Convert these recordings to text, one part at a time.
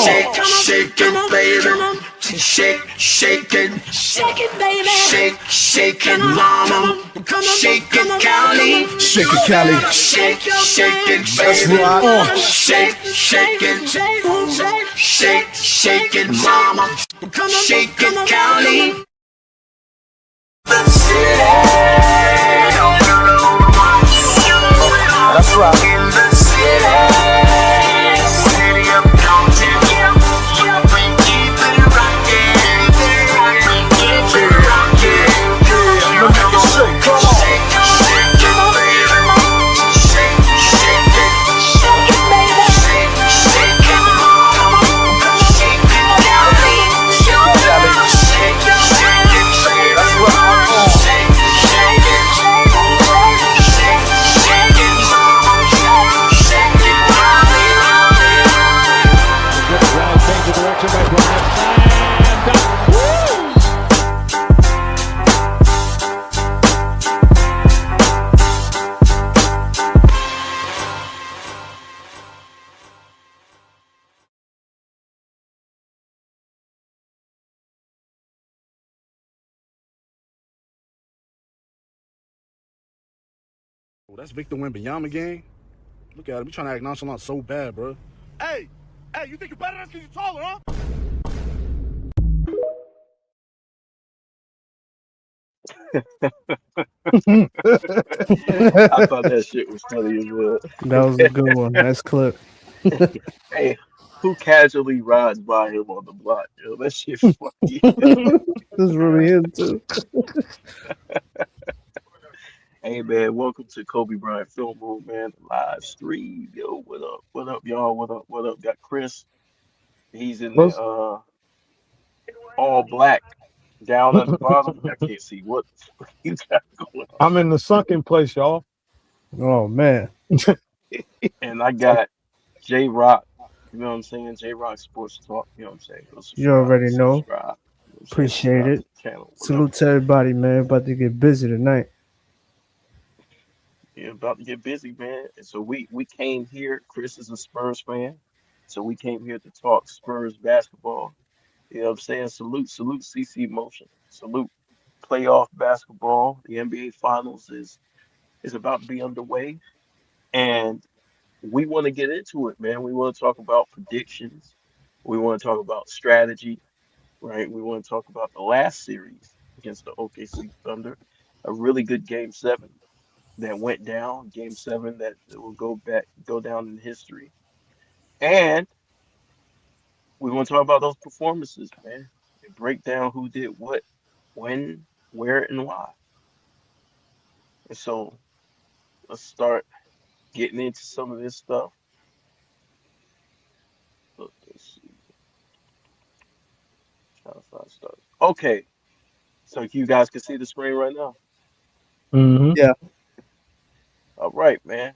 Shake, shake it, baby. Shake, shake it, baby. Shake it, mama. Shake it, Cali. Shake it, Cali. Shake it, That's baby. right. Shake it, shake it, mama. Shake it, Cali. That's right. Oh, that's Victor Wembanyama gang. Look at him. He trying to act nonchalant so bad, bro. Hey, you think you're better than us because you're taller, huh? I thought that shit was funny as well. That was a good one. Nice clip. Hey, who casually rides by him on the block? Yo, that shit funny. This is really him too. Hey man, welcome to Kobe Bryant Film Room, man. Live stream. Yo, what up? What up, y'all? What up? What up? Got Chris. He's in the What's all black down at the bottom. I can't see what you got going on. I'm in the sunken place, y'all. Oh man. And I got J Rock. You know what I'm saying? J Rock Sports Talk. You know what I'm saying? Go You subscribe. already know. Subscribe. You know what I'm saying? Appreciate Subscribe it. to the channel. What up? Salute to everybody, man. About to get busy tonight. Yeah, about to get busy, man. And so we came here. Chris is a Spurs fan, so we came here to talk Spurs basketball. You know what I'm saying? Salute CC Motion. Salute playoff basketball. The NBA Finals is about to be underway, and we want to get into it, man. We want to talk about predictions. We want to talk about strategy, right? We want to talk about the last series against the OKC Thunder, a really good game 7 that went down, game 7 that will go down in history. And we want to talk about those performances, man, and break down who did what, when, where, and why. And so let's start getting into some of this stuff. Let's see, trying to find stuff. Okay, so you guys can see the screen right now. Mm-hmm. Yeah. All right, man.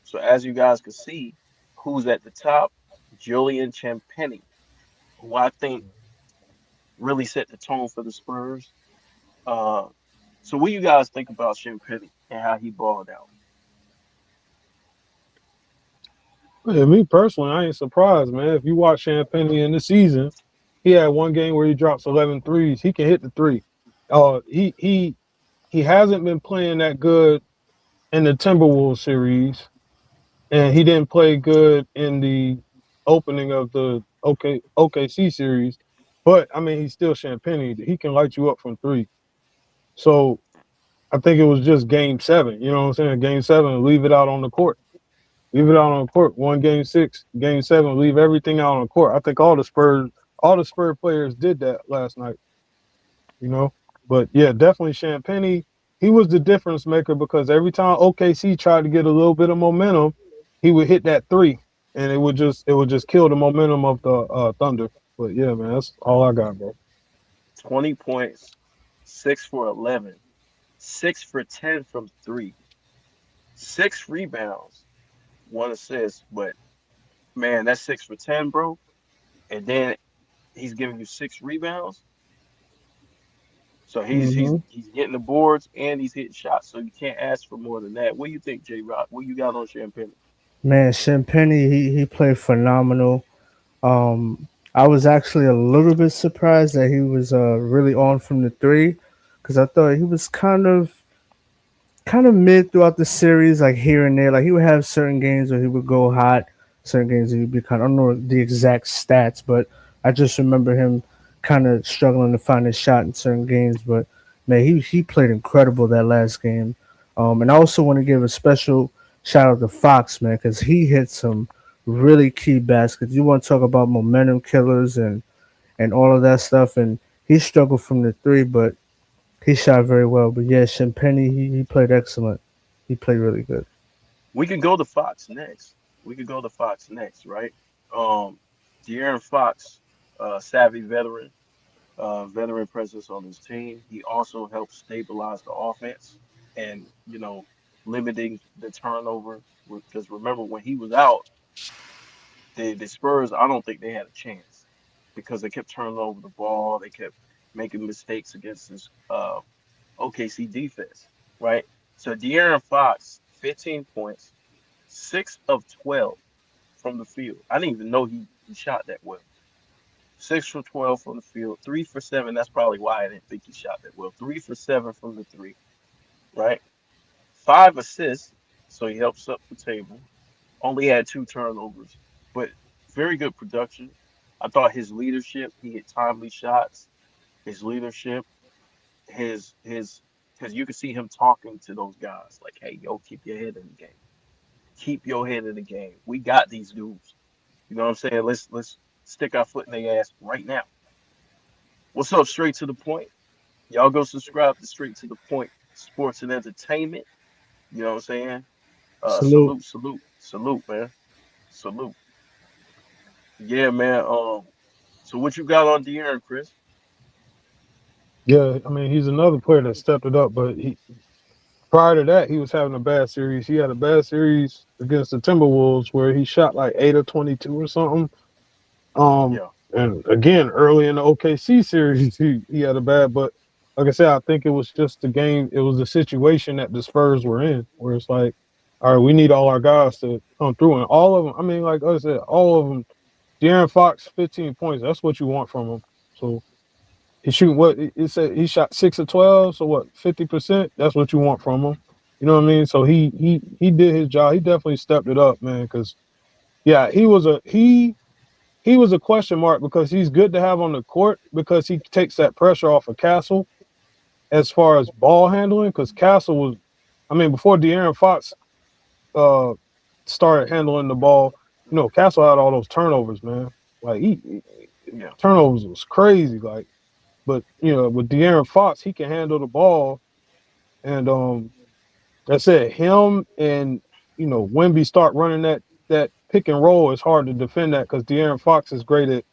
So as you guys can see, who's at the top? Julian Champagny, who I think really set the tone for the Spurs. Uh, so what do you guys think about Champagny and how he balled out? Yeah, me personally, I ain't surprised, man. If you watch Champagne in the season, he had one game where he drops 11 threes. He can hit the three. He hasn't been playing that good in the Timberwolves series, and he didn't play good in the opening of the OKC series. But I mean, he's still Champagne. He can light you up from three. So I think it was just game 7. You know what I'm saying? Game 7, leave it out on the court. Leave it out on the court. One game 6, game 7, leave everything out on the court. I think all the Spurs players did that last night, you know. But yeah, definitely Champagny. He was the difference maker because every time OKC tried to get a little bit of momentum, he would hit that three, and it would just kill the momentum of the Thunder. But yeah, man, that's all I got, bro. 20 points, 6 for 11, 6 for 10 from three, 6 rebounds, 1 assist. But man, that's 6 for 10, bro. And then he's giving you 6 rebounds. So Mm-hmm. he's getting the boards and he's hitting shots. So you can't ask for more than that. What do you think, J Rock? What you got on Champagne? Man, Champagny, he played phenomenal. I was actually a little bit surprised that he was really on from the three, because I thought he was kind of mid throughout the series, like here and there. Like he would have certain games where he would go hot, certain games he would be kind of, I don't know the exact stats, but I just remember him kind of struggling to find his shot in certain games. But man, he played incredible that last game. And I also want to give a special shout out to Fox, man, because he hit some really key baskets. You want to talk about momentum killers and all of that stuff, and he struggled from the three, but he shot very well. But yeah, Champagne, he played excellent. He played really good. We could go to Fox next. We could go to Fox next, right? Um, De'Aaron Fox, savvy veteran, veteran presence on his team. He also helps stabilize the offense and, limiting the turnover. Because remember, when he was out, the Spurs, I don't think they had a chance because they kept turning over the ball. They kept making mistakes against this OKC defense, right? So De'Aaron Fox, 15 points, 6 of 12 from the field. I didn't even know he shot that well. 6 for 12 from the field, 3 for 7. That's probably why I didn't think he shot that well. 3 for 7 from the three, right? 5 assists, so he helps up the table. Only had 2 turnovers, but very good production. I thought his leadership, he hit timely shots. His leadership, his, because you can see him talking to those guys like, "Hey, yo, keep your head in the game. Keep your head in the game. We got these dudes. You know what I'm saying? Let's stick our foot in their ass right now." What's up, Straight to the Point? Y'all go subscribe to Straight to the Point Sports and Entertainment. You know what I'm saying? Salute. Salute, man. Salute. Yeah, man. So what you got on De'Aaron, Chris? Yeah, I mean he's another player that stepped it up, but he prior to that he was having a bad series. He had a bad series against the Timberwolves where he shot like 8 of 22 or something. Um, Yeah, and again, early in the OKC series, he had a bad, but like I said, I think it was just the game. It was the situation that the Spurs were in, where it's like, all right, we need all our guys to come through, and all of them. I mean, like I said, all of them. De'Aaron Fox, 15 points. That's what you want from him. So he shooting what it said. He shot 6 of 12. So what, 50%? That's what you want from him. You know what I mean? So he did his job. He definitely stepped it up, man. Because yeah, he was a question mark because he's good to have on the court because he takes that pressure off of Castle as far as ball handling. Because Castle was, I mean, before De'Aaron Fox uh, started handling the ball, Castle had all those turnovers, man. Like yeah. turnovers was crazy. Like, but with De'Aaron Fox, he can handle the ball, and I said him and Wemby start running that pick and roll. It's hard to defend that because De'Aaron Fox is great at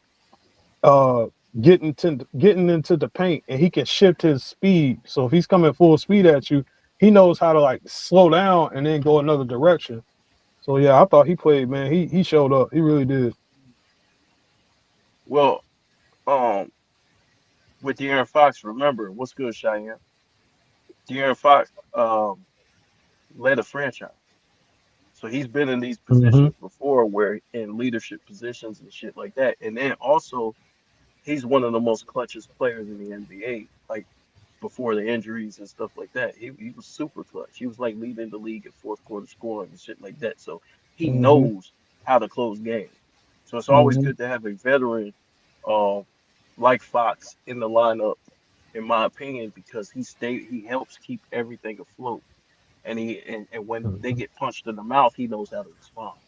uh getting into the paint and he can shift his speed. So if he's coming full speed at you, he knows how to like slow down and then go another direction. So yeah, I thought he played, man. He showed up. He really did. Well, um, with De'Aaron Fox, remember what's good, Cheyenne? De'Aaron Fox, led a franchise. So he's been in these Hmm. positions before where in leadership positions and shit like that. And then also he's one of the most clutchest players in the NBA. Like before the injuries and stuff like that. He was super clutch. He was like leading the league in fourth quarter scoring and shit like that. So he Hmm. knows how to close games. So it's always Hmm. good to have a veteran uh, like Fox in the lineup, in my opinion, because he helps keep everything afloat. And when they Hmm. get punched in the mouth, he knows how to respond.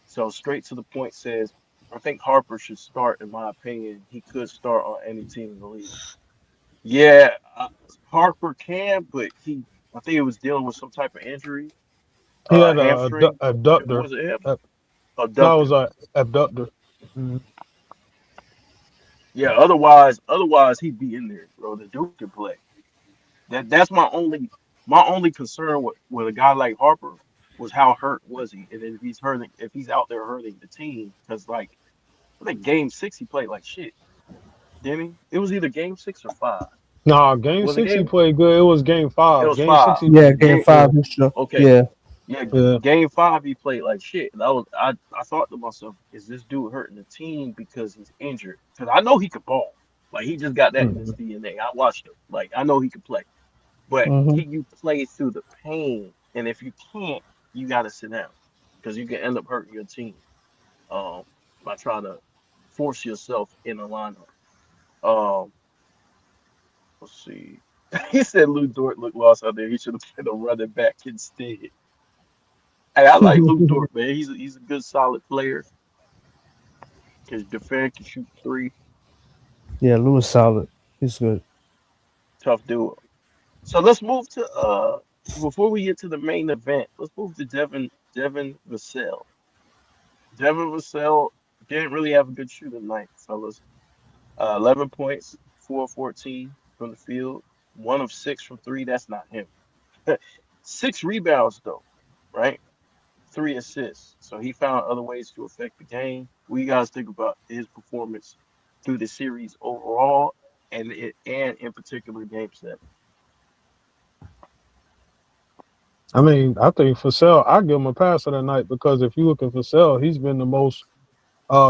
So straight to the point says, I think Harper should start. In my opinion, he could start on any team in the league. Yeah, Harper can, but I think it was dealing with some type of injury, He had a hamstring. abductor. Was it him? Uh, no, it was Abductor. a abductor. Mhm. Yeah. Otherwise he'd be in there, bro. The dude can play. That's my only concern with a guy like Harper was how hurt was he, and if he's hurting, if he's out there hurting the team, because like I think game 6 he played like shit, didn't he? It was either game 6 or 5. Nah, game Was it six he game? played good. It was game It five. was Game six five. he Yeah, played game good. Game. Yeah. five. He struck. Okay. Yeah. Yeah, Yeah. game five he played like shit. And I thought to myself, is this dude hurting the team because he's injured? Because I know he could ball. Like he just got that in his Mhm. DNA. I watched him. Like I know he could play. But Hmm. can you play through the pain? And if you can't, you gotta sit down. Because you can end up hurting your team um by trying to force yourself in a lineup. Um let's see. He said Lou Dort looked lost out there. He should have played a running back instead. Hey, I like Lou Dort, man. He's a good solid player. Can defend, can shoot three. Yeah, Lewis solid. He's good. Tough duo. So let's move to before we get to the main event, let's move to Devin Vassell. Devin Vassell didn't really have a good shooting night, fellas. 11 points, 4 of 14 from the field, 1 of 6 from three. That's not him. 6 rebounds though, right? 3 assists. So he found other ways to affect the game. What you guys think about his performance through the series overall, and in particular Game 7? I mean, I think Vassell, I give him a pass on that night because if you look at Vassell, he's been the most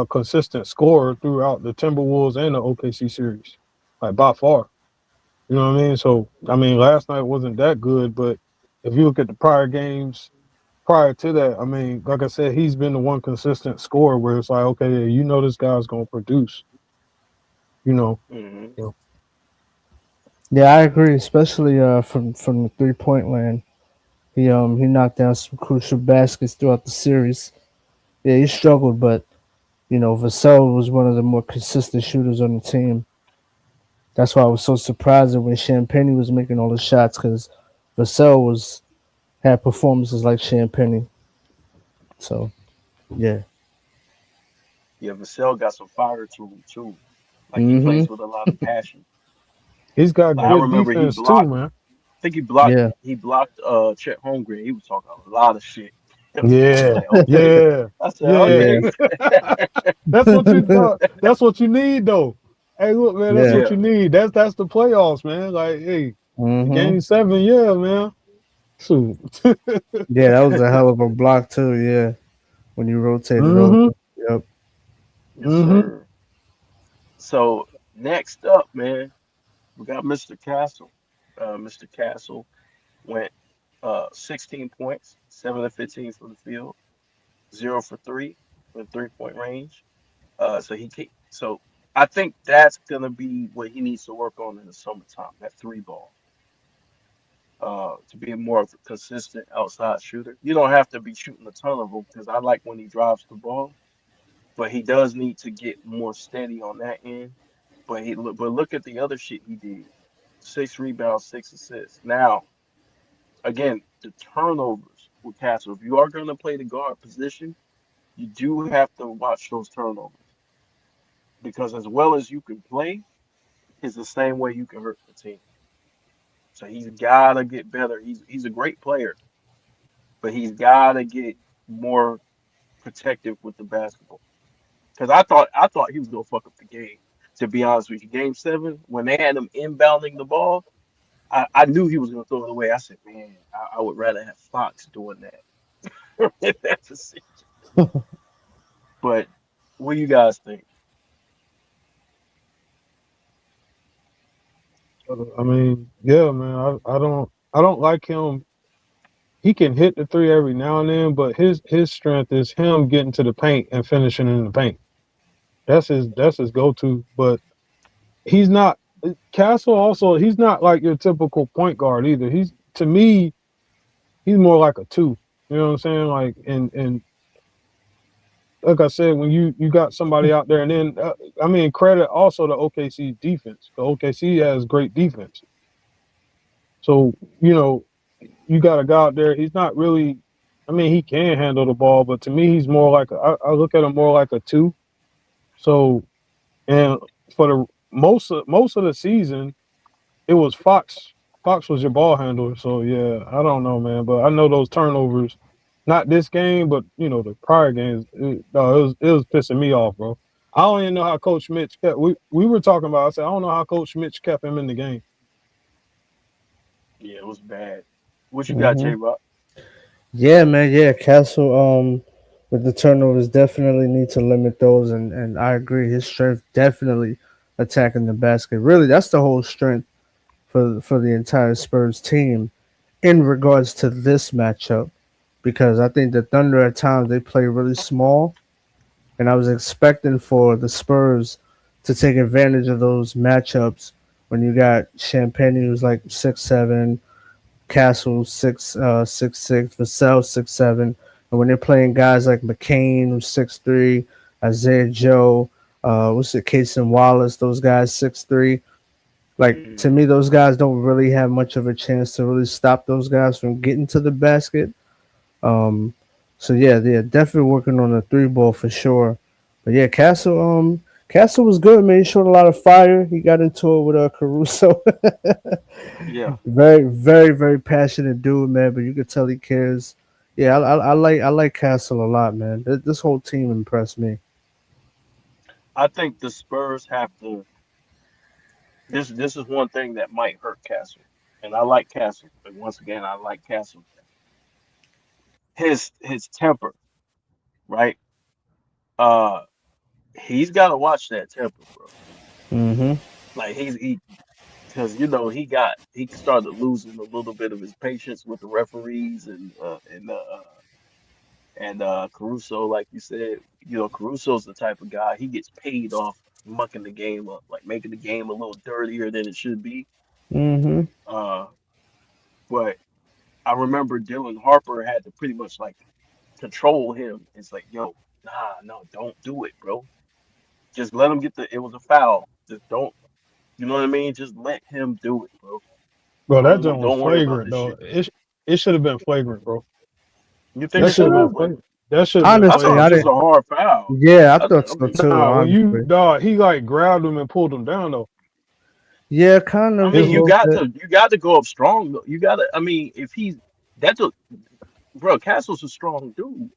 consistent scorer throughout the Timberwolves and the OKC series, like by far. You know what I mean? So, I mean, last night wasn't that good, but if you look at the prior games prior to that, I mean, like I said, he's been the one consistent scorer where it's like, okay, yeah, you know, this guy's gonna produce. You know, Hmm. so, Yeah, I agree, especially from the 3 point land. He knocked down some crucial baskets throughout the series. Yeah, he struggled, but Vassell was one of the more consistent shooters on the team. That's why I was so surprised when Champagne was making all the shots because Vassell was had performances like Champagne. So yeah. Yeah, Vassell got some fire to him too. Like he Hmm. plays with a lot of passion. he's got Like I good remember he defense too, blocked. man. I think he blocked. Yeah. He blocked Chet Holmgren. He was talking a lot of shit. I was Yeah, like, okay. yeah, I said, yeah. Yeah. okay. That's what you thought. That's what you need, though. Hey, look, man, that's Yeah. what you Yeah. need. That's the playoffs, man. Like, hey, Hmm. game 7, yeah, man. So, Yeah, that was a hell of a block too. Yeah, when you rotated over. mm-hmm, Yep. Yes, mm-hmm. sir. So next up, man, we got Mr. Castle. Mr. Castle went 16 points, 7 of 15 from the field, 0 for 3 from 3 point range. So I think that's gonna be what he needs to work on in the summertime, that three ball. To be more of a consistent outside shooter. You don't have to be shooting a ton of them because I like when he drives the ball, but he does need to get more steady on that end. But look at the other shit he did. 6 rebounds, 6 assists. Now, again, the turnovers with Castle. If you are gonna play the guard position, you do have to watch those turnovers because as well as you can play, is the same way you can hurt the team. So he's gotta get better. He's a great player, but he's gotta get more protective with the basketball. Because I thought he was gonna fuck up the game. To be honest with you, Game 7 when they had him inbounding the ball, I knew he was gonna throw it away. I said, man, I would rather have Fox doing that in that position. But what do you guys think? I mean, yeah, man. I don't like him. He can hit the three every now and then, but his strength is him getting to the paint and finishing in the paint. That's his go to. But he's not Castle. Also, he's not like your typical point guard either. He's to me, he's more like a two. You know what I'm saying? Like and like I said, when you got somebody out there, and then I mean credit also to OKC defense. The OKC has great defense, so you know you got a guy out there. He's not really. I mean, he can handle the ball, but to me, he's more like I look at him more like a two. So and for the most of the season, it was Fox. Fox was your ball handler. So yeah, I don't know, man, but I know those turnovers. Not this game, but the prior games. It was pissing me off, bro. I don't even know how Coach Mitch kept. We were talking about. I said I don't know how Coach Mitch kept him in the game. Yeah, it was bad. What you got, Hmm. J Rock? Yeah, man. Yeah, Castle. With the turnovers, definitely need to limit those, and I agree. His strength definitely attacking the basket. Really, that's the whole strength for the entire Spurs team in regards to this matchup, because I think the Thunder at times they play really small, and I was expecting for the Spurs to take advantage of those matchups when you got Champagne who's like 6'7", Castle 6'6", Vassell 6'7", and when they're playing guys like McCain who's 6'3", Isaiah Joe, what's it, Casey Wallace, those guys 6'3". Like, to Mm. me, those guys don't really have much of a chance to really stop those guys from getting to the basket. Um, so yeah, they're definitely working on the three ball for sure. But yeah, Castle was good, man. He showed a lot of fire. He got into it with Caruso. Yeah, Very, very, very passionate dude, man. But you could tell he cares. Yeah, I like Castle a lot, man. This whole team impressed me. I think the Spurs have to. This is one thing that might hurt Castle, and I like Castle. But once again, I like Castle. His temper, right? Uh, he's got to watch that temper, bro. Mm-hmm. Like he because he started losing a little bit of his patience with the referees and Caruso, like you said, Caruso's the type of guy he gets paid off mucking the game up, like making the game a little dirtier than it should be. Mm-hmm. Uh, but I remember Dylan Harper had to pretty much like control him. It's like, yo, nah, no, don't do it, bro. Just let him get it was a foul. Just don't, you know what I mean? Just let him do it, bro. Bro, that joint was Don't worry about flagrant, this though. shit. It should have been flagrant, bro. You think That it should should have have been been what? flagrant. That should have been I Honestly, thought it I was flagrant. just a didn't. hard foul. Yeah, I thought I so mean, too. Nah, when you Honestly, dog, he like grabbed him and pulled him down though. yeah, kind of a His little bit. you got to go up strong. Though. You got to. I mean, if he's that's a bro, Castle's a strong dude,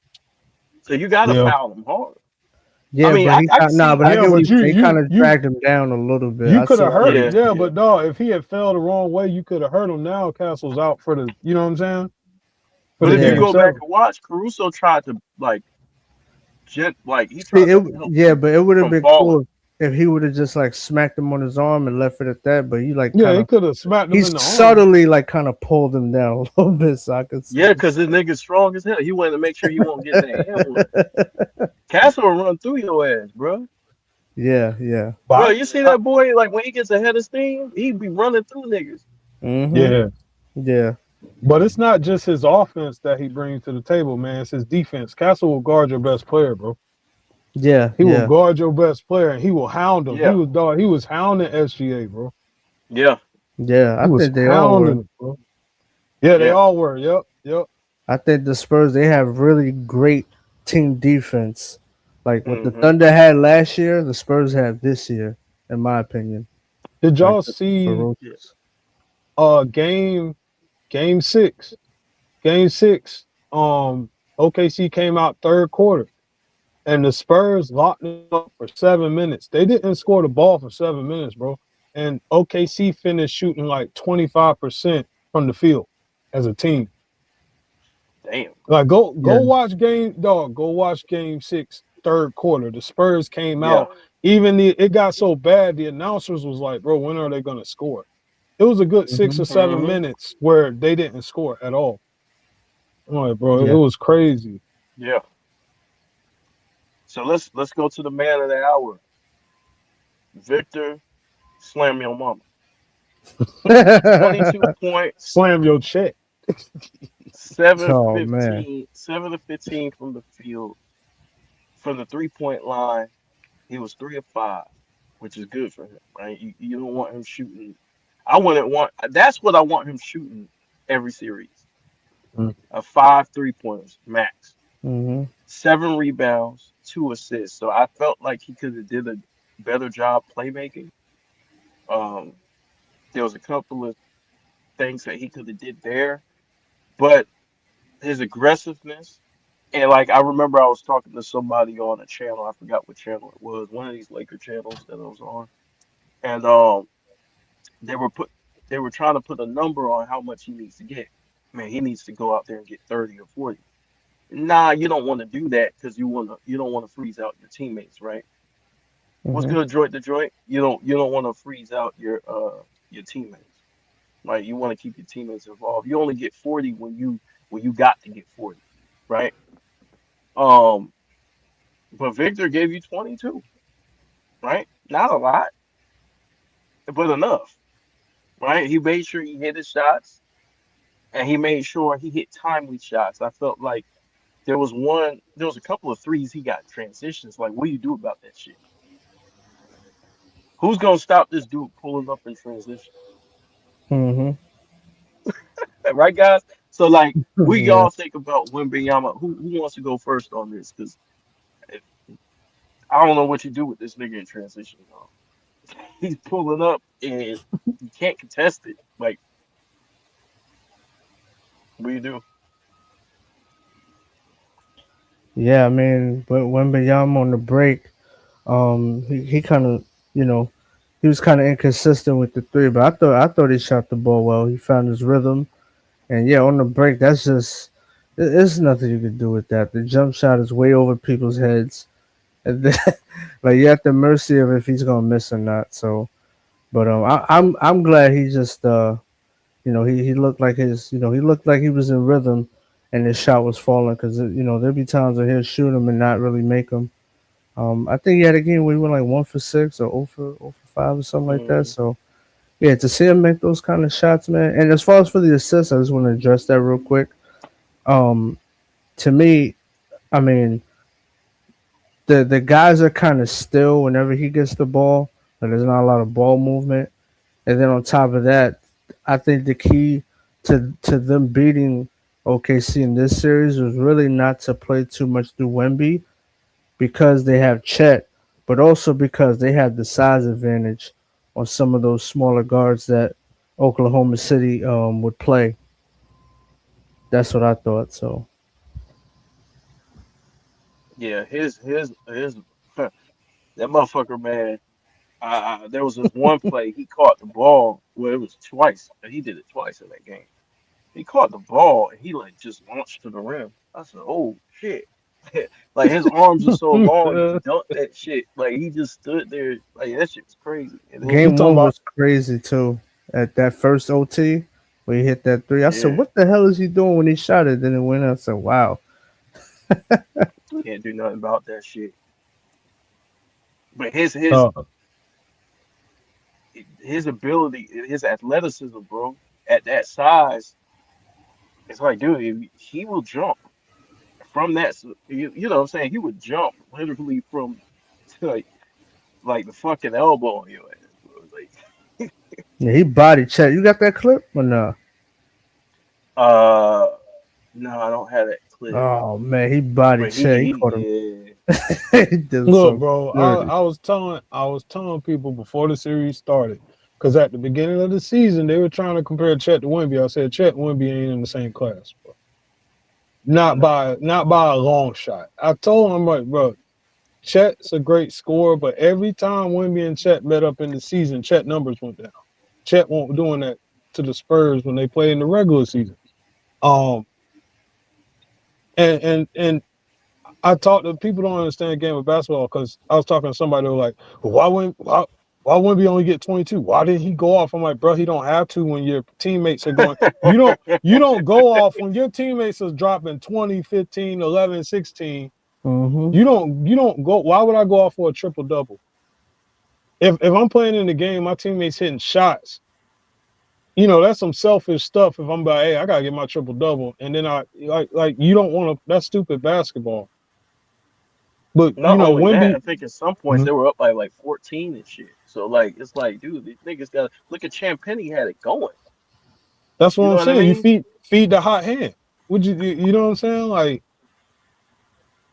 so you got to yeah. foul him hard. I Yeah, mean, but he I can nah, see, but I I can Yeah, get what but you're see. you saying. He you kind of you dragged him down a little bit. you I could see. have hurt him, Yeah, yeah, yeah, but dog, if he had fell the wrong way, you could have hurt him now. Castle's out for the you know what I'm saying? For but the if you Yeah. game go back seven. and watch, Caruso tried to like he See, tried to help yeah, him but it would have from been falling. cool if he would have just like smacked him on his arm and left it at that. But he like Yeah, kind he of could have smacked him he's in the arm. subtly like kind of pulled him down a little bit, so I could see. Yeah, because this nigga's strong as hell. He wanted to make sure he won't get that hand one. Castle will run through your ass, bro. Yeah, yeah. Bro, But you see that boy? Like when he gets ahead of steam, he be running through niggas. Mhm. yeah. Yeah. But it's not just his offense that he brings to the table, man. It's his defense. Castle will guard your best player, bro. Yeah. He will Yeah. guard your best player and he will hound him. Yeah, He was hounding SGA, bro. yeah, Yeah. He I was think they all were. hounding him, bro. Yeah, they yeah. all were. Yep, yep. I think the Spurs they have really great team defense. Like what the Hmm. Thunder had last year, the Spurs have this year, in my opinion. Did Like y'all just see Yeah. ferocious. game six? Game six. OKC came out third quarter and the Spurs locked them up for 7 minutes. They didn't score the ball for 7 minutes, bro. And OKC finished shooting like 25% from the field as a team. Damn. Like Yeah. go watch game six, third quarter. The Spurs came Yeah. out. It got so bad, the announcers was like, bro, when are they gonna score? It was a good six Hmm. or seven Hmm. minutes where they didn't score at all. I'm like, bro, it Yeah. was crazy. Yeah. So let's go to the man of the hour, Victor. Slam your mama. 22 points, Slam your check. 7 Oh man. 15, 7 to 15 from the field. From the 3-point line, he was 3 of 5, which is good for him, right? You don't want him shooting. I wouldn't want That's what I want him shooting every series. Mm. A 5 3-pointers max. Hmm. 7 rebounds, 2 assists. So I felt like he could have did a better job playmaking. Um, there was a couple of things that he could have did there, but his aggressiveness and like I remember I was talking to somebody on a channel. I forgot what channel it was. One of these Laker channels that I was on, and they were put they were trying to put a number on how much he needs to get. man, he needs to go out there and get 30 or 40. Nah, you don't want to do that because you don't want to freeze out your teammates, right? What's Hmm. good, Droid to Droid? You don't want to freeze out your teammates. Right? You want to keep your teammates involved. You only get 40 when you got to get 40, right? Um, but Victor gave you 22, right? Not a lot, but enough, right? He made sure he hit his shots and he made sure he hit timely shots. I felt like there was a couple of threes he got in transitions. Like, what do you do about that shit? Who's gonna stop this dude pulling up in transition? Hmm. Right, guys? So like, we Yeah. all think about Wembanyama. Who wants to go first on this? Because I don't know what you do with this nigga in transition, though. He's pulling up and you can't contest it. Like, what do you do? Yeah, I mean, when Wembanyama on the break, he kind of, you know, he was kind of inconsistent with the three, but I thought he shot the ball well. He found his rhythm, and yeah, on the break, that's just there's nothing you can do with that. The jump shot is way over people's heads, and then, like you're at the mercy of if he's gonna miss or not. So, but I'm glad he just he looked like he looked like he was in rhythm, and his shot was falling because there'd be times where he'll shoot him and not really make them. I think he had a game where he went like 1 for 6 or 0 for 5 or something like that. Mm, So yeah, to see him make those kind of shots, man. And as far as for the assists, I just want to address that real quick. Um, to me, I mean, the guys are kind of still whenever he gets the ball. Like, there's not a lot of ball movement. And then on top of that, I think the key to them beating OKC in this series was really not to play too much through Wemby because they have Chet, but also because they have the size advantage on some of those smaller guards that Oklahoma City would play. That's what I thought. So yeah, his that motherfucker, man. There was this one play he caught the ball. Well, it was twice. He did it twice in that game. He caught the ball and he like just launched to the rim. I said, "Oh shit!" Like his arms are so long, he dunked that shit. Like he just stood there, like that shit was crazy. And then, You game talking one about was crazy too. At that first OT where he hit that three, I said, yeah, "What the hell is he doing when he shot it?" Then it went out. I said, "Wow." can't do nothing about that shit. But uh, his ability, his athleticism, bro, at that size, it's like, dude, he will jump from that. You know what I'm saying? He would jump literally from like the fucking elbow on your ass, bro. Like, Yeah, he body check. You got that clip or no? uh, no, I don't have that clip, Oh man, he body but check. He caught him. yeah, He did look, some bro. dirty. I was telling people before the series started, because at the beginning of the season they were trying to compare Chet to Wemby. I said Chet and Wemby ain't in the same class, bro. nah, Not by a long shot. I told him like, bro, Chet's a great scorer, but every time Wemby and Chet met up in the season, Chet numbers went down. Chet won't doing that to the Spurs when they play in the regular season. Um, and I talk to people don't understand the game of basketball because I was talking to somebody who was like, well, why wouldn't he only get 22? Why didn't he go off? I'm like, bro, he don't have to when your teammates are going. You don't go off when your teammates are dropping 20, 15, 11, 16. Mm-hmm. You don't go. Why would I go off for a triple double? If I'm playing in the game, my teammates hitting shots. That's some selfish stuff. If I'm like, hey, I gotta get my triple double, and then I like you don't want to. That's stupid basketball. But not only that, Wemby. I think at some points Mhm. they were up by like 14 and shit. So like, it's like, dude, these niggas got look at Champagny had it going. That's what You know I'm what I saying. You mean? feed the hot hand. Would you know what I'm saying? Like,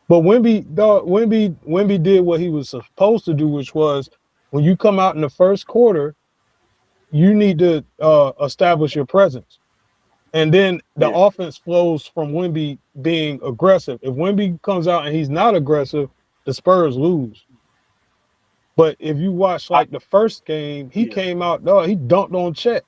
but Wemby did what he was supposed to do, which was when you come out in the first quarter, you need to establish your presence. And then the Yeah. offense flows from Wemby being aggressive. If Wemby comes out and he's not aggressive, the Spurs lose. But if you watch I like the first game, he yeah. came out, he dunked on Chet.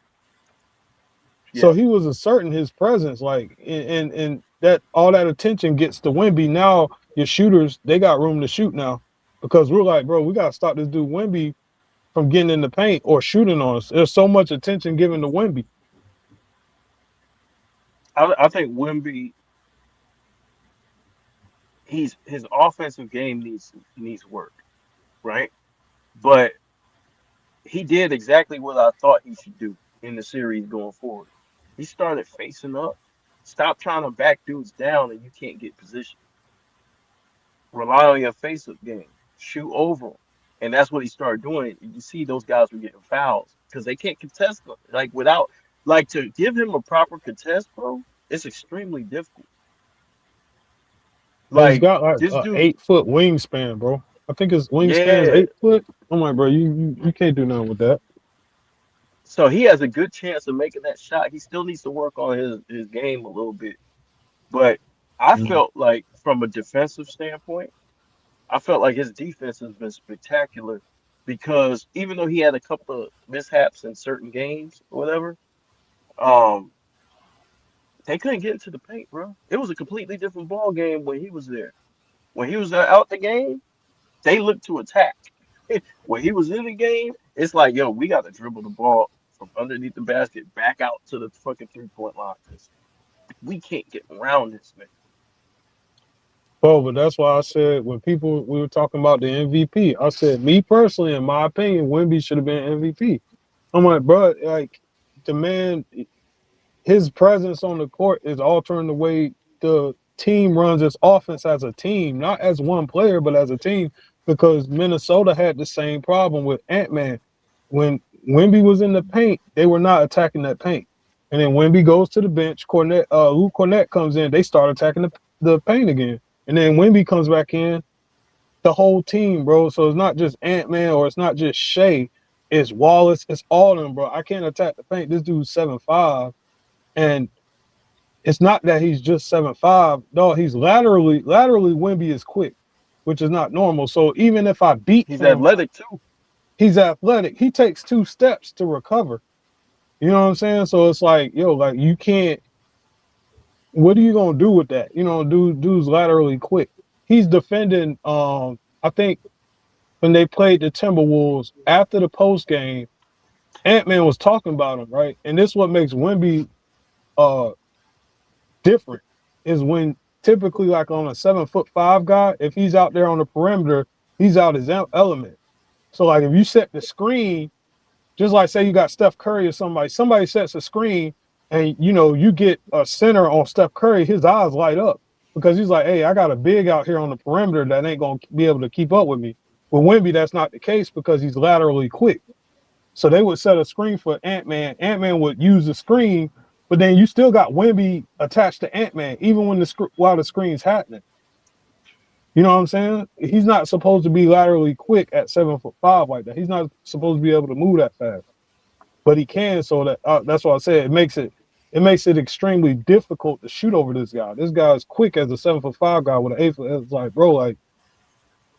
So Yeah. he was asserting his presence, like, and that all that attention gets to Wimby. Now your shooters, they got room to shoot now, because we're like, bro, we gotta stop this dude Wimby from getting in the paint or shooting on us. There's so much attention given to Wimby. I think Wimby, his offensive game needs work, right? But he did exactly what I thought he should do in the series going forward. He started facing up. Stop trying to back dudes down and you can't get position. Rely on your face-up game. Shoot over them. And that's what he started doing. You see those guys were getting fouls because they can't contest them. Like without like to give him a proper contest, bro, it's extremely difficult. And he's Like got like this a dude, 8 foot wingspan, bro. I think his wingspan is yeah. 8 foot. I'm like, bro, you can't do nothing with that. So he has a good chance of making that shot. He still needs to work on his game a little bit. But I Mm. felt like from a defensive standpoint, I felt like his defense has been spectacular because even though he had a couple of mishaps in certain games or whatever, um, they couldn't get into the paint, bro. It was a completely different ball game when he was there. When he was out the game, they looked to attack. When he was in the game, it's like, yo, we got to dribble the ball from underneath the basket back out to the fucking 3-point line because we can't get around this man. Bro, but that's why I said when people we were talking about the MVP, I said me personally, in my opinion, Wimby should have been MVP. I'm like, bro, like the man, his presence on the court is altering the way the team runs its offense as a team, not as one player, but as a team. Because Minnesota had the same problem with Ant Man. When Wimby was in the paint, they were not attacking that paint. And then Wimby goes to the bench. Luke Cornett comes in. They start attacking the paint again. And then Wimby comes back in. The whole team, bro. So it's not just Ant Man or it's not just Shea. It's Wallace. It's all of them, bro. I can't attack the paint. This dude's 7'5", and it's not that he's just 7'5". No, he's laterally Wimby is quick, which is not normal. So even if I beat He's him, athletic too. he's athletic. He takes 2 steps to recover. You know what I'm saying? So it's like, yo, like you can't. What are you gonna do with that? You know, dude's laterally quick. He's defending. I think when they played the Timberwolves after the post game, Ant Man was talking about him, right? And this is what makes Wimby uh different is when typically like on a 7'5" guy, if he's out there on the perimeter, he's out his element. So like if you set the screen, just like say you got Steph Curry or somebody sets a screen and you know you get a center on Steph Curry, his eyes light up because he's like, hey, I got a big out here on the perimeter that ain't gonna be able to keep up with me. With Wimby, that's not the case because he's laterally quick. So they would set a screen for Ant Man. Ant Man would use the screen, but then you still got Wimby attached to Ant Man, even when while the screen's happening. You know what I'm saying? He's not supposed to be laterally quick at 7'5" like that. He's not supposed to be able to move that fast, but he can. So that's why I said it makes it extremely difficult to shoot over this guy. This guy is quick as a 7'5" guy with an 8 foot. It's like, bro, like,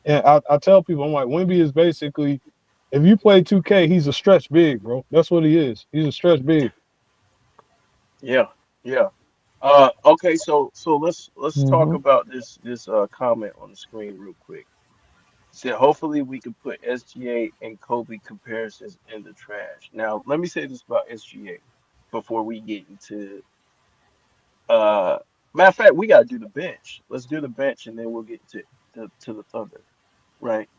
and I tell people, I'm like, Wimby is basically, if you play 2K, he's a stretch big, bro. That's what he is. He's a stretch big. Yeah, yeah. Okay, so let's talk Mm-hmm. about this comment on the screen real quick. Said hopefully we can put SGA and Kobe comparisons in the trash. Now, let me say this about SGA before we get into uh matter of fact, we gotta do the bench. Let's do the bench and then we'll get to the Thunder, right?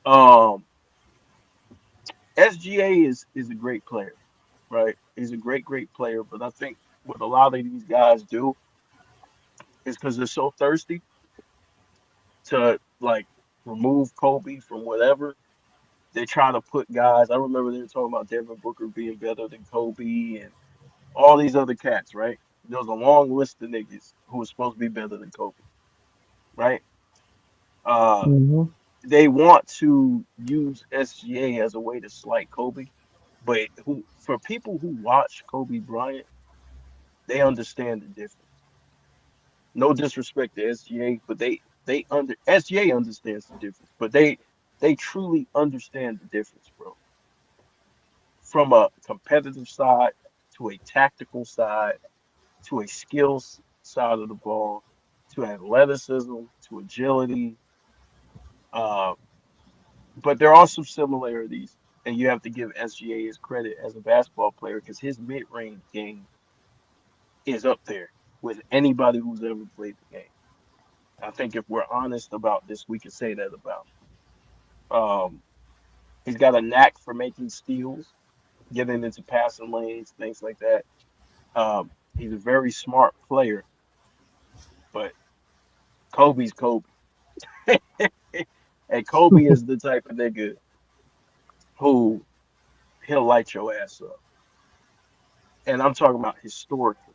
Um SGA is a great player, right? He's a great player, but I think what a lot of these guys do is because they're so thirsty to like remove Kobe from whatever. They try to put guys. I remember they were talking about Devin Booker being better than Kobe and all these other cats, right? There was a long list of niggas who was supposed to be better than Kobe, right? Uh, Mm-hmm. they want to use SGA as a way to slight Kobe, but who for people who watch Kobe Bryant, they understand the difference. No disrespect to SGA, but they under SGA understands the difference, but they truly understand the difference, bro. From a competitive side to a tactical side, to a skills side of the ball, to athleticism, to agility. Uh, but there are some similarities, and you have to give SGA his credit as a basketball player because his mid-range game is up there with anybody who's ever played the game. I think if we're honest about this, we can say that about him. He's got a knack for making steals, getting into passing lanes, things like that. He's a very smart player, but Kobe's Kobe. And Kobe is the type of nigga who he'll light your ass up. And I'm talking about historically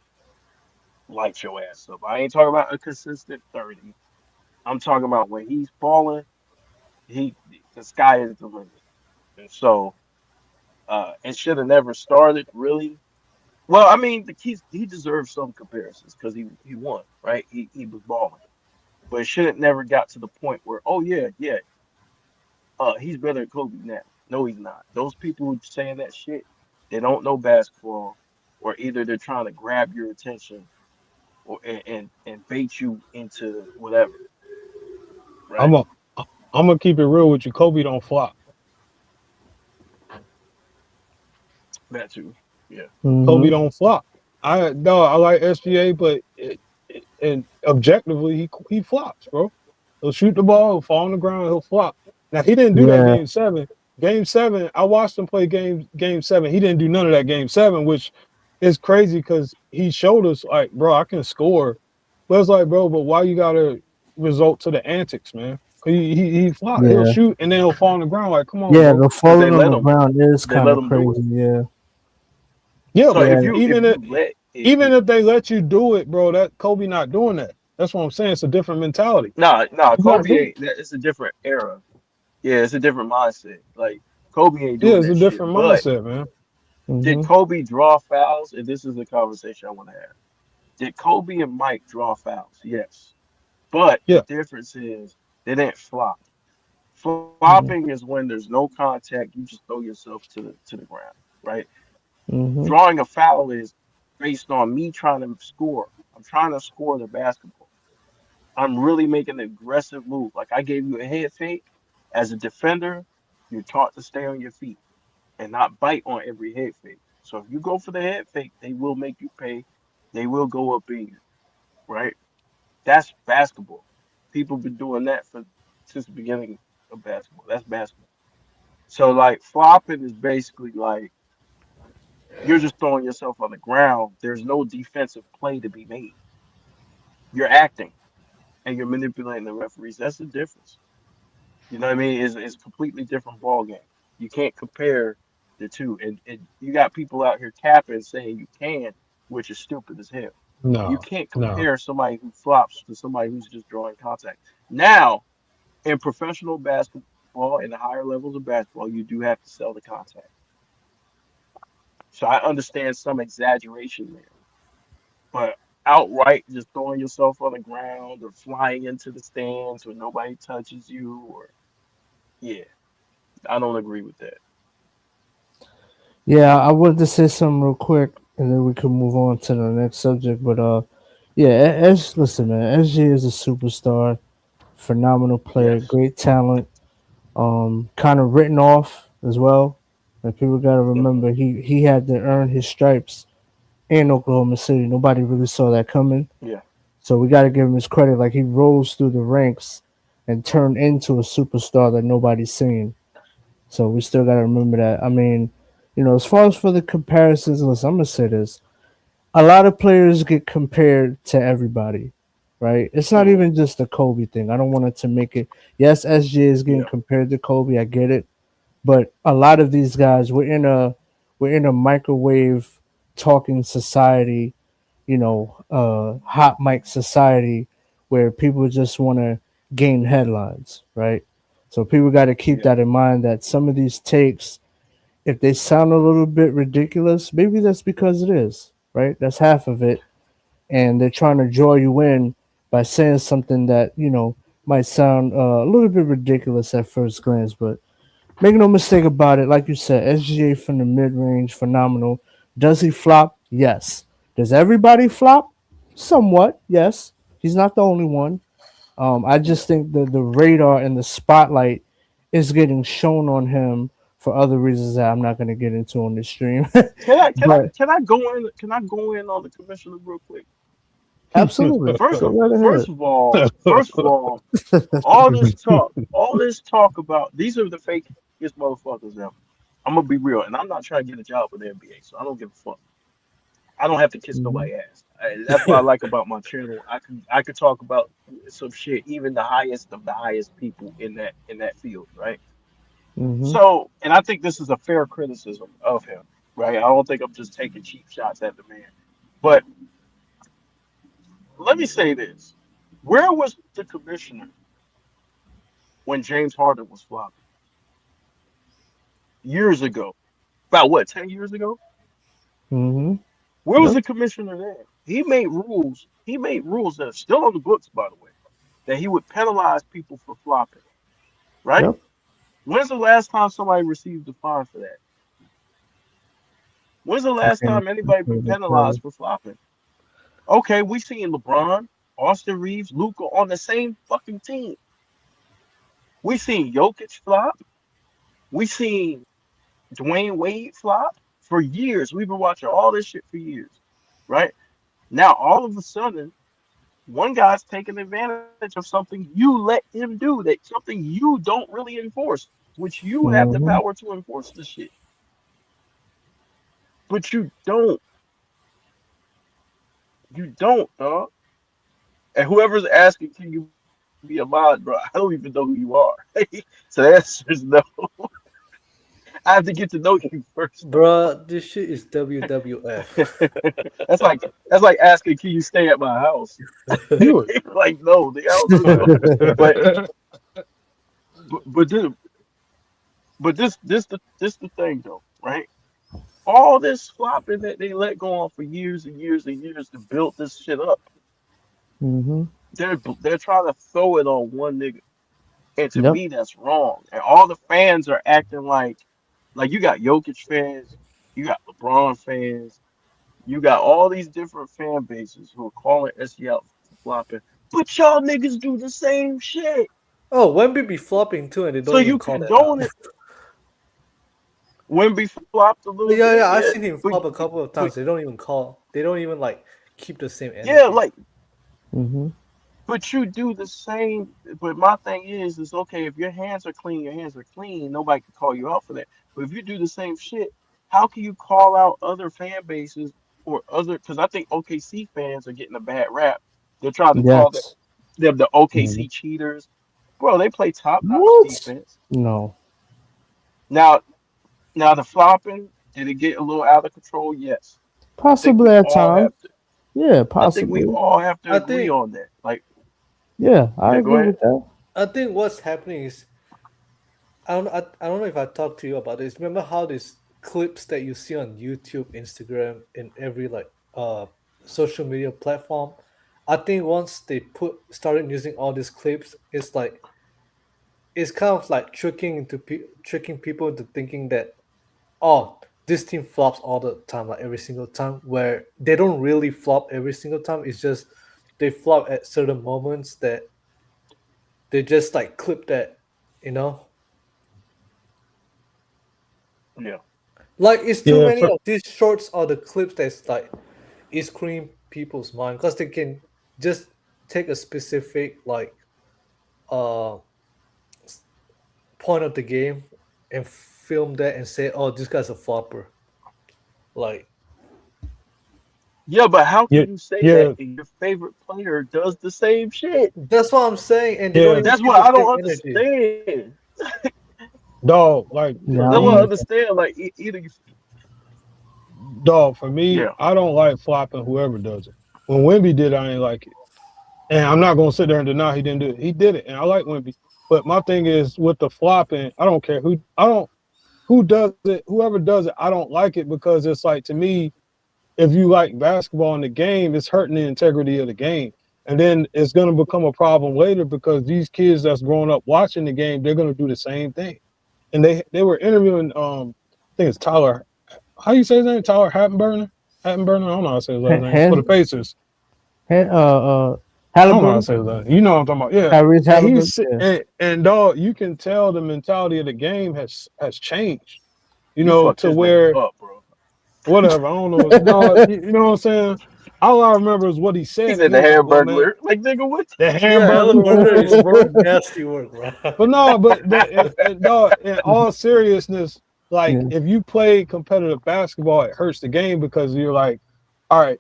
light your ass up. I ain't talking about a consistent 30. I'm talking about when he's falling, he the sky is the limit. And so it should have never started really. Well, I mean, he deserves some comparisons because he won, right? He was balling, but it shouldn't never got to the point where, oh yeah, yeah, he's better than Kobe now. No, he's not. Those people who saying that shit, they don't know basketball, or either they're trying to grab your attention, or and bait you into whatever, right? I'm a, I'm gonna keep it real with you. Kobe don't flop. That too. Yeah. Kobe Hmm. don't flop. I like SGA, but and objectively he flops, bro. He'll shoot the ball, he'll fall on the ground, he'll flop. Now he didn't do that Yeah, game seven. Game seven, I watched him play game seven. He didn't do none of that game seven, which is crazy because he showed us like, bro, I can score. But it's like, bro, but why you gotta result to the antics, man? He flop, he'll yeah, shoot and then he'll fall on the ground. Like, come on, yeah. bro. The Because they falling on let the him. ground is They kind let of him do it. crazy. Yeah, Yeah, So but yeah, even if if you let even if they let you do it, bro, that Kobe not doing that. That's what I'm saying. It's a different mentality. nah, He's not Kobe doing. ain't. It's a different era. Yeah, it's a different mindset. Like Kobe ain't Yeah, doing it's a that shit. different But mindset, man. did hmm, Kobe draw fouls? And this is the conversation I want to have. Did Kobe and Mike draw fouls? Yes. But the Yeah, difference is they didn't flop. hmm, Flopping is when there's no contact, you just throw yourself to the ground, right? hmm, Drawing a foul is based on me trying to score. I'm trying to score the basketball. I'm really making an aggressive move. Like I gave you a head fake. As a defender, you're taught to stay on your feet and not bite on every head fake. So if you go for the head fake, they will make you pay. They will go up in you, right? That's basketball. People been doing that for since the beginning of basketball. That's basketball. So like flopping is basically like you're just throwing yourself on the ground. There's no defensive play to be made. You're acting and you're manipulating the referees. That's the difference. You know what I mean? It's a completely different ball game. You can't compare the two. And you got people out here capping saying you can, which is stupid as hell. You no, can't no, compare somebody who flops to somebody who's just drawing contact. Now, in professional basketball, in the higher levels of basketball, you do have to sell the contact. So I understand some exaggeration there, but outright just throwing yourself on the ground or flying into the stands where nobody touches you, or yeah, I don't agree with that. yeah. I wanted to say something real quick, and then we can move on to the next subject. But yeah, listen, man, SG is a superstar, phenomenal player, Yes. great talent. Kind of written off as well. And people got to Hmm. remember he had to earn his stripes in Oklahoma City. Nobody really saw that coming. Yeah. So we got to give him his credit. Like he rose through the ranks and turned into a superstar that nobody's seen. So we still got to remember that. I mean, as far as for the comparisons, listen, I'm gonna say this: a lot of players get compared to everybody, right? It's not Hmm. even just a Kobe thing. I don't want it to make it. Yes, SJ is getting Yeah. compared to Kobe. I get it, but a lot of these guys, we're in a microwave talking society, hot mic society where people just want to gain headlines, right? So people got to keep Yeah. that in mind that some of these takes, if they sound a little bit ridiculous, maybe that's because it is, right? That's half of it. And they're trying to draw you in by saying something that, might sound a little bit ridiculous at first glance, but make no mistake about it. Like you said, SGA from the mid range, phenomenal. Does he flop? Yes. Does everybody flop? Somewhat, yes. He's not the only one. I Yeah. just think the radar and the spotlight is getting shown on him for other reasons that I'm not going to get into on this stream. Can I can I But can I go in? Can I go in on the commissioner real quick? absolutely, go right First ahead. of all, all this talk about these are the fakest motherfuckers ever. I'm gonna be real, and I'm not trying to get a job with the NBA, so I don't give a fuck. I don't have to kiss Hmm. nobody's ass. That's what I like about my channel. I could talk about some shit, even the highest of the highest people in that field, right? Hmm. So, and I think this is a fair criticism of him, right? I don't think I'm just taking cheap shots at the man. But let me say this: where was the commissioner when James Harden was flopping years ago? About what, 10 years ago? Hmm. Where was Yep. the commissioner then? He made rules. He made rules that are still on the books, by the way, that he would penalize people for flopping, right? Yep. When's the last time somebody received a fine for that? When's the I last can't, time I anybody been can't even tell. penalized for flopping? Okay, we seen LeBron, Austin Reeves, Luca on the same fucking team. We seen Jokic flop. We seen Dwayne Wade flop for years. We've been watching all this shit for years, right? Now all of a sudden, one guy's taking advantage of something you let him do, that something you don't really enforce, which you have the Hmm. power to enforce the shit, but you don't. You don't, dog. And whoever's asking, can you be a mod, bro? I don't even know who you are. So the answer is no. I have to get to know you first, dog. Bruh, this shit is WWF. That's like asking, can you stay at my house? You Like, no, the answer is no. But but but this, but this the thing though, right? All this flopping that they let go on for years and years and years to build this shit up, Hmm. they're trying to throw it on one nigga, and to Yep. me that's wrong. And all the fans are acting like you got Jokic fans, you got LeBron fans, you got all these different fan bases who are calling SC out for flopping, but y'all niggas do the same shit. Oh, Wemby be flopping too, and they So don't you even call that out. condone it. Wemby flopped a little bit, Yeah, yeah, I've seen him but flop a couple of but times. They don't even call. They don't even like keep the same yeah, energy. like Hmm. but you do the same. But my thing is okay, if your hands are clean, your hands are clean. Nobody can call you out for that. But if you do the same shit, how can you call out other fan bases or other? Because I think OKC fans are getting a bad rap. They're trying to call Yes. them the Mhm. OKC cheaters. Bro, they play top-notch What? defense. No. Now, now the flopping, did it get a little out of control? Yes. I think Possibly we at all time. have to. Yeah, I think we possibly. all have to I agree think on that. Like, Yeah, I yeah, go agree ahead. with that. I think what's happening is I don't know if I talked to you about this. Remember how these clips that you see on YouTube, Instagram, and every like social media platform? I think once they put started using all these clips, it's kind of like tricking people into thinking that oh, this team flops all the time, like every single time, where they don't really flop every single time. It's just they flop at certain moments that they just like clip that, you know? Yeah. Like it's too yeah, many of these shorts or the clips that's like is screwing people's mind because they can just take a specific like uh point of the game and film that and say, oh, this guy's a flopper. Like Yeah, but how yeah, can you say that yeah, and your favorite player does the same shit? that's what I'm saying, and they don't yeah, even That's keep what the I same don't energy. understand. dog. Like, Yeah, That's for I'm what I with me, that. understand. Like either you, dog. For me, yeah, I don't like flopping whoever does it. When Wimby did, I ain't like it, and I'm not gonna sit there and deny he didn't do it. He did it, and I like Wimby. But my thing is with the flopping, I don't care who. I don't who does it. Whoever does it, I don't like it because it's like to me, if you like basketball in the game, it's hurting the integrity of the game. And then it's going to become a problem later because these kids that's growing up watching the game, they're going to do the same thing. And they were interviewing, I think it's Tyler. How you say his name? Tyler Hattenburner. Hattenberg. I don't know how to say his last Ha- name. For the Han, Pacers. Han, I don't know how to Halliburton, say his last name. You know what I'm talking about. Yeah. Tyrese And Halliburton. Yeah, dog, you can tell the mentality of the game has changed. You You know, fucked to his name where up, bro. whatever. I don't know. Dog, you know what I'm saying? All I remember is what he He said, and said he the was like, "Well, man, Hamburglar. Like, nigga, what? the Yeah, hamburger, Halliburton whatever, is bro." nasty work, bro. But no, but dog, in all seriousness, like yeah. if you play competitive basketball, it hurts the game because you're like, all right,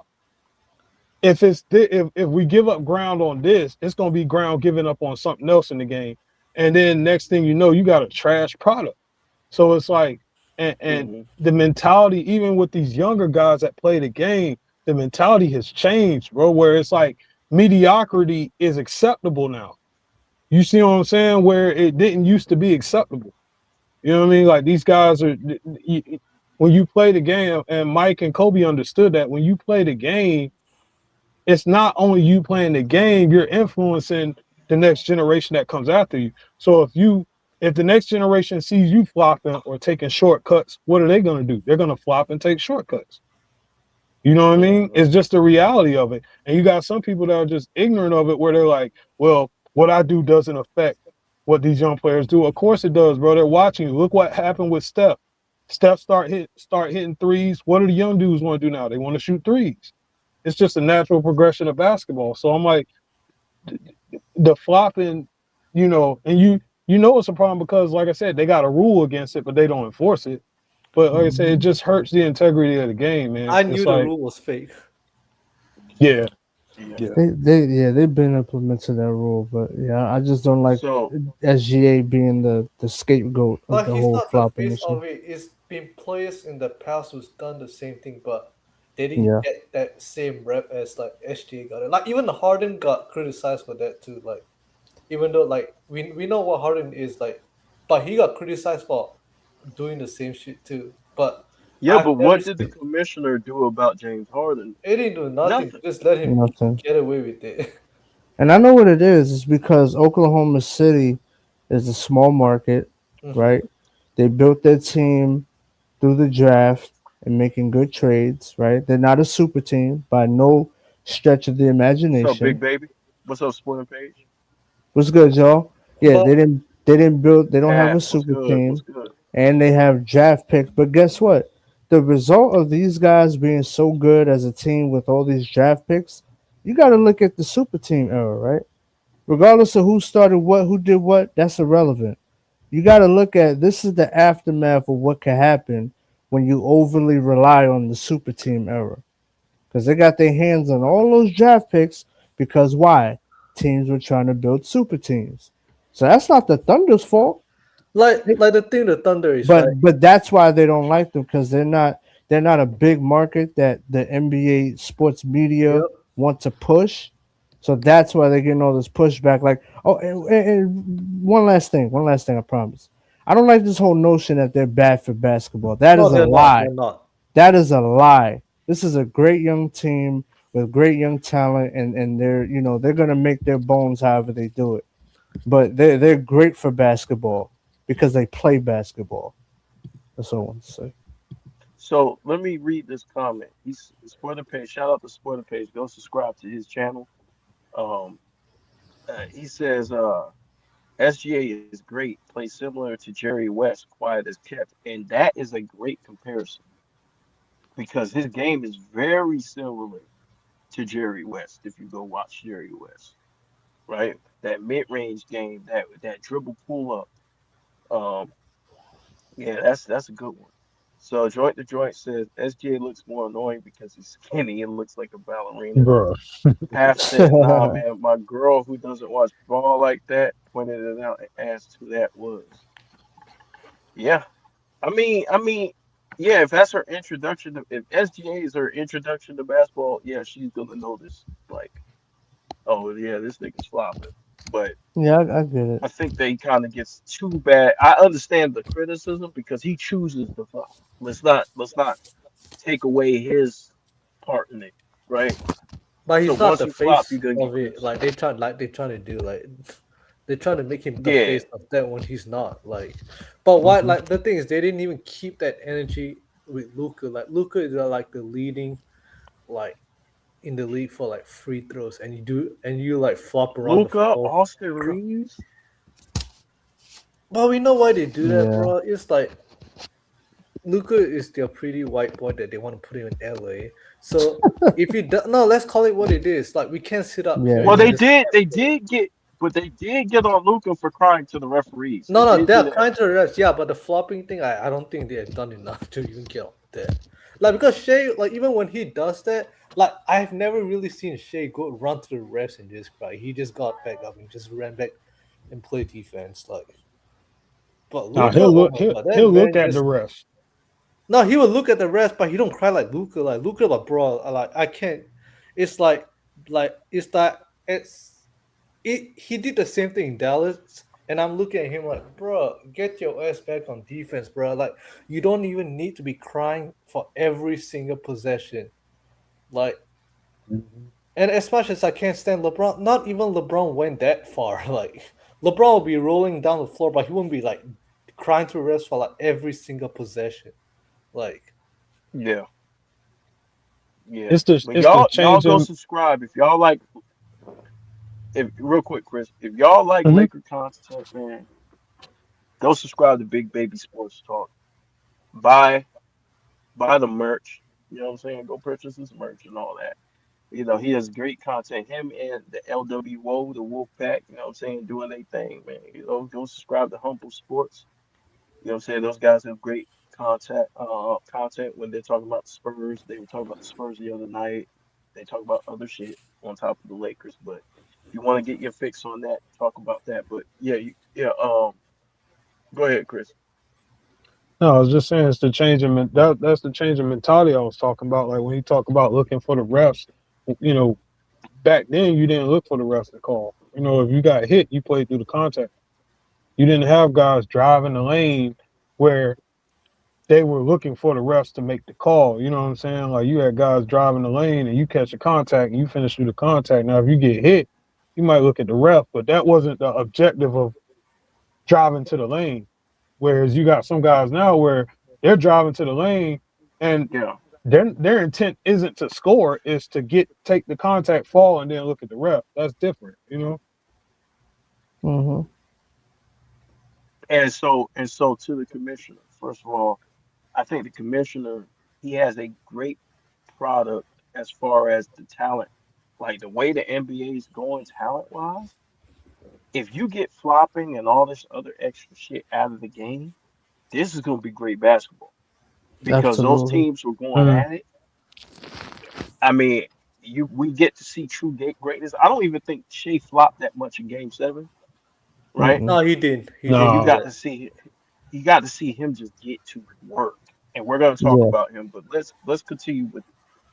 if we give up ground on this, it's gonna be ground given up on something else in the game, and then next thing you know, you got a trash product. So it's like, and Hmm. the mentality, even with these younger guys that play the game, the mentality has changed, bro. Where it's like mediocrity is acceptable now. You see what I'm saying? Where it didn't used to be acceptable. You know what I mean? Like these guys are when you play the game, and Mike and Kobe understood that when you play the game, it's not only you playing the game, you're influencing the next generation that comes after you. So if the next generation sees you flopping or taking shortcuts, what are they gonna do? They're gonna flop and take shortcuts. You know what I mean? Hmm. It's just the reality of it. And you got some people that are just ignorant of it where they're like, well, what I do doesn't affect what these young players do. Of course it does, bro. They're watching you. Look what happened with Steph. Steph start hitting threes. What do the young dudes want to do now? They want to shoot threes. It's just a natural progression of basketball. So I'm like, the flopping, and you know it's a problem because, like I said, they got a rule against it, but they don't enforce it. But like I said, it just hurts the integrity of the game, man. I It's knew the like, rule was fake. yeah, Yeah. yeah. They've been implementing that rule, but yeah, I just don't like So, SGA being the scapegoat of But the he's whole not the flopping face issue. of it. It's been players in the past who's done the same thing, but they didn't Yeah, get that same rep as like SGA got it. Like even Harden got criticized for that too. Like even though like we know what Harden is like, but he got criticized for doing the same shit too. But yeah, I've but never what did the seen commissioner do about James Harden? it didn't do nothing. Nothing. Just let him nothing. get away with it. And I know what it is. It's because Oklahoma City is a small market, Hmm. right? They built their team through the draft and making good trades, right? They're not a super team by no stretch of the What's up, big imagination. baby? What's up, Spoiler Page? What's good, y'all? Yeah, But they didn't build they don't have Pat, a what's super good? What's team good? and they have draft picks. But guess what? The result of these guys being so good as a team with all these draft picks, you got to look at the super team era, right? Regardless of who started what, who did what, that's irrelevant. You got to look at this is the aftermath of what can happen when you overly rely on the super team era because they got their hands on all those draft picks because why? Teams were trying to build super teams. So that's not the Thunder's fault. like the thing the Thunder is right. But that's why they don't like them because they're not a big market that the NBA sports media Yep. want to push. So that's why they're getting all this pushback. Like, oh, and one last thing, I promise. I don't like this whole notion that they're bad for basketball. That No, is a they're not. lie. They're not. That is a lie. This is a great young team with great young talent, and they're gonna make their bones however they do it. But they're great for basketball because they play basketball. That's all I want to say. So let me read this comment. He's Spoiler Page. Shout out to Spoiler Page. Go subscribe to his channel. Um, he says, SGA is great, plays similar to Jerry West, quiet as kept, and that is a great comparison because his game is very similar to Jerry West. If you go watch Jerry West, right? That mid-range game, that dribble pull up. Um, yeah, that's a good one. So Joint the Joint says SGA looks more annoying because he's skinny and looks like a ballerina. Bro. Path says, nah, man, my girl who doesn't watch ball like that pointed it out and asked who that was. Yeah. I mean, yeah, if that's her introduction to, if SGA is her introduction to basketball, yeah, she's gonna notice, like, oh yeah, this nigga's flopping. But Yeah, I get it. I think they kind of gets too bad. I understand the criticism because he chooses to flop. Let's not take away his part in it, right? But So he's not once the you flop, face you're gonna get of it. Like criticized. they trying to do like they're trying to make him the Yeah. face of that when he's not. Like, but why? Hmm. Like the thing is, they didn't even keep that energy with Luca. Like Luca is like the leading. like in the league for like free throws, and you like flop around the Luca, floor. Austin Reeves. But we know why they do that, Yeah. bro. It's like Luca is their pretty white boy that they want to put him in LA. So if you do, no, let's call it what it is. Like we can't sit up Yeah. here Well, and Yeah. just they did get on Luca for crying to the referees. They no, did do they're that. trying to rest, yeah, but the flopping thing, I don't think they have done enough to even get off that. Like because Shea, like even when he does that, like I've never really seen Shea go run to the refs and just cry. He just got back up and just ran back and play defense. Like, but Now Luca, oh my god, that he'll look man at the just rest. no, he would look at the refs, but he don't cry like Luca. Like Luca, like bro, like I can't. It's like it's that it's it. He did the same thing in Dallas, and I'm looking at him like, bro, get your ass back on defense, bro. Like you don't even need to be crying for every single possession. Like, and as much as I can't stand LeBron, not even LeBron went that far. Like LeBron will be rolling down the floor, but he wouldn't be like crying to refs for like every single possession. Like. Yeah, yeah. But It's the y'all go changing. subscribe if y'all like. If real quick, Chris, if y'all like Mhm. Laker content, man, go subscribe to Big Baby Sports Talk. Buy buy the merch. You know what I'm saying? Go purchase his merch and all that. He has great content. Him and the LWO, the Wolf Pack, you know what I'm saying, doing their thing, man. Go subscribe to Humble Sports. You know what I'm saying? Those guys have great content when they're talking about the Spurs. They were talking about the Spurs the other night. They talk about other shit on top of the Lakers. But if you want to get your fix on that, talk about that. But yeah, go ahead, Chris. No, I was just saying it's the changing that's the changing mentality I was talking about. Like when you talk about looking for the refs, you know, back then you didn't look for the refs to call. You know, if you got hit, you played through the contact. You didn't have guys driving the lane where they were looking for the refs to make the call. You know what I'm saying? Like you had guys driving the lane and you catch a contact and you finish through the contact. Now, if you get hit, you might look at the ref, but that wasn't the objective of driving to the lane. Whereas you got some guys now where they're driving to the lane and Yeah. their intent isn't to score, is to take the contact, fall, and then look at the ref. That's different, you know. Mm-hmm. And so to the commissioner, first of all, I think the commissioner, he has a great product as far as the talent. Like the way the NBA is going talent wise, if you get flopping and all this other extra shit out of the game, this is going to be great basketball because those Absolutely. teams who are going Mm. at it. I mean, we get to see true greatness. I don't even think Shea flopped that much in Game 7, right? Mm-mm. No, he didn't. He And didn't you do Nah, got that. to see you got to see him just get to work. And we're going to talk Yeah. about him, but let's continue with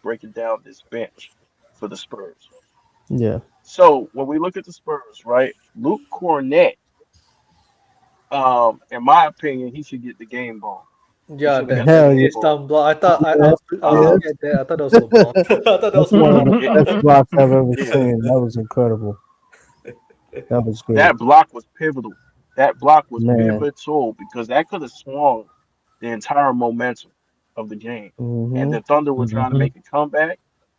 breaking down this bench for the Spurs. Yeah. So when we look at the Spurs, right, Luke Cornett, in my opinion, he should get the game ball. He Yeah, should have that got the Hell yeah. game face ball. down block. I thought Yes. I was Uh, looking Yes. at that. I thought that was LeBron. I thought that That's was one of the LeBron. it, best blocks I've ever yeah, seen. That was incredible. That was great. that block was pivotal. That block was Man. pivotal because that could have swung the entire momentum of the game. And Mm-hmm. the Thunder were trying to hmm make a comeback.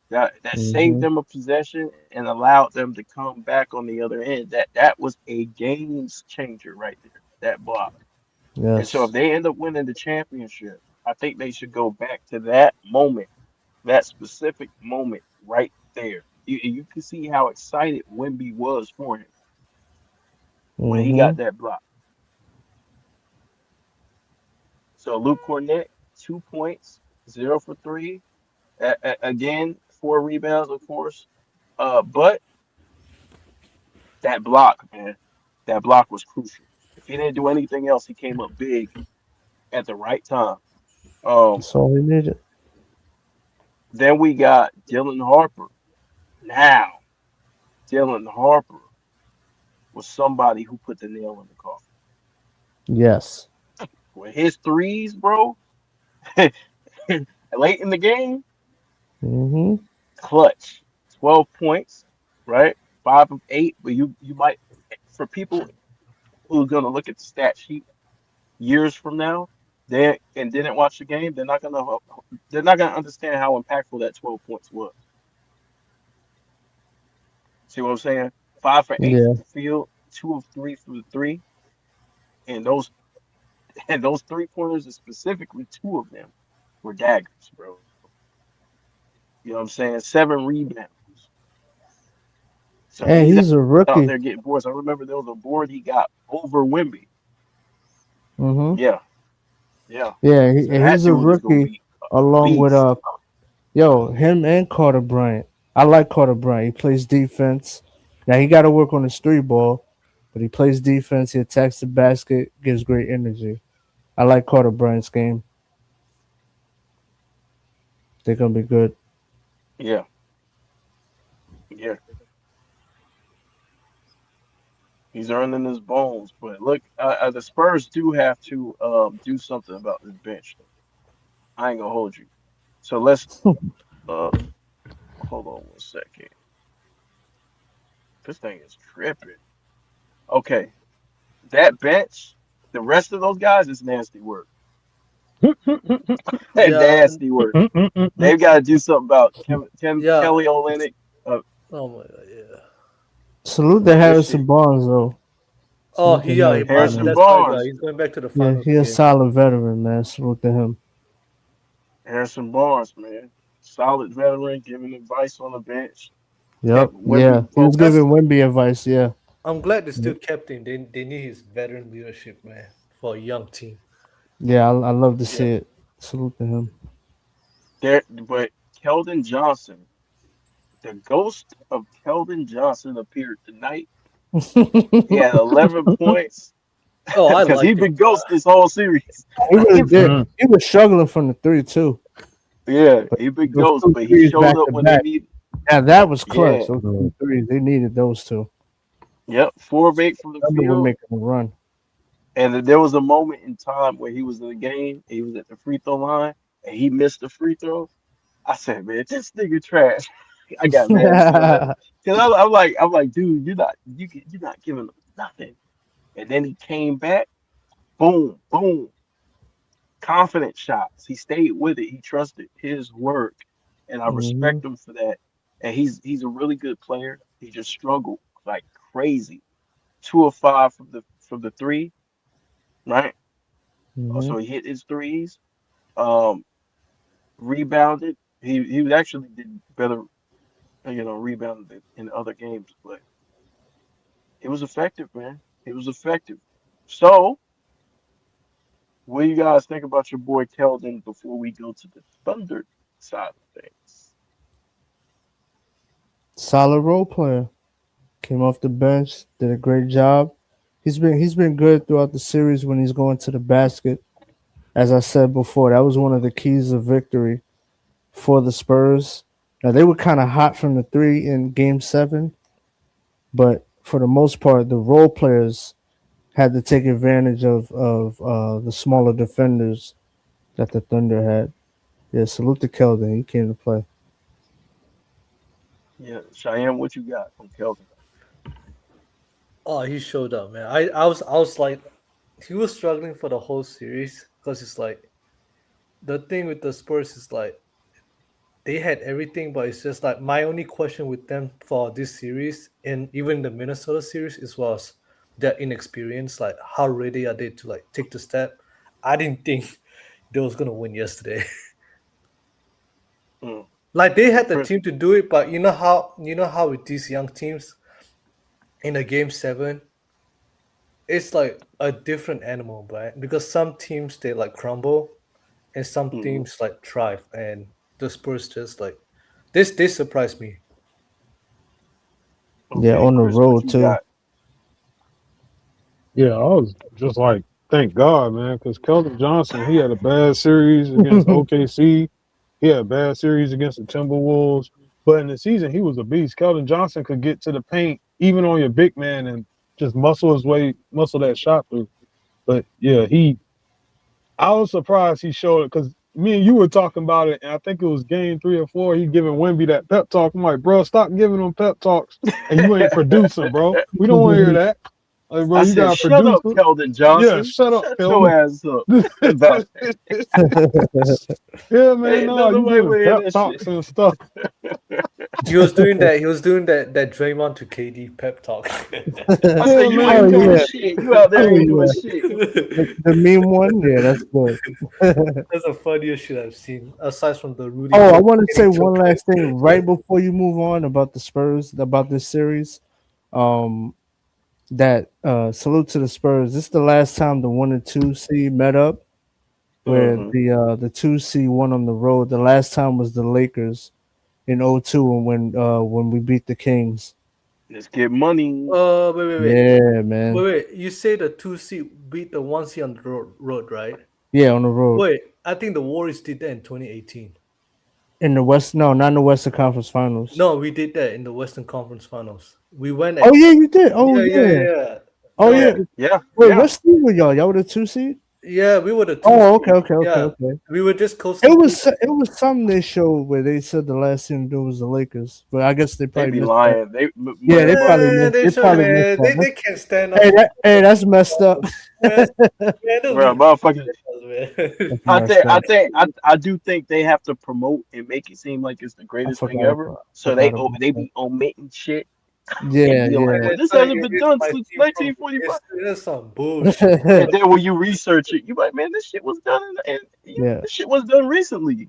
That saved Mm-hmm. them a possession and allowed them to come back on the other end. That was a game changer right there. That block. And so if Yes. they end up winning the championship, I think they should go back to that moment, that specific moment right there. You can see how excited Wemby was for him when he got Mm-hmm. that block. So Luke Cornett, 2 points, 0 for 3. Again, 4 rebounds, of course. But that block, man, that block was crucial. If he didn't do anything else, he came up big at the right time. Um, That's all we needed. then we got Dylan Harper. Now, Dylan Harper was somebody who put the nail in the coffin. Yes. With his threes, bro, late in the game, Mm-hmm. clutch. 12 points, right? 5 of 8. But you might, for people who are gonna look at the stat sheet years from now, they and didn't watch the game, they're not gonna understand how impactful that 12 points was. See what I'm saying? 5 for 8 Yeah, from the field, 2 of 3 from the three, and those and those 3 pointers, and specifically 2 of them, were daggers, bro. You know what I'm saying? 7 rebounds. So and he's he's a out rookie. there getting boards. I remember there was a board he got over Wimby. Hmm. Yeah, yeah. Yeah, So and that he's a dude is gonna rookie be a along with beast. him and Carter Bryant. I like Carter Bryant. He plays defense. Now he got to work on his three ball, but he plays defense. He attacks the basket, gives great energy. I like Carter Bryant's game. They're gonna be good. Yeah, yeah. He's earning his bones. But look, the Spurs do have to do something about this bench. I ain't gonna hold you. So let's uh hold on 1 second. This thing is tripping. Okay, that bench, the rest of those guys is nasty work. Yeah, Nasty work. They've got to do something about yeah. Kelly Olynyk. Uh, Oh my god, yeah. Salute to this shit. Harrison Barnes though. Oh, Salute to he, yeah, him, but man. Harrison that's my guy. Barnes. He's going back to the Yeah, finals he a again. solid veteran, man. Salute to him. Harrison Barnes, man. Solid veteran, giving advice on the bench. Yep. Kept Yeah, Wimby he was giving focused. Wimby advice. Yeah. I'm glad they still Yep. kept him. They need his veteran leadership, man, for a young team. Yeah, I love to Yeah. see it. Salute to him. But Keldon Johnson, the ghost of Keldon Johnson appeared tonight. He had 11 points Oh, I because he's like him. been ghost this whole series. He really did. He was struggling from the three too, Yeah, but he been those ghost, two but he threes showed back up to when they back. needed. Now that was clutch. Yeah. Those two threes, they needed those two. Yep. 4 of 8 from the Thunder were field. making a run. And then there was a moment in time where he was in the game, he was at the free throw line, and he missed the free throw. I said, man, this nigga trash. I got mad as hell at him because I'm like, dude, you're not giving him nothing. And then he came back, boom, boom, confident shots. He stayed with it. He trusted his work, and I Hmm. respect him for that. And he's a really good player. He just struggled like crazy. 2 of 5 from the three, right? Hmm. So he hit his threes. Um, Rebounded. He was actually did better, rebounded in other games, but it was effective, man. It was effective. So, what do you guys think about your boy Keldon before we go to the Thunder side of things? Solid role player. Came off the bench, did a great job. He's been good throughout the series when he's going to the basket. As I said before, that was one of the keys of victory for the Spurs. Now they were kind of hot from the three in Game 7, but for the most part, the role players had to take advantage of the smaller defenders that the Thunder had. Yeah, salute to Keldon. He came to play. Yeah, Cheyenne, what you got from Keldon? Oh, he showed up, man. I was like, he was struggling for the whole series because it's like the thing with the Spurs is like they had everything, but it's just like my only question with them for this series and even the Minnesota series is was their inexperience. Like, how ready are they to like take the step? I didn't think they was gonna win yesterday. Mm. Like they had the Chris, team to do it, but you know how with these young teams in a game 7, it's like a different animal, right? Because some teams they like crumble and some mhm. teams like thrive, and the Spurs just like this. They surprised me. Yeah, Okay, on the Chris, what road you too. got? Yeah, I was just like, thank God, man, because Keldon Johnson, he had a bad series against OKC. He had a bad series against the Timberwolves. But in the season, he was a beast. Keldon Johnson could get to the paint, even on your big man, and just muscle that shot through. But yeah, I was surprised he showed it because me and you were talking about it, and I think it was game 3 or 4. He giving Wemby that pep talk. I'm like, bro, stop giving him pep talks, and you ain't producing, bro. We don't want to hear that. Like, bro, I you said, got a shut up, producer. Keldon Yeah, Johnson. shut up, Shut your Kelvin. ass up. Back. Yeah, man, Hey, no, you nobody giving want to hear pep that shit. talks and stuff. He was doing that. He was doing that Draymond to KD pep talk. I said, Yeah, you man. Oh ain't doing yeah, shit. You out there oh ain't doing yeah. shit. The meme one, yeah, that's good. That's the funniest shit I've seen, aside from the Rudy Oh, I Gobert want to say getting one choked out. last thing right before you move on about the Spurs, about this series. Um, that salute to the Spurs. This is the last time the 1 and 2 seed met up, where Hmm. the 2 seed won on the road. The last time was the Lakers in '02, and when we beat the Kings. Let's get money. Yeah, Wait, man. wait. You say the 2 seed beat the 1 seed on the road, right? Yeah, on the road Wait, I think the Warriors did that in 2018. in the West. No, not in the Western Conference Finals. No, we did that in the Western Conference Finals. We went Oh at yeah, you did. Oh yeah, yeah, yeah. yeah, yeah. Oh That was yeah. Yeah, yeah, Wait, yeah. what seed were y'all? Y'all were the 2 seed. yeah. We were the two Oh, okay, seed. okay, okay, Yeah, okay. we were just It closely was played. it was something they showed where they said the last team to do was the Lakers, but I guess they They probably be missed that. lying. Yeah, they Motherfuckers. probably Yeah, missed. they They show probably missed man. that. They can't stand up Hey, for that's messed up. man. Man, those Bro, dudes motherfuckers. man. That's messed up. I do think they have to promote and make it seem like it's the greatest thing ever. So Forgot about they that. be omitting shit and Yeah, be like, yeah. well, It's this like hasn't been it's done my since team from 1945. it's some bullshit. And then when you research it, you like, man, this shit was done Yeah, this shit was done recently.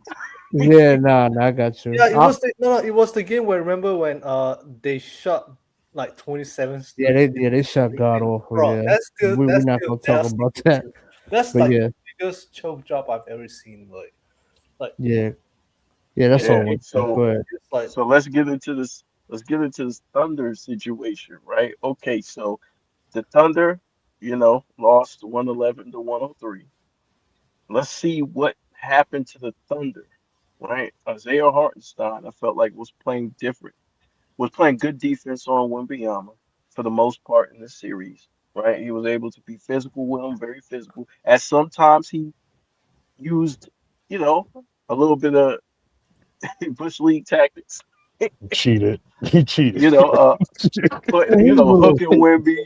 yeah. Nah, I got you. Yeah, it was the no, no, it was the game where remember when they shot like 27 straight. Yeah, they shot God awful. Bro, Yeah, we're that's not still gonna talk nasty about that. bullshit. That's But like yeah, the biggest choke job I've ever seen. Like yeah, yeah. That's all Yeah. one thing. Go So ahead. it's like let's get into this. Let's get into this Thunder situation, right? Okay, so the Thunder, lost 111 to 103. Let's see what happened to the Thunder, right? Isaiah Hartenstein, I felt like was playing different, was playing good defense on Wembanyama for the most part in the series, right? He was able to be physical with him, very physical. At sometimes he used, you know, a little bit of Bush League tactics, Cheated. He cheated. you know, put, Yeah, he was a little. hooking Wemby.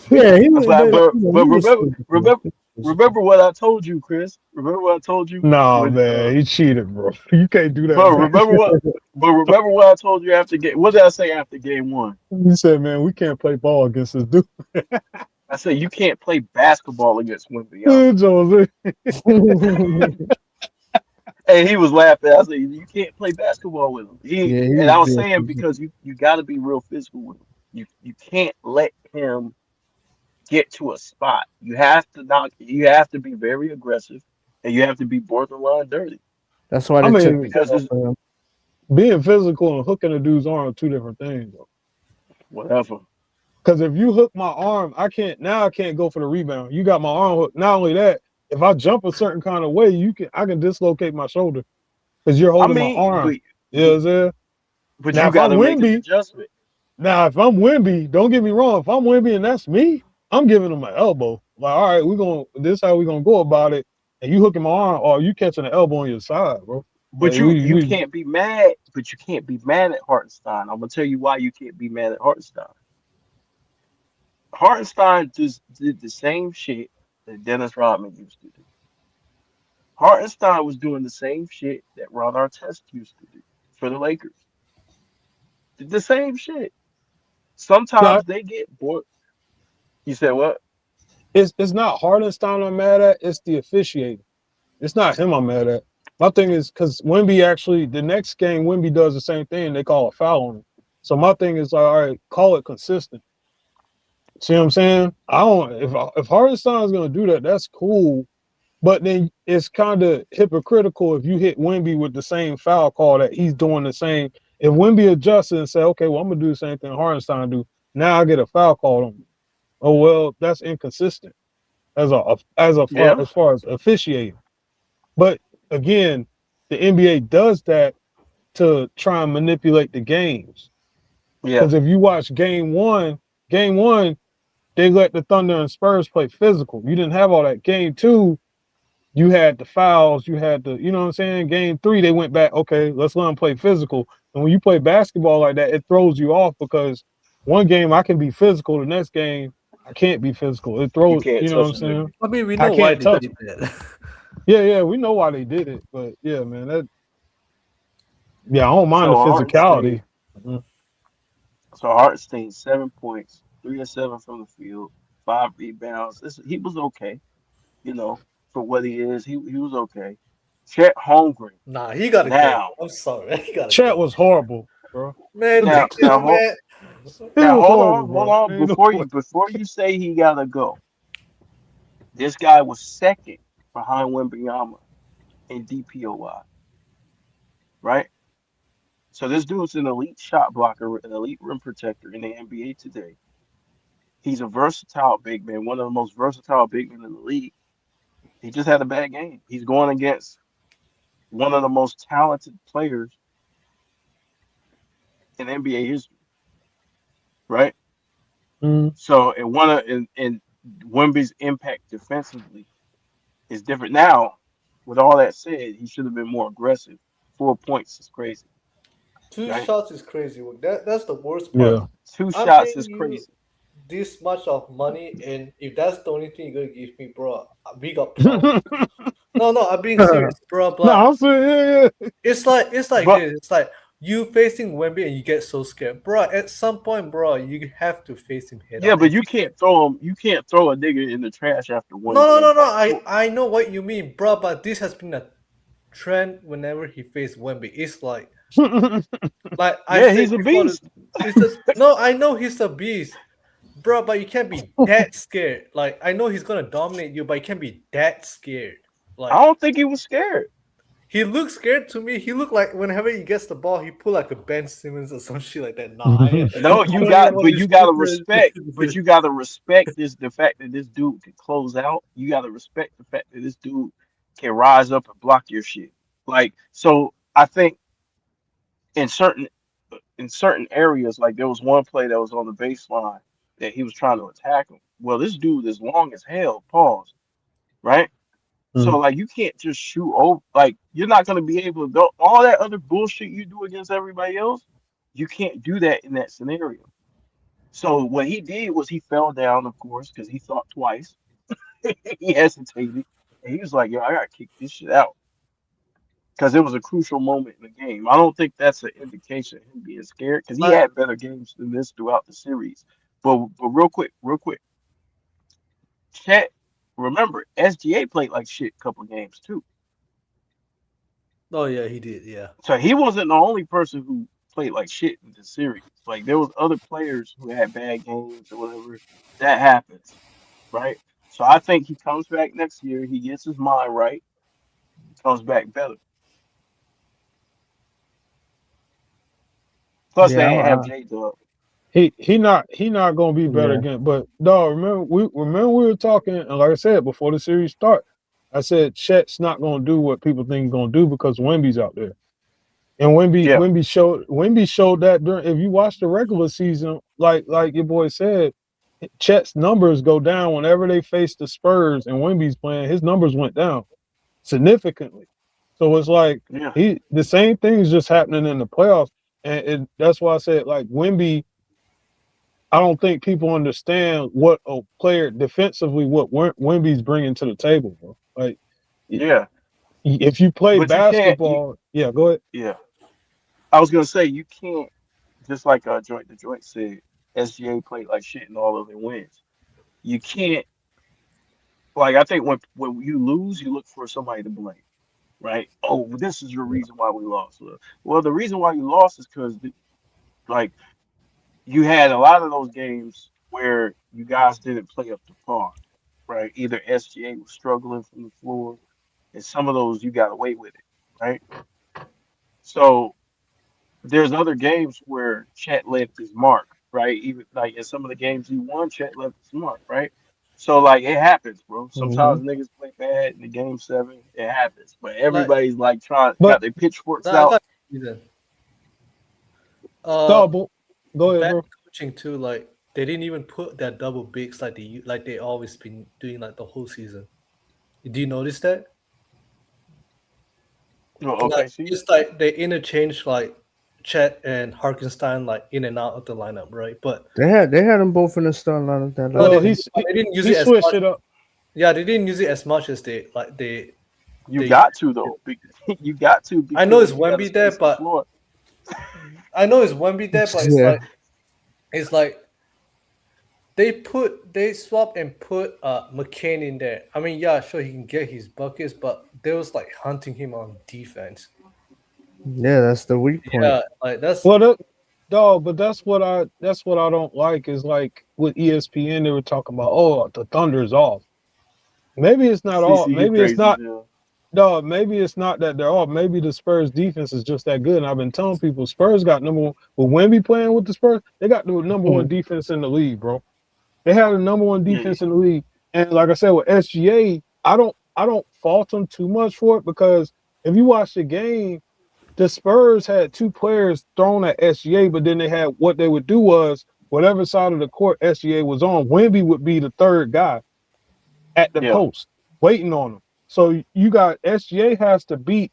Yeah, he was. But but He but was remember physical. remember remember what I told you, Chris. Remember what I told you Nah, when man, he cheated, bro. You can't do that, bro, man. remember what I told you after game. What did I say after game one? He said, man, we can't play ball against this dude. I said you can't play basketball against Wembanyama. Jose. And he was laughing. I said you can't play basketball with him. Yeah, he And was I was being saying physical. because you got to be real physical with him. You can't let him get to a spot. You have to be very aggressive and you have to be borderline dirty That's why I they took mean, the because L it's for him. being physical and hooking a dude's arm are two different things, though. whatever. Because if you hook my arm, I can't go for the rebound. You got my arm hooked. Not only that, if I jump a certain kind of way, I can dislocate my shoulder because you're I holding my mean, arm. You know but what I'm saying? but Now, you if got I'm to make an Wimby, adjustment. don't get me wrong. If I'm Wimby and that's me, I'm giving him an elbow. Like, all right, this is how we're gonna go about it. And you hooking my arm, or you catching an elbow on your side, bro. But Like you we can't be mad. But you can't be mad at Hartenstein. I'm gonna tell you why you can't be mad at Hartenstein. Hartenstein just did the same shit that Dennis Rodman used to do. Hartenstein was doing the same shit that Ron Artest used to do for the Lakers. Did the same shit. no, Sometimes they get bored. You said what? it's not Hardenstein I'm mad at, it's the officiating. It's not him I'm mad at. My thing is because Wimby actually the next game Wimby does the same thing. They call a foul on him. So my thing is like, all right, call it consistent. See what I'm saying? I don't. If Hardenstein's gonna do that, that's cool. But then it's kind of hypocritical if you hit Wimby with the same foul call that he's doing the same. If Wimby adjusts and say, okay, well I'm gonna do the same thing Hardenstein do. Now I get a foul call on me. Oh well, that's inconsistent Yeah, as far as officiating. But again, the NBA does that to try and manipulate the games. yeah, Because if you watch game one, they let the Thunder and Spurs play physical. You didn't have all that. Game two, you had the fouls, you had the, you know what I'm saying? Game three, they went back, okay, let's let them play physical. And when you play basketball like that, it throws you off because one game I can be physical, the next game I can't be physical. It You throws, can't you know what touch I'm a nigga. saying? I mean, we I know why can't they touch did him. that. Yeah, we know why they did it, but yeah, man, I don't mind the So Hartenstein, physicality. Mhm. so Hartenstein, 7 points, 3 of 7 from the field, 5 rebounds. He was okay, you know, for what he is. He was okay. Chet Holmgren. Nah, he gotta go. Now, I'm sorry, he gotta Chat go. was horrible, bro. Man, It now, take now, two, hold, man. now, was hold horrible, on, hold bro. on. Ain't no way. Before you say he gotta go, this guy was second behind Wembanyama in DPOY, right? So this dude's an elite shot blocker, an elite rim protector in the NBA today. He's a versatile big man, one of the most versatile big men in the league. He just had a bad game. He's going against one of the most talented players in NBA history, right? Mm, So, and Wemby's impact defensively is different. Now, with all that said, he should have been more aggressive. 4 points is crazy, Two right? shots is crazy. That's the worst part. yeah. Two I'm shots paying is you crazy. this much of money, and if that's the only thing you're gonna give me, bro, we got problems. No, no, I'm being serious, bro. No, But I'm saying, yeah. it's like But this. It's like you facing Wemby and you get so scared, bro. At some point, bro, you have to face him head yeah, on, but and you you can't. can't throw him. You can't throw a nigga in the trash after one No, no, no, game. no. Like, I know what you mean, bro. But this has been a trend whenever he faced Wemby. It's like I yeah, said he's a before. beast. It's just no. I know he's a beast, bro. But you can't be that scared. Like I know he's gonna dominate you, but you can't be that scared. I Like don't think he was scared. he looks scared to me. He looked like whenever he gets the ball, he pull like a Ben Simmons or some shit like that. Nah, No, I don't even want to you shoot gotta respect, but the. you gotta respect the fact that this dude can close out. You gotta respect the fact that this dude can rise up and block your shit. Like, so I think in certain in certain areas, like there was one play that was on the baseline that he was trying to attack him. Well, this dude is long as hell. Pause. Right. So Mm. like you can't just shoot over. Like you're not gonna be able to go all that other bullshit you do against everybody else. You can't do that in that scenario. So what he did was he fell down, of course, because he thought twice. He hesitated, and he was like, "Yo, I gotta kick this shit out," because it was a crucial moment in the game. I don't think that's an indication of him being scared, because he Like, had better games than this throughout the series. But real quick, Chet, remember SGA played like shit a couple games too, oh yeah, he did. Yeah. so he wasn't the only person who played like shit in the series. Like there was other players who had bad games or whatever. That happens, right? So I think he comes back next year. He gets his mind right. Comes back better. Plus, they Yeah, ain't have J Dub. He not gonna be better yeah, again. But dog, remember we were talking, and like I said before the series start, I said Chet's not gonna do what people think he's gonna do because Wemby's out there. And Yeah, Wemby showed that during, if you watch the regular season, like your boy said, Chet's numbers go down whenever they face the Spurs and Wemby's playing, his numbers went down significantly. So it's like yeah, the same thing is just happening in the playoffs. And that's why I said like Wemby, I don't think people understand what a player defensively what Wemby's bringing to the table, bro. Like yeah. if you play But you can't. basketball, yeah, go ahead. Yeah. I was gonna say you can't. Just like joint the joint said, SGA played like shit and all of it wins. You can't. Like I think when you lose, you look for somebody to blame, right? Oh, this is your reason why we lost. Well, the reason why you lost is because like you had a lot of those games where you guys didn't play up to par, right? Either SGA was struggling from the floor, and some of those you got away with it, right? So there's other games where Chet left his mark, right? Even like in some of the games he won, Chet left his mark, right? So like it happens, bro. hmm Sometimes niggas play bad in the game 7, it happens. But Like, everybody's like trying But got their pitchforks I out. got you then. Uh, double, go ahead, bad bro. coaching too. Like they didn't even put their double bigs like they always been doing like the whole season. Do you notice that? Oh, Like okay, see? it's like they interchange like Chet and Harkenstein like in and out of the lineup, right? But They had them both in the starting lineup that no, last Well, game. they didn't use he it as switched much. it up. Yeah, they didn't use it as much as You they. got to though. You got to I know it's because you got to Wemby there, space the but floor. I know it's Wemby there, but Yeah, it's like they swapped and put McCain in there. I mean, yeah, sure he can get his buckets, but they was like hunting him on defense. yeah, that's the weak point. Yeah, like that's Well, dog, but that's what I don't like is like with ESPN they were talking about. Oh, the Thunder's off. Maybe it's not off. CC, you Maybe it's crazy as not. hell. Dog, maybe it's not that they're off. Maybe the Spurs defense is just that good. And I've been telling people Spurs got number one with Wemby playing with the Spurs. They got the number one Mhm. defense in the league, bro. They have the number one Yeah, defense in the league. And like I said with SGA, I don't fault them too much for it because if you watch the game, the Spurs had two players thrown at SGA, but then they had what they would do was whatever side of the court SGA was on, Wemby would be the third guy at the yeah, post waiting on him. So you got SGA has to beat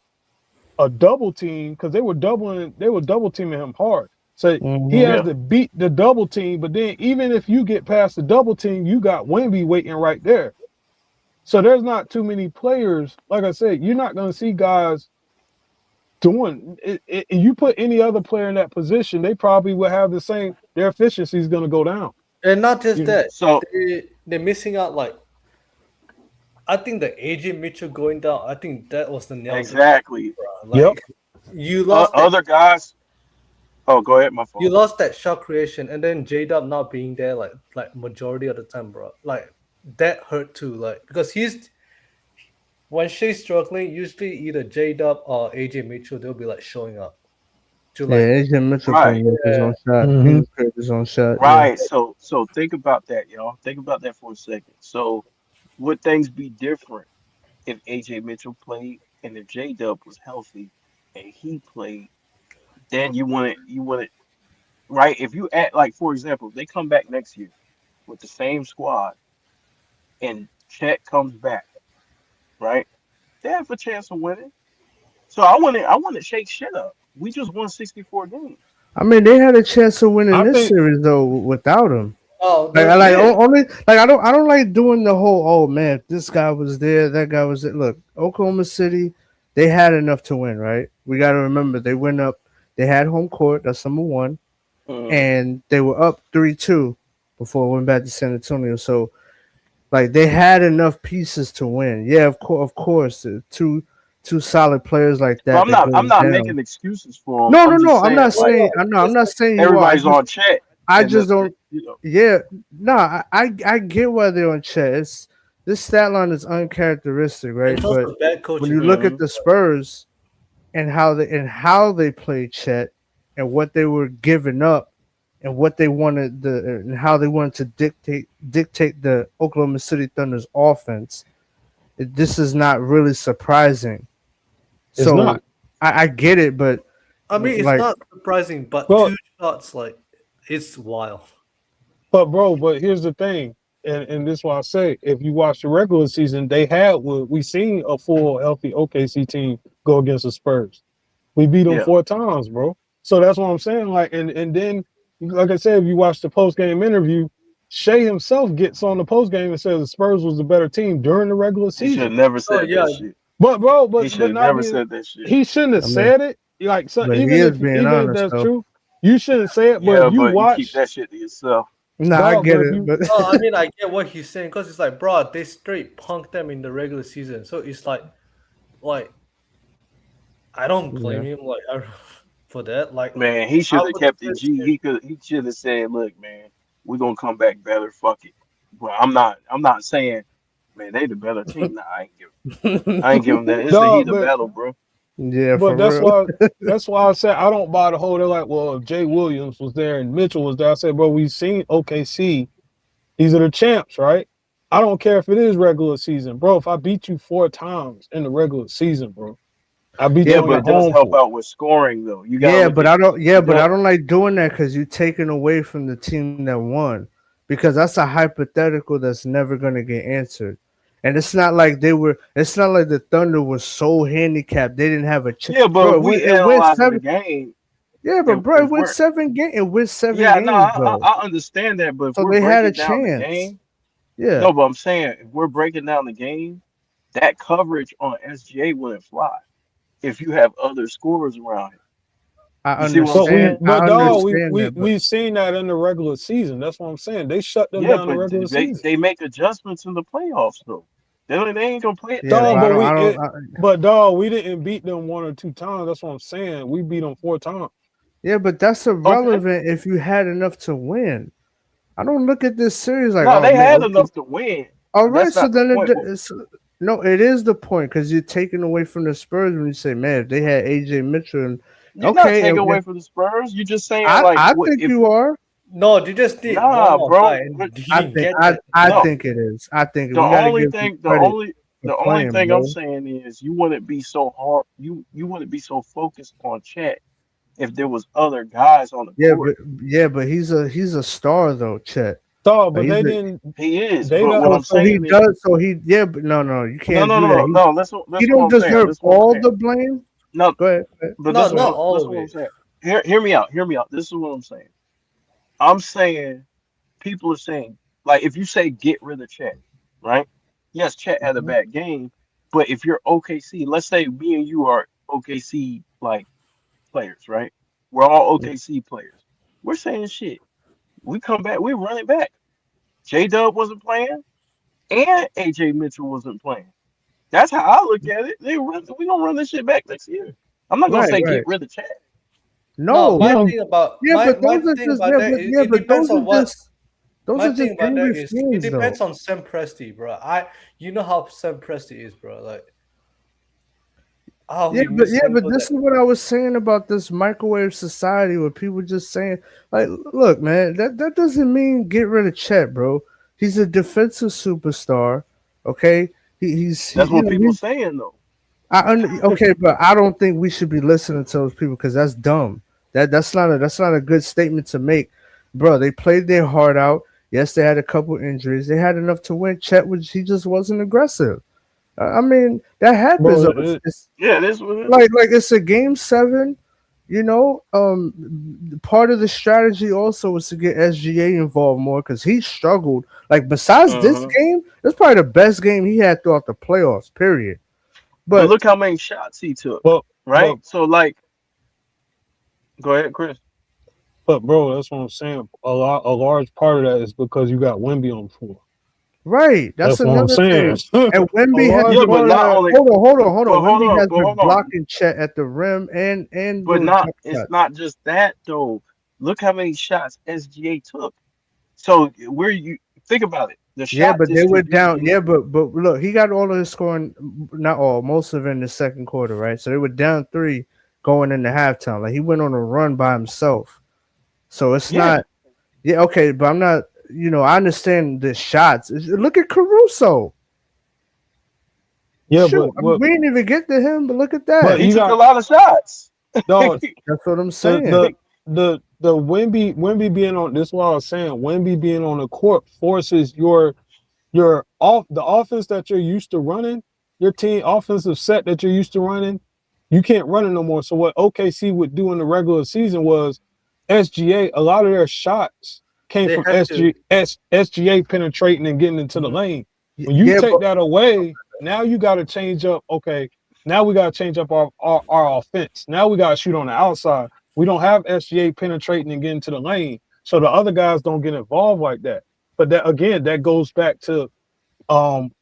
a double team because they were double teaming him hard. So he Mhm. has yeah. to beat the double team, but then even if you get past the double team, you got Wemby waiting right there. So there's not too many players. Like I said, you're not going to see guys doing it. You put any other player in that position, they probably will have the same. Their efficiency is going to go down. and not just You, that. So They're missing out. Like I think the AJ Mitchell going down. I think that was the nail. exactly. yep. Like you lost that. Other guys. Oh, go ahead. My You fault. lost that shot creation, and then J Dub not being there like majority of the time, bro. Like that hurt too. Like because he's when Shea's struggling, usually either J Dub or AJ Mitchell they'll be like showing up to Yeah, like Asian Mitchell Right, can make his yeah. own shot. He Hmm. can create his own shot. Yeah. right. So think about that, y'all. Think about that for a second. So would things be different if AJ Mitchell played and if J Dub was healthy and he played? Then you want it right. If you act like, for example, if they come back next year with the same squad and Chet comes back, right? They have a chance of winning. So I want to shake shit up. We just won 64 games. I mean, they had a chance of winning I this think series though without him. Oh, Like I the like Yeah, only like I don't like doing the whole oh man this guy was there that guy was there. Look, Oklahoma City, they had enough to win, right? We got to remember they went up. They had home court. That's number one, hmm, and they were up 3-2 before it went back to San Antonio. So like they had enough pieces to win. Yeah, of course, two solid players like so that that I'm goes not down. making excuses for him. No, no, I'm no. just I'm saying not no, like saying. no, I know. I'm just not saying you are. everybody's on Chet I and just don't. you know. Yeah, no, I get why they're on chat. This stat line is uncharacteristic, it's right? But also bad when coaching. you look Hmm. at the Spurs and how they played Chet and what they were giving up and what they wanted and how they wanted to dictate the Oklahoma City Thunder's offense, this is not really surprising. it's So not. I get it, but I mean, it's like not surprising, but Well, two shots like it's wild. but here's the thing, and this is why I say if you watch the regular season, they had we seen a full healthy OKC team go against the Spurs. We beat them Yeah, 4 times, bro. So that's what I'm saying. Like, and then, like I said, if you watch the post game interview, Shea himself gets on the post game and says the Spurs was the better team during the regular he should have season. never Oh said yeah, that shit. But bro, He should but have not never being said that shit. he shouldn't have I mean, said it. Like so, but he even is if being even if honest that's though. true, you shouldn't say it. But if Yeah, you but you keep watch, that shit to yourself. Nah, I dog, get but if it, you but no, I mean I get what he's saying because it's like, bro, they straight punked them in the regular season, so it's like I don't blame yeah. him for that. Like Man, he I should have would kept it G. He should have said, "Look, man, we're gonna come back better. Fuck it." But I'm not saying, man, they the better team. Nah, I ain't giving that. It's a heat dog, of battle, bro. Yeah, but for real. that's why I said I don't buy the whole. They're like, well, if Jay Williams was there and Mitchell was there, I said, bro, we've seen OKC. These are the champs, right? I don't care if it is regular season, bro. If I beat you 4 times in the regular season, bro, I beat Yeah, you Yeah, on but your but it does home help floor. out with scoring, though. You gotta yeah, look but at I don't. Yeah, you but got. I don't like doing that because you're taking away from the team that won. Because that's a hypothetical that's never gonna get answered. And it's not like they were. It's not like the Thunder was so handicapped they didn't have a chance. Yeah, but Bro, if we it went analyzing the seven. game. Yeah, but bro, If we're it went seven yeah, no, games though, I understand that, but if so we're they had a breaking down the chance. game, Yeah, no, but I'm saying if we're breaking down the game, that coverage on SGA wouldn't fly if you have other scorers around him. I You see what I'm saying? I but dog, understand that, but we've seen that in the regular season. That's what I'm saying. They shut them Yeah, down in the but regular season. they make adjustments in the playoffs though. They ain't gonna play it the yeah, but Dog, same but way. but dog, we didn't beat them 1 or 2 times. That's what I'm saying. We beat them 4 times. yeah, but that's Okay. irrelevant if you had enough to win. I don't look at this series like, No, oh they man, had okay, enough to win, all but right. that's So not the then point. it's no, it is the point because you're taking away from the Spurs when you say, man, if they had AJ Mitchell, and You're not okay, taking and away if from the Spurs. You're just saying like I what think if you are. No, you just need one nah, more bro. guy, and you didn't get that. I No. think it is. I think The we got to only give him thing credit for the only playing, thing I'm bro. saying is you wouldn't be so hard you wouldn't be so focused on Chet if there was other guys on the Yeah, court. but he's a star though, Chet. Dog, Like but he's they a didn't. He is, They but what don't. I'm saying is but no, you no can't no do no that. no no listen He listen what don't I'm saying. deserve Listen what I'm all saying. the blame. No, Go ahead. Go ahead. but No, not all listen of what I'm it. saying. Hear me out. Hear me out. This is what I'm saying. I'm saying people are saying like if you say get rid of Chet, right? Yes, Chet had a Mhm. bad game, but if you're OKC, let's say me and you are OKC like players, right? We're all OKC players. We're saying shit. We come back, we run it back. J Dub wasn't playing, and AJ Mitchell wasn't playing. That's how I look at it. We gonna run this shit back next year. I'm not gonna Right, say get right. rid of Chad. No, No, my Yeah, thing about yeah, but my those are thing just about that, it but depends on what. those My are just thing about that angry is it fans though. depends on Sam Presti, bro. You know how Sam Presti is, bro. Like how he But mishandled this that. is what I was saying about this microwave society where people just saying like, look, man, that doesn't mean get rid of Chet, bro. He's a defensive superstar. Okay, That's you what know people saying though. okay, but I don't think we should be listening to those people because that's dumb. That's not a good statement to make, bro. They played their heart out. Yes, they had a couple injuries. They had enough to win. Chet was he just wasn't aggressive. I mean that happens. bro. Though. It, It's Yeah, this was it. like it's a game 7. You know, part of the strategy also was to get SGA involved more because he struggled. Like besides this Uh-huh. game, that's probably the best game he had throughout the playoffs. Period. But But look how many shots he took, but right? but So like, go ahead, Chris. but bro, that's what I'm saying. A large part of that is because you got Wimby on the floor. right, that's That's what I'm another saying. thing. a And Wemby has large Yeah, been but part of not that. only, hold on. but Wemby has been hold on. blocking Chet at the rim and But doing not jump it's shots. not just that though. Look how many shots SGA took. So where you think about it, the Yeah, shot but they were down. distribution. Yeah, but look, he got all of his scoring, not all, most of it in the second quarter, right? So they were down 3 going into halftime. Like he went on a run by himself. So it's Yeah, not. Yeah, okay, but I'm not. You know, I understand the shots. Look at Caruso. Yeah, Shoot, I mean, we didn't even get to him, but look at but that. he you took a got lot of shots. dog. That's what I'm The saying. Wimby being on this is what I was saying. Wimby being on the court forces your off the offense that you're used to running, your team offensive set that you're used to running, you can't run it no more. So what OKC would do in the regular season was SGA, a lot of their shots came They from had to. SGA penetrating and getting into the Mhm. lane. When you Yeah, take but that away, now you got to change up. Okay, now we got to change up our offense. Now we got to shoot on the outside. We don't have SGA penetrating and getting to the lane, so the other guys don't get involved like that. But that again, that goes back to um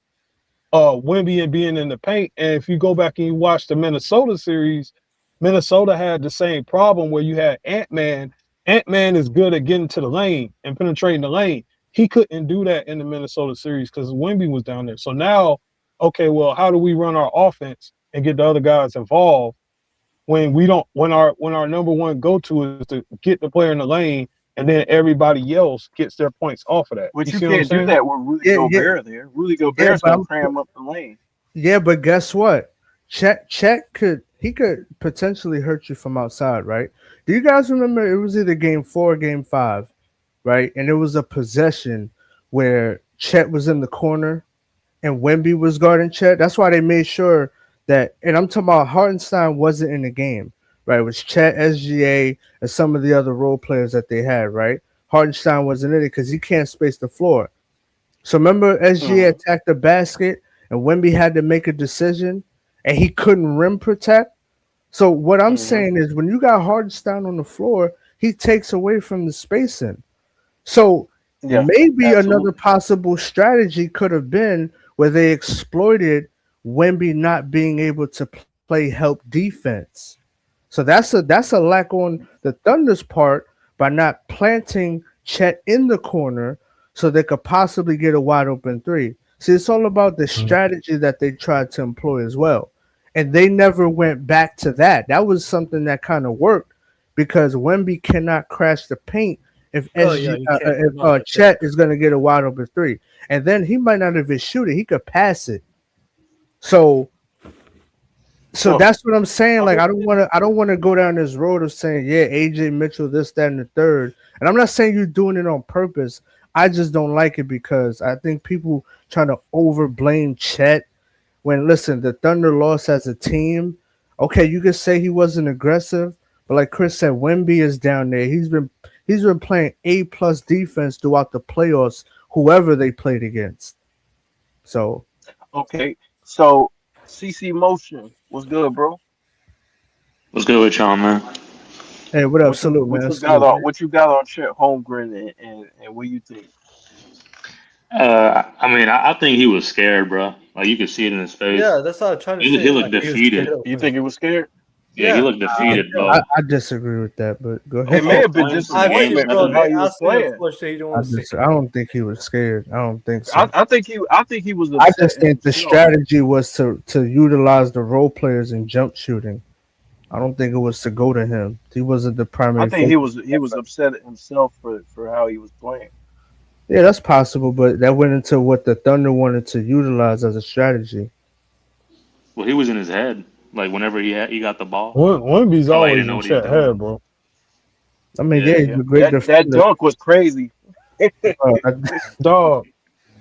Wemby and being in the paint. And if you go back and you watch the Minnesota series, Minnesota had the same problem where you had Ant-Man. Ant-Man is good at getting to the lane and penetrating the lane. He couldn't do that in the Minnesota series because Wemby was down there. So now, okay, well, how do we run our offense and get the other guys involved when we don't when our number one go-to is to get the player in the lane and then everybody else gets their points off of that. But You you see what I'm can't do saying? that with Rudy yeah, yeah, Gobert there. Rudy yeah, Gobert's but gonna I'm cram up the lane. yeah, but guess what? Chet could potentially hurt you from outside, right? Do you guys remember it was either game 4 or game 5, right? And it was a possession where Chet was in the corner and Wemby was guarding Chet. That's why they made sure that, and I'm talking about Hartenstein wasn't in the game, right? It was Chet, SGA, and some of the other role players that they had, right? Hardenstein wasn't in it because he can't space the floor. So remember, SGA Mm-hmm. attacked the basket, and Wemby had to make a decision, and he couldn't rim protect. So what I'm Mm-hmm. saying is, when you got Hardenstein on the floor, he takes away from the spacing. So Yeah, maybe another absolutely. possible strategy could have been where they exploited Wemby not being able to play help defense. So that's a lack on the Thunder's part by not planting Chet in the corner so they could possibly get a wide open three. See, it's all about the strategy that they tried to employ as well. And they never went back to that. That was something that kind of worked because Wemby cannot crash the paint if Oh yeah, SG you can't. if Not like that. Chet is going to get a wide open three, and then he might not even shoot it. He could pass it. So So that's what I'm saying. I Like mean, I don't want to go down this road of saying, yeah, AJ Mitchell, this, that, and the third. And I'm not saying you're doing it on purpose. I just don't like it because I think people trying to over blame Chet when listen, the Thunder lost as a team. Okay, you could say he wasn't aggressive, but like Chris said, Wemby is down there. He's been playing A+ defense throughout the playoffs, whoever they played against. So okay. So CC Motion was good, bro. What's good with y'all, man? hey, what up? Salute, What man. you got Salute. on what you got on Chet Holmgren and what you think? I mean, I think he was scared, bro. Like you could see it in his face. Yeah, that's what I'm trying to He say. looked Like he was scared defeated. of You him. think he was scared? Yeah, he Yeah, looked you can defeated, tell. I, bro. I disagree with that, but go It ahead. may Oh, have been playing some I've seen, game disappointment bro. from seven. how They he was asked me a playing. question. He don't want to say. I don't think he was scared. I don't think I, so. I think he was I just upset think the himself. strategy was to utilize the role players in jump shooting. I don't think it was to go to him. He wasn't the I primary think focus. he was upset at himself for how he was playing. Yeah, that's possible, but that went into what the Thunder wanted to utilize as a strategy. Well, he was in his head. Like whenever he got the ball, Wemby's felt like he always didn't know in what he was Chet doing. head, bro. I mean, yeah, Yeah, he's Yeah, a great that defender. dunk was crazy. I, Dog.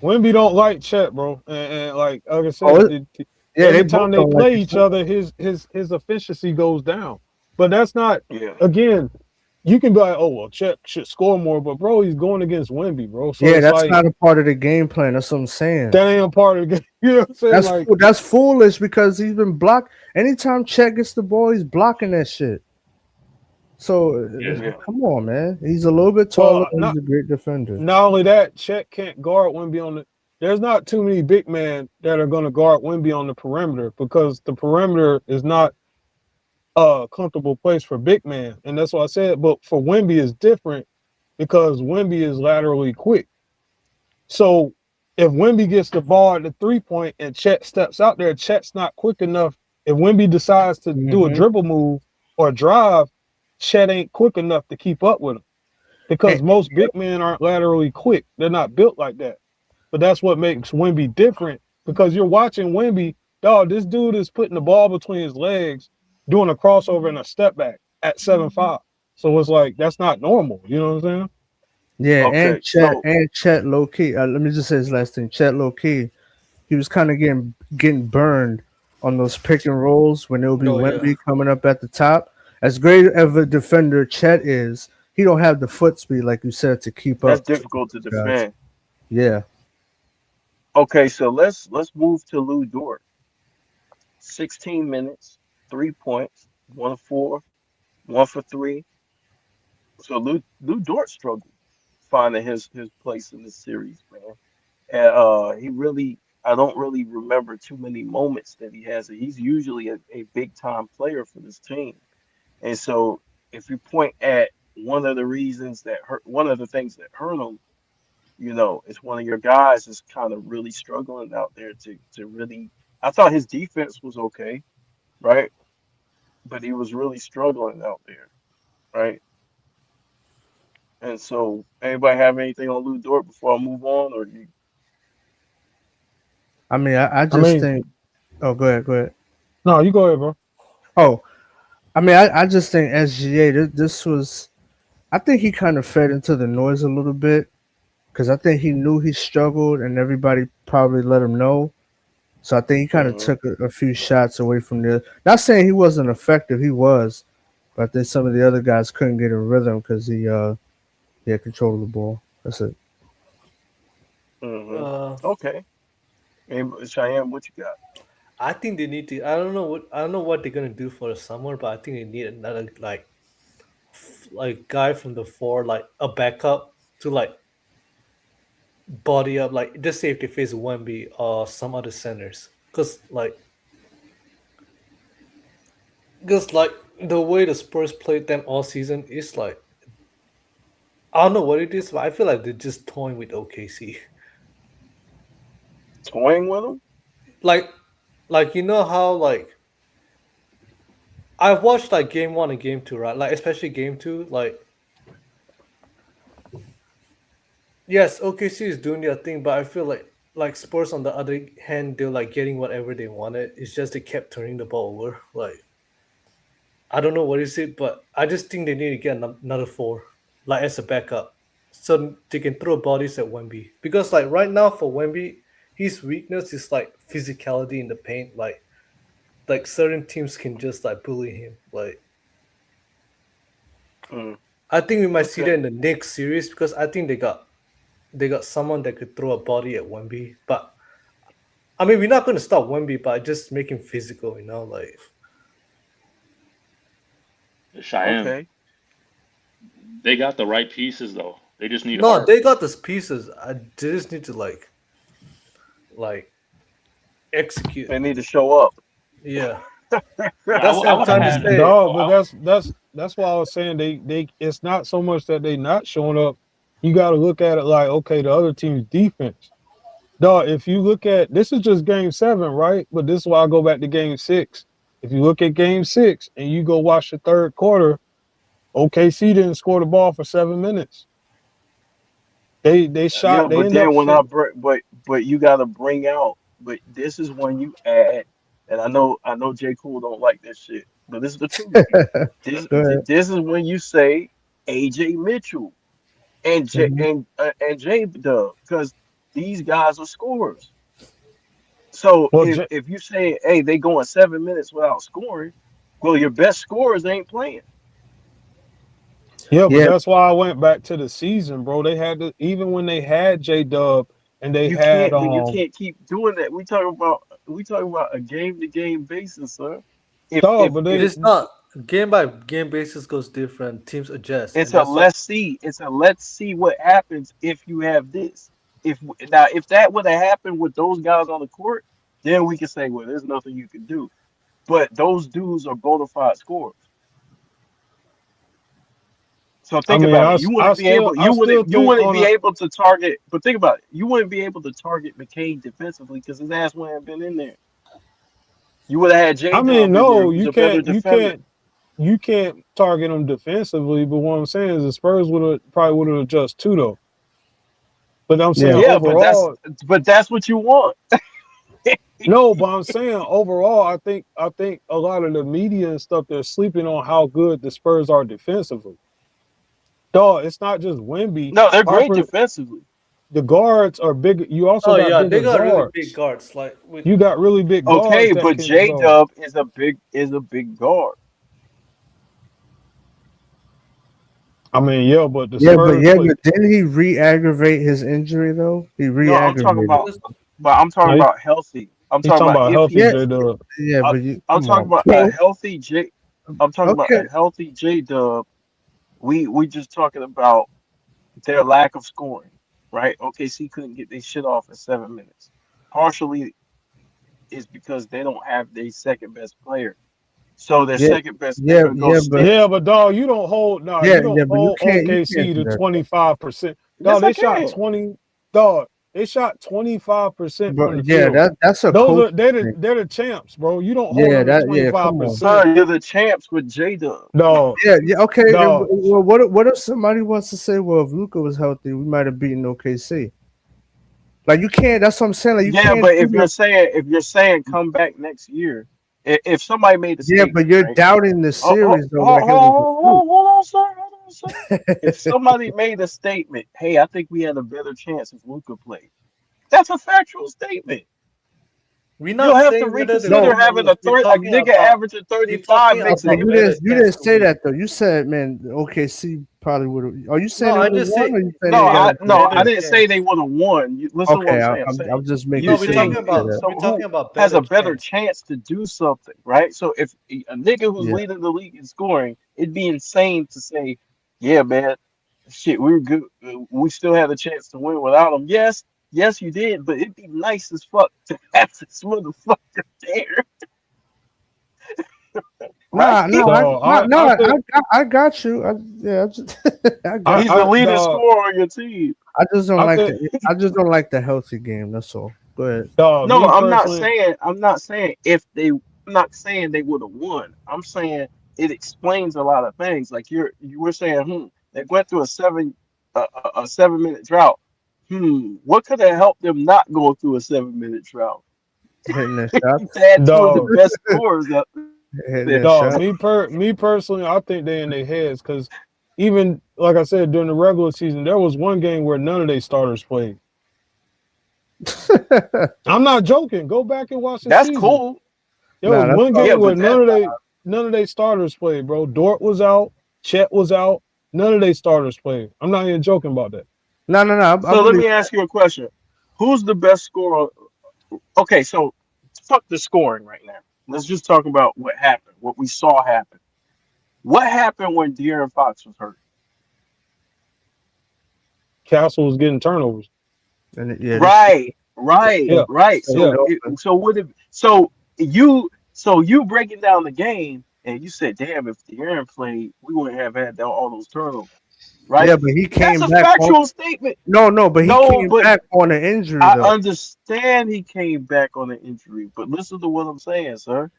Wemby don't like Chet, bro. And like I oh, said, yeah, they every both time they don't like play each each other. other, his efficiency goes down. But that's not Yeah, again. You can be like, oh well, Chet should score more, but bro, he's going against Wemby, bro. So Yeah, it's that's like not a part of the game plan. That's what I'm saying. that ain't a part of the game. You know what I'm saying? Like, That's foolish because he's been blocked. Anytime Chet gets the ball, he's blocking that shit. So yeah. yeah. come on, man. He's a little bit taller well, and he's not a great defender. not only that, Chet can't guard Wemby on the. There's not too many big men that are going to guard Wemby on the perimeter because the perimeter is not a comfortable place for big man, and that's why I said. But for Wemby is different because Wemby is laterally quick. So if Wemby gets the ball at the 3 point and Chet steps out there, Chet's not quick enough. If Wemby decides to do a Hmm. dribble move or drive, Chet ain't quick enough to keep up with him And, because most big men aren't laterally quick. They're not built like that. But that's what makes Wemby different because you're watching Wemby, dog. This dude is putting the ball between his legs, doing a crossover and a step back at 7'5". So it's like that's not normal. You know what I'm saying? yeah, Okay, so And Chet low key. Let me just say his last thing. Chet low key. He was kind of getting burned on those pick and rolls when it would be No, yeah. Wemby coming up at the top. As great of a defender Chet is, he don't have the foot speed like you said to keep that's up to difficult to those guys. defend. Yeah, Okay, so let's move to Lou Dort. 16 minutes, 3 points, 1 of 4, 1 for 3. So Lou Dort struggled finding his place in this series, man. And he really I don't really remember too many moments that he has. He's usually a big time player for this team. And so if you point at one of the things that hurt him, it's one of your guys is kind of really struggling out there to really. I thought his defense was okay, right? But he was really struggling out there, right? And so, anybody have anything on Lou Dort before I move on, or you? I mean, I I just mean, think. Oh, go ahead, go ahead. no, you go ahead, bro. Oh, I mean, I just think SGA. This was. I think he kind of fed into the noise a little bit because I think he knew he struggled and everybody probably let him know. So I think he kind of Mhm. took a few shots away from the. Not saying he wasn't effective, he was, But I think some of the other guys couldn't get in rhythm because he had control of the ball. That's it. Hmm. Uh, Okay. And Cheyenne, what you got? I think they need to. I don't know what they're gonna do for the summer, but I think they need another like guy from the four, like a backup to like body up. Like just say if they face Wemby or some other centers, because the way the Spurs played them all season is like I don't know what it is, but I feel like they're just toying with OKC. Toying with them? like you know how I've watched like game one and game two, right? Like especially game two, like yes, OKC is doing their thing, but I feel like Spurs on the other hand, they're like getting whatever they wanted. It's just they kept turning the ball over. Like I don't know what is it, but I just think they need to get another four, like as a backup, so they can throw bodies at Wemby. Because like right now for Wemby, his weakness is like physicality in the paint. Like certain teams can just like bully him. Like Mm, I think we might see that okay. in the next series because I think they got someone that could throw a body at Wemby. But I mean, we're not going to stop Wemby by just make him physical. Like Cheyenne, Okay. they got the right pieces though. They just need no, heart. they got these pieces. I just need to like execute. They need to show up. Yeah, Yeah, that's I what I'm would have trying to had. say. Dog, Oh, but that's why I was saying they it's not so much that they not showing up. You got to look at it like, okay, the other team's defense. Dog, if you look at this is just game 7, right? But this is why I go back to game 6. If you look at game 6 and you go watch the third quarter, OKC didn't score the ball for 7 minutes. They Yeah, shot. They but end up then when I shooting. bring, but you got to bring out. But this is when you add, and I know J. Cool don't like this shit, but this is the truth. Go ahead. This is when you say AJ Mitchell Mhm. and J Dub because these guys are scorers. So Well, if you say, hey, they going 7 minutes without scoring, well, your best scorers ain't playing. yeah, but Yeah, that's why I went back to the season, bro. They had to even when they had J Dub and they You had can't, but you can't keep doing that. We talking about a game to game basis, sir. If dog, if but if It's not game by game basis goes different. Teams adjust, it's and a that's what. let's see what happens if you have this. If that would have happened with those guys on the court, then we can say, well, there's nothing you can do. But those dudes are bona fide scorers. So I think mean, about it. You I wouldn't be still able I you still wouldn't you think wouldn't on be a able to target. But think about it. You wouldn't be able to target McCain defensively because his ass wouldn't have been in there. You would have had J I mean, Dub in there, no, who's a better defender. you can't target them defensively. But what I'm saying is the Spurs would have probably would have adjusted too though. But I'm saying yeah, Yeah, but that's overall, but that's what you want. no. But I'm saying overall, I think a lot of the media and stuff they're sleeping on how good the Spurs are defensively. Dog, it's not just Wemby. No, they're great Harper, defensively. the guards are big. You also Oh got yeah, they bigger got really big guards. guards. Like with You got really big guards Okay, that but can J go. Dub is a big guard. I mean, yeah, but the but Spurs put. didn't he re-aggravate his injury though? He No, I'm talking re-aggravated. about because but I'm talking No, about healthy. I'm he's talking talking about about if healthy he Yeah, J Dub. yeah, I, but you I'm come talking on, about a bro. healthy J I'm talking about Okay, a healthy J Dub. We just talking about their lack of scoring, right? OKC couldn't get their shit off in 7 minutes. Partially is because they don't have their second best player. So their yeah, second best player yeah, goes but Yeah, but dog, you don't hold yeah, you don't yeah, but hold you can't OKC do to that. 25%. Yes, Dog, I they shot can. 20, dog, they shot 25% But from the yeah, field. that's a Those coach are thing. they're the champs, bro. You don't hold Yeah, them to come on. 25%. Sir, you're the champs with J Dub. Dog, Yeah, yeah, okay. dog. Well, what if somebody wants to say, well, if Luca was healthy, we might have beaten OKC. Like you can't. That's what I'm saying. Like you Yeah, can't but do that. if you're saying come back next year, if somebody made a Yeah, but statement, you're right? doubting the Oh, series though, like it was a fluke. hold on, sir. Hold on, sir. If somebody made a statement, hey, I think we had a better chance if Luca played. That's a factual statement. We're You'll not have to saying whether they reconsider win No, or having lose. We're a talking nigga about averaging we're 35 talking makes a okay, about you better difference. didn't chance to say win. that though. You said, man, OKC probably would have. Are you No, saying they I would have just won, say or you saying they they got a got No, better I better chance? didn't say they chance. would have won. Listen to what Okay, I'm saying. I'm I'm saying just making you're No, we're sure you talking saying said about that. so we're talking who about has better a better chance. chance to do something, right? So if a nigga who's Yeah, leading the league in scoring, it'd be insane to say, yeah, man, shit, we were good. We still had a chance to win without him. Yes, you did, but it'd be nice as fuck to have this motherfucker there, right? nah, no, Dog, I think I got you. Yeah, I got He's you. the leading dog, scorer on your team. I I think just don't like the healthy game. That's all. Go ahead. dog, No, me personally, I'm not saying if they I'm not saying they would have won. I'm saying it explains a lot of things. Like you were saying, they went through a 7 minute drought. What could have helped them not go through a 7 minute drought? Hitting the shots, They had two of the dog, best scorers out hitting there. the dog, shots. me personally, I think they in their heads because even like I said during the regular season, there was one game where none of their starters played. I'm not joking. Go back and watch the That's season. cool. There was Nah, that's one all. Yeah, game where but that none of their starters played, bro. Dort was out, Chet was out, none of their starters played. I'm not even joking about that. No. I so let believe. me ask you a question. Who's the best scorer? Okay, so fuck the scoring right now. Let's just talk about what happened, what we saw happen. What happened when De'Aaron Fox was hurt? Castle was getting turnovers. And yeah, this Right, right, Yeah, right. stayed yeah. open. So you breaking down the game and you said, damn, if De'Aaron played, we wouldn't have had all those turnovers, right? Yeah, but he That's came a back on. factual statement. No, but he No, came but back on an injury I though. understand he came back on an injury. But listen to what I'm saying, sir.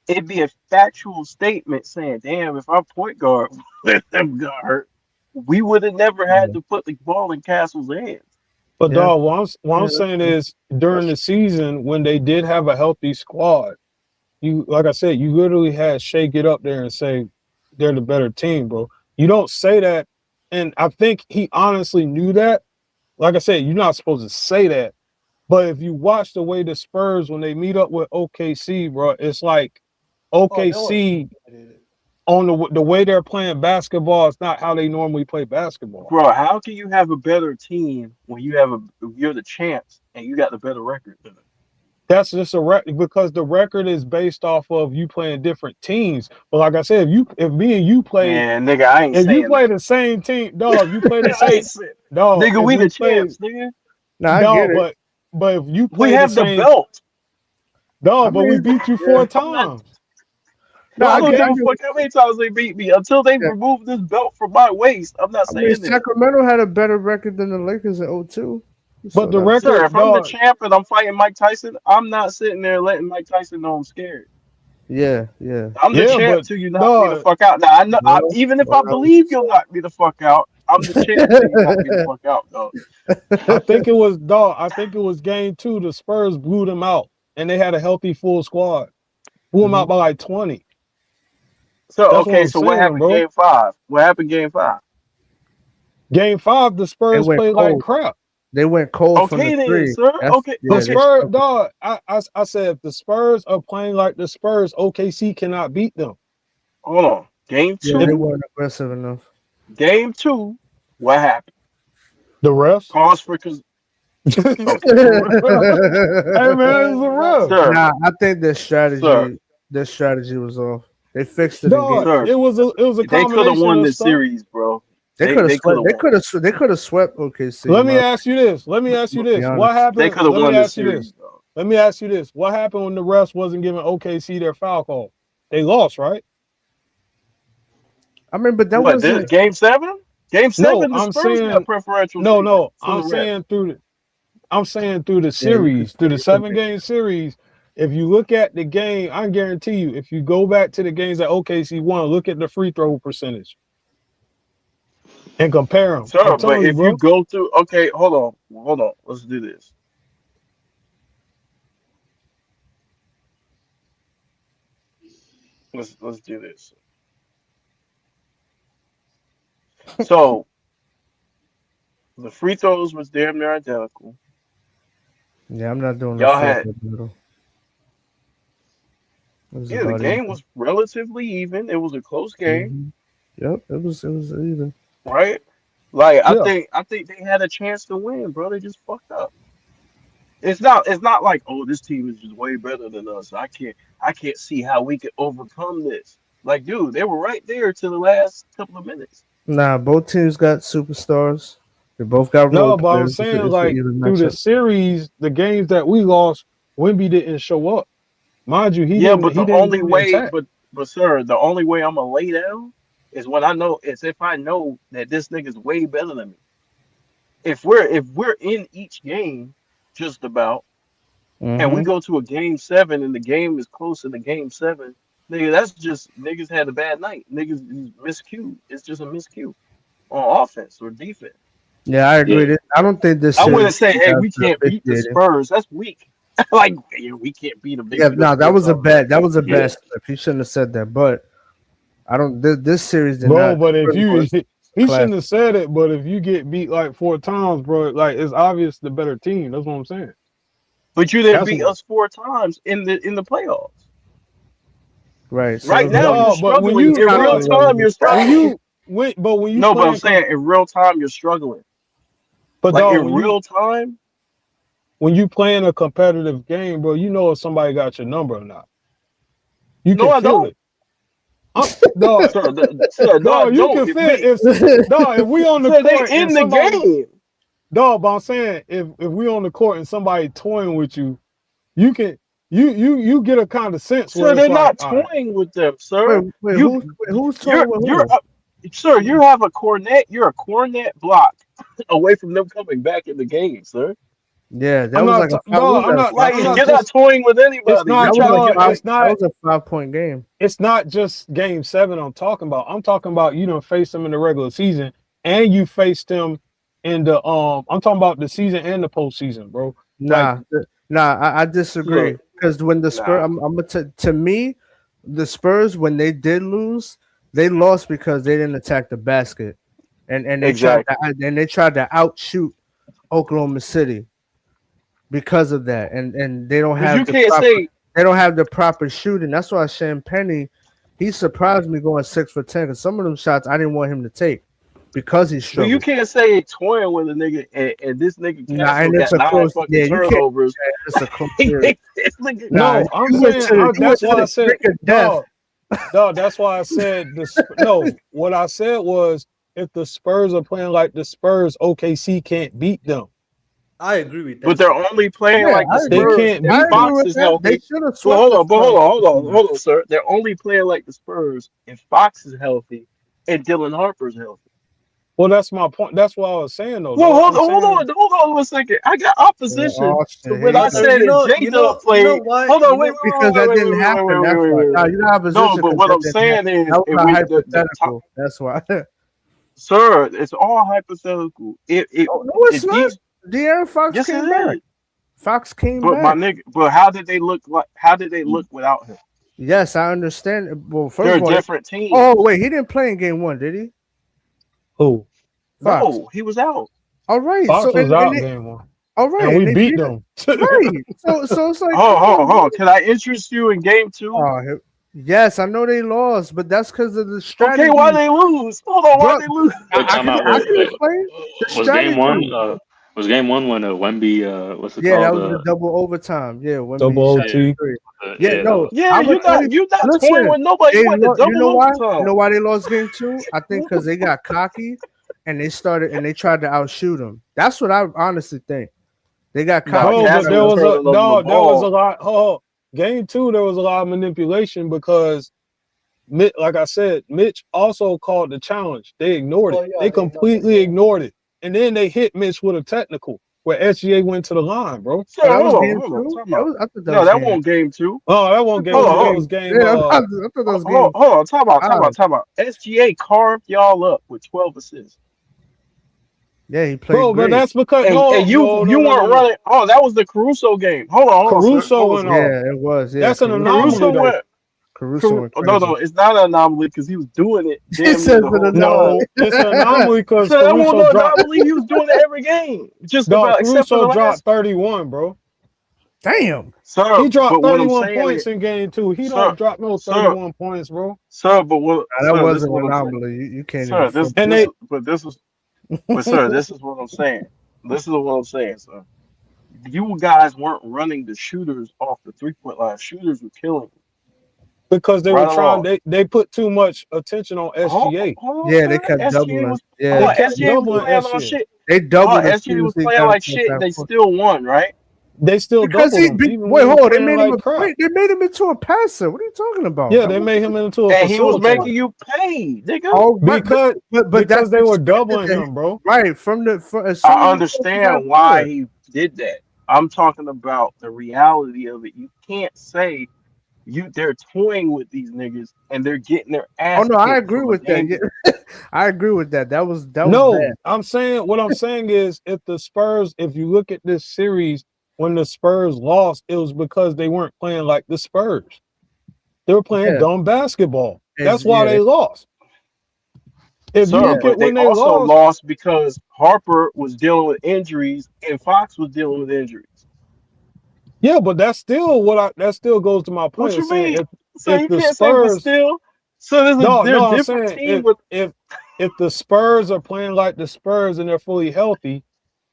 It'd be a factual statement saying, damn, if our point guard got hurt, we would have never had Yeah, to put the ball in Castle's hands. But yeah, dog, what I'm yeah, that's saying true. is during the season when they did have a healthy squad, you like I said, you literally had Shea get up there and say they're the better team, bro. You don't say that, and I think he honestly knew that. Like I said, you're not supposed to say that. But if you watch the way the Spurs when they meet up with OKC, bro, it's like Oh, that was OKC on the way they're playing basketball. It's not how they normally play basketball. Bro, how can you have a better team when you're the champs and you got the better record than them? That's just because the record is based off of you playing different teams. But like I said, if me and you play, Man, nigga, I ain't if you saying play that. the same team, dog, you play the I same ain't saying dog. nigga, If we we the play champs, nigga. No, I get dog, it. but if you We play the have the same belt. I dog, but we mean, beat you yeah. four I'm not times. No, I I don't get, give I a get. fuck how many times they beat me. Until they Yeah. remove this belt from my waist, I'm not I mean, saying that. Sacramento had a better record than the Lakers in '02. But So the that's Sir, record, if I'm the dog, champ and I'm fighting Mike Tyson, I'm not sitting there letting Mike Tyson know I'm scared. yeah, yeah. I'm the yeah, champ but till you knock me the dog, fuck out. Now I know Well, even if I believe you'll 100%. knock me the fuck out, I'm the champ till you knock me the fuck out, dog. I think it was game two. The Spurs blew them out, and they had a healthy full squad. Blew them out Mhm. by like 20. So That's what okay, I'm so what saying, happened bro. game five? What happened game five? Game five, the They Spurs went played like cold. crap. They went cold from the Okay then, three. sir. That's Okay, The yeah. They okay. Spurs, struggled. dog. I said if the Spurs are playing like the Spurs, OKC cannot beat them. Hold on. Game Yeah, they If two. weren't aggressive enough. Game two. What happened? the refs, Pause for cause hey okay. man, it's a ref. Sir, Nah, I think sir, their strategy was off. They fixed it in game. Dog, sir. it was a They could have combination won of this stuff. series, bro. They could have They could swept. have won. They could have swept OKC. Let me ask you this. Let me ask you To be this. What honest. They happened? could have Let me won this ask you series, this. dog. Let me ask you this. What happened when the refs wasn't giving OKC their foul call? They lost, right? I mean, but that What this wasn't. game seven? Game No, seven, the I'm Spurs got saying preferential no, treatment no. from the refs. I'm saying through the Yeah, you could series, through see the it. 7 game series. If you look at the game, I guarantee you, if you go back to the games that OKC won, look at the free throw percentage and compare them. I'm Sure, but telling you, if you bro. go through, okay, hold on, let's do this. Let's do this. So the free throws was damn near identical. Yeah, I'm not doing the Y'all full had middle. It was Yeah, the about game even. was relatively even. It was a close game, Yep, it was even. right? Like Yeah. I think they had a chance to win, bro. They just fucked up. It's not like, oh, this team is just way better than us. I can't see how we could overcome this. Like, dude, they were right there to the last couple of minutes. Nah, both teams got superstars. They both got role No, but I'm players. saying It's an like even through the matchup. series, the games that we lost, Wimby didn't show up. Mind you, he Yeah, didn't but he the didn't only really way, attack. but sir, the only way I'm gonna lay down is when I know is if I know that this nigga's way better than me. If we're in each game, just about, and we Mm-hmm. go to a game 7 and the game is close in the game 7, nigga, that's just niggas had a bad night. Niggas is miscued. It's just a miscue on offense or defense. Yeah, I Yeah, agree. I don't think this I series wouldn't say, hey, has we the can't beat the officiating. Spurs. That's weak. Like, yeah, we can't beat them. They Yeah, beat us no, that four was a times last bad. That year. was a bad yeah. slip. He shouldn't have said that. But I don't. This series did Bro, not. but if Spurs you was he class. shouldn't have said it, but if you get beat like 4 times, bro, like it's obvious the better team. That's what I'm saying. But you didn't That's beat what us 4 times in the playoffs. Right. Right So now, you're dog, but when struggling. you In kind real of no time, you're when struggling. you when but when you No, but I'm playing saying in real time, you're struggling. but Like dog, in real time, when you playing a competitive game, bro, you know if somebody got your number or not. You no, can I feel don't. it. Dog, Sir, no, I dog, you can don't. feel if dog, if we on the Sir, they court and in the somebody game. dog, but I'm saying if we on the court and somebody toying with you, you can you get a kind of sense where Sir, it's they're like, not all right, toying with them, wait, sir. wait, You, who's you're, toying with you're, who? sir, you have a cornet. You're a cornet block away from them coming back in the game, sir. Yeah, that I'm was not like a five. What was that? A Like five I'm point? not you're not just toying with it's anybody. You're not That was trying to a get dog, five. right. That was a 5 point game. it's not just game 7 I'm talking about. I'm talking about you don't face them in the regular season and you faced them in the I'm talking about the season and the postseason, bro. Like Nah. I disagree Sir, because when the Spurs, nah. I'm gonna to me, the Spurs when they did lose, they lost because they didn't attack the basket, and Exactly. they tried to outshoot Oklahoma City because of that, and Because you can't say, they don't have the proper shooting. That's why Champagne, he surprised me going 6 for 10 because some of them shots I didn't want him to take because he but you struggled. can't say toying with a nigga and this nigga Nah, Castle and it's got a nine close. fucking Yeah, you can't. turnovers. It's a close series. This nigga, Nah, no, I'm you went saying to the you went that's to why I the said brink of death. dog, dog, that's why I said this no, what I said was if the Spurs are playing like the Spurs, OKC can't beat them. I agree with but that they're statement. only playing Yeah, like the I They agree. Spurs can't I if beat agree them. Fox with is that. They healthy. should have Well, swept the Spurs. hold on, sir. They're only playing like the Spurs if Fox is healthy and Dylan Harper's healthy. Well, that's my point. That's what I was saying though, Well, dog. I'm saying hold on 1 second. I got Oh opposition to shit! Here when you I go. No, said if J Dub you know played. why? Hold on, Because that didn't happen. That's why. No, you're not No, opposition but because what that I'm didn't happen. saying is, That was if a we the top, hypothetical. That's why. sir, it's all hypothetical. Oh no, it's If not. these, De'Aaron Fox yes, it came back. is. Fox came But my back. nigga, but how did they look like? How did they look without him? Yes, I understand. Well, first They're of all, different oh teams. wait, he didn't play in game one, did he? who Fox. No, he was out. All right. So Fox was out game 1, all right, and we and they beat beat it. them. Right. So it's like, come Hold on, on. bro. Can I interest you in game 2? Yes, I know they lost, but that's because of the Okay, why strategy, they lose? Hold on, why bro. they lose? Wait, time out. I Wait, can wait. explain the Was game one? strategy. Was game one when Wemby? What's it Yeah, that called? was the double overtime. Yeah, when Double we shot Yeah, the OT. three. Yeah, yeah. That no, was. Yeah, I'm gonna tell you. you're not toying Listen, with nobody. You they went to lost. You know double why? You overtime. know why they lost game two? I think because they got cocky and they tried to outshoot them. That's what I honestly think. They got Nah, cocky. Bro, but Castle there was was a turning over the dog. There was a ball. lot. Oh, game 2, there was a lot of manipulation because, like I said, Mitch also called the challenge. They ignored Oh it. yeah, They they know that. completely Yeah. ignored it, and then they hit Mitch with a technical where SGA went to the line, bro. Oh, Sir, that was game hold on. two. Time out. I thought that No, was that game. won't game 2. Oh, that I wasn't thought it game Hold was two. on, That hold game. was game. Yeah, I thought that was game hold on. five. Time out. SGA carved y'all up with 12 assists. Yeah, he played Bro, but great. that's because And you weren't no. running. Oh, that was the Caruso game. Hold on, sir. Caruso Hold on, went sir. off. Yeah, it was. Yeah, That's an anomaly Caruso though. went. Caruso went No, crazy. no, it's not an anomaly because he was doing it He damn near says the an whole time. anomaly. No, it's an anomaly because So that wasn't Caruso no dropped. anomaly. He was doing it every game, just Dog, about except for Caruso the dropped last. 31, bro. Damn. Sir, He dropped but what I'm 31 saying points is, in game 2. He sir, don't drop no sir, 31 points, bro. sir, but what, Nah, that sir, was this is an what I'm saying. anomaly. You can't even Sir, front And that. they but sir, this is what I'm saying. This is what I'm saying, sir. You guys weren't running the shooters off the 3-point line. Shooters were killing you, because they were right trying along. they put too much attention on Hold, SGA. hold on, Yeah, they sir. kept SGA doubling. was They Yeah, kept SGA was doubling playing on SGA. shit. they Hold doubled on, as SGA soon as was he playing got up like to the shit. They backcourt. still won, right? They still Because doubled him, even when wait, he was hold on, they playing made him like crap. they made him into a passer. What are you talking about? Yeah, That they was made him into a And he was facilitator making you pay, nigga. oh, but because that's they were expected doubling to him, bro. right from as soon I as he got to that understand why court. he did that. I'm talking about the reality of it. You can't say they're toying with these niggas and they're getting their Oh ass no, I kicked agree from a with that. game. Yeah, I agree with that. That was bad. No, I'm saying what I'm saying is if you look at this series, when the Spurs lost, it was because they weren't playing like the Spurs. They were playing Yeah, dumb basketball. That's why yeah, they lost. If you Sir, yeah. look at but they when they also lost, lost because Harper was dealing with injuries and Fox was dealing with injuries. yeah, but that still goes to my What point of you saying mean? So if you the can't say but Spurs still. So no, they're a no, I'm different saying team with if the Spurs are playing like the Spurs and they're fully healthy,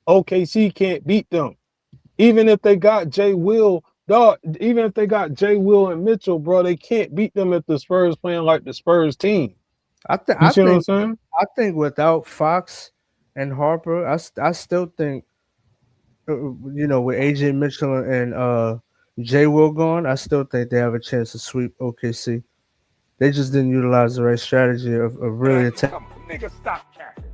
OKC can't beat them. Even if they got Jay Will, dog, even if they got Jay Will and Mitchell, bro, they can't beat them if the Spurs playing like the Spurs team. I think You I see what I'm think saying? I think without Fox and Harper, I still think with AJ Mitchell and Jay Will gone, I still think they have a chance to sweep OKC. They just didn't utilize the right strategy of really attacking. Come on, nigga, stop capping.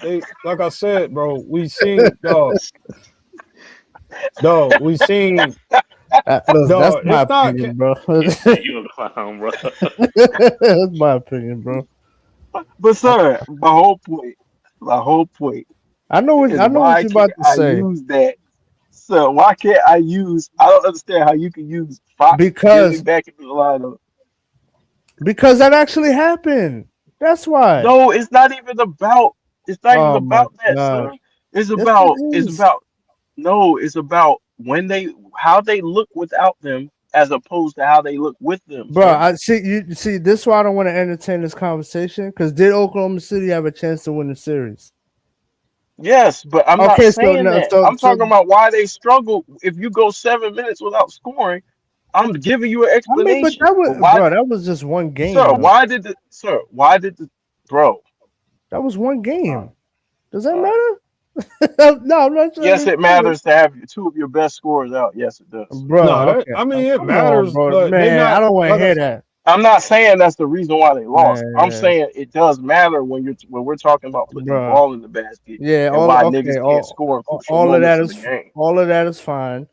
They like I said, bro, we seen That's dog, my it's not opinion, bro. You say you a clown, bro. That's my opinion, bro. but sir, my whole point is I know what why you're can't about to I say use that? So why can't I don't understand how you can use Fox getting because back into the lineup. that actually happened. That's why. No, it's not even Oh my about that, gosh. sir. It's Yes, it about it's is. about no, it's about how they look without them as opposed to how they look with them, Bro, sir. I see you see this is why I don't want to entertain this conversation because did Oklahoma City have a chance to win the series? Yes, but I'm not Okay, so saying no, that. I'm talking about why they struggle if you go 7 minutes without scoring. I'm giving you an I mean, but explanation. But why that was just one game sir, though. why did the bro? That was one All right, game. Does that all right. matter? No, I'm not trying Yes, to it say it. matters to have two of your best scorers out. Yes, it does. no, Bro, that okay. I mean it Come on, matters, bro. but they Man, I not don't want to like hear that. I'm not saying that's the reason why they lost. I'm Man, saying it does matter when we're talking about putting the bro. ball in the basket Yeah, and why niggas can't score in crucial all of moments that of the is game. all of that is fine.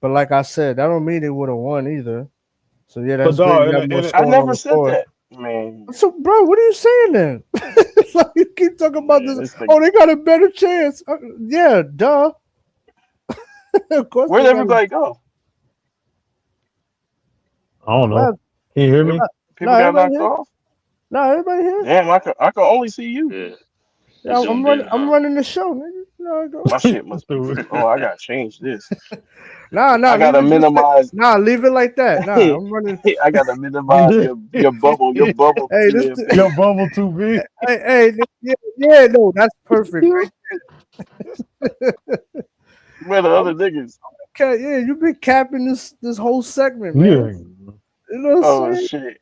But like I said, that don't mean they would have won either. So yeah, but that's great. dog You got more I scoring on never the said floor. that, man. So, bro, what are you saying then? Like you keep talking about Man, this. this Oh, nigga. they got a better chance. Yeah, duh. Of course Where'd they got a everybody go? I don't know. no, Can you hear Every- me? no, People got everybody knocked here. off. No, everybody here. Damn, I can only see you. Yeah, Yeah, he zoomed in, I'm huh? running the show, nigga. No, I go. My shit must be. Stupid. Oh, I gotta change this. Nah, I leave gotta it just like. minimize. Nah, leave it like that. Nah, I I'm running. gotta minimize your bubble. Your bubble Hey, too this. damn big. Your bubble too big. Yeah, no, that's perfect, right? Where the other niggas? Okay, yeah, you've been capping this whole segment, man. Yeah. You know what I'm Oh saying? shit.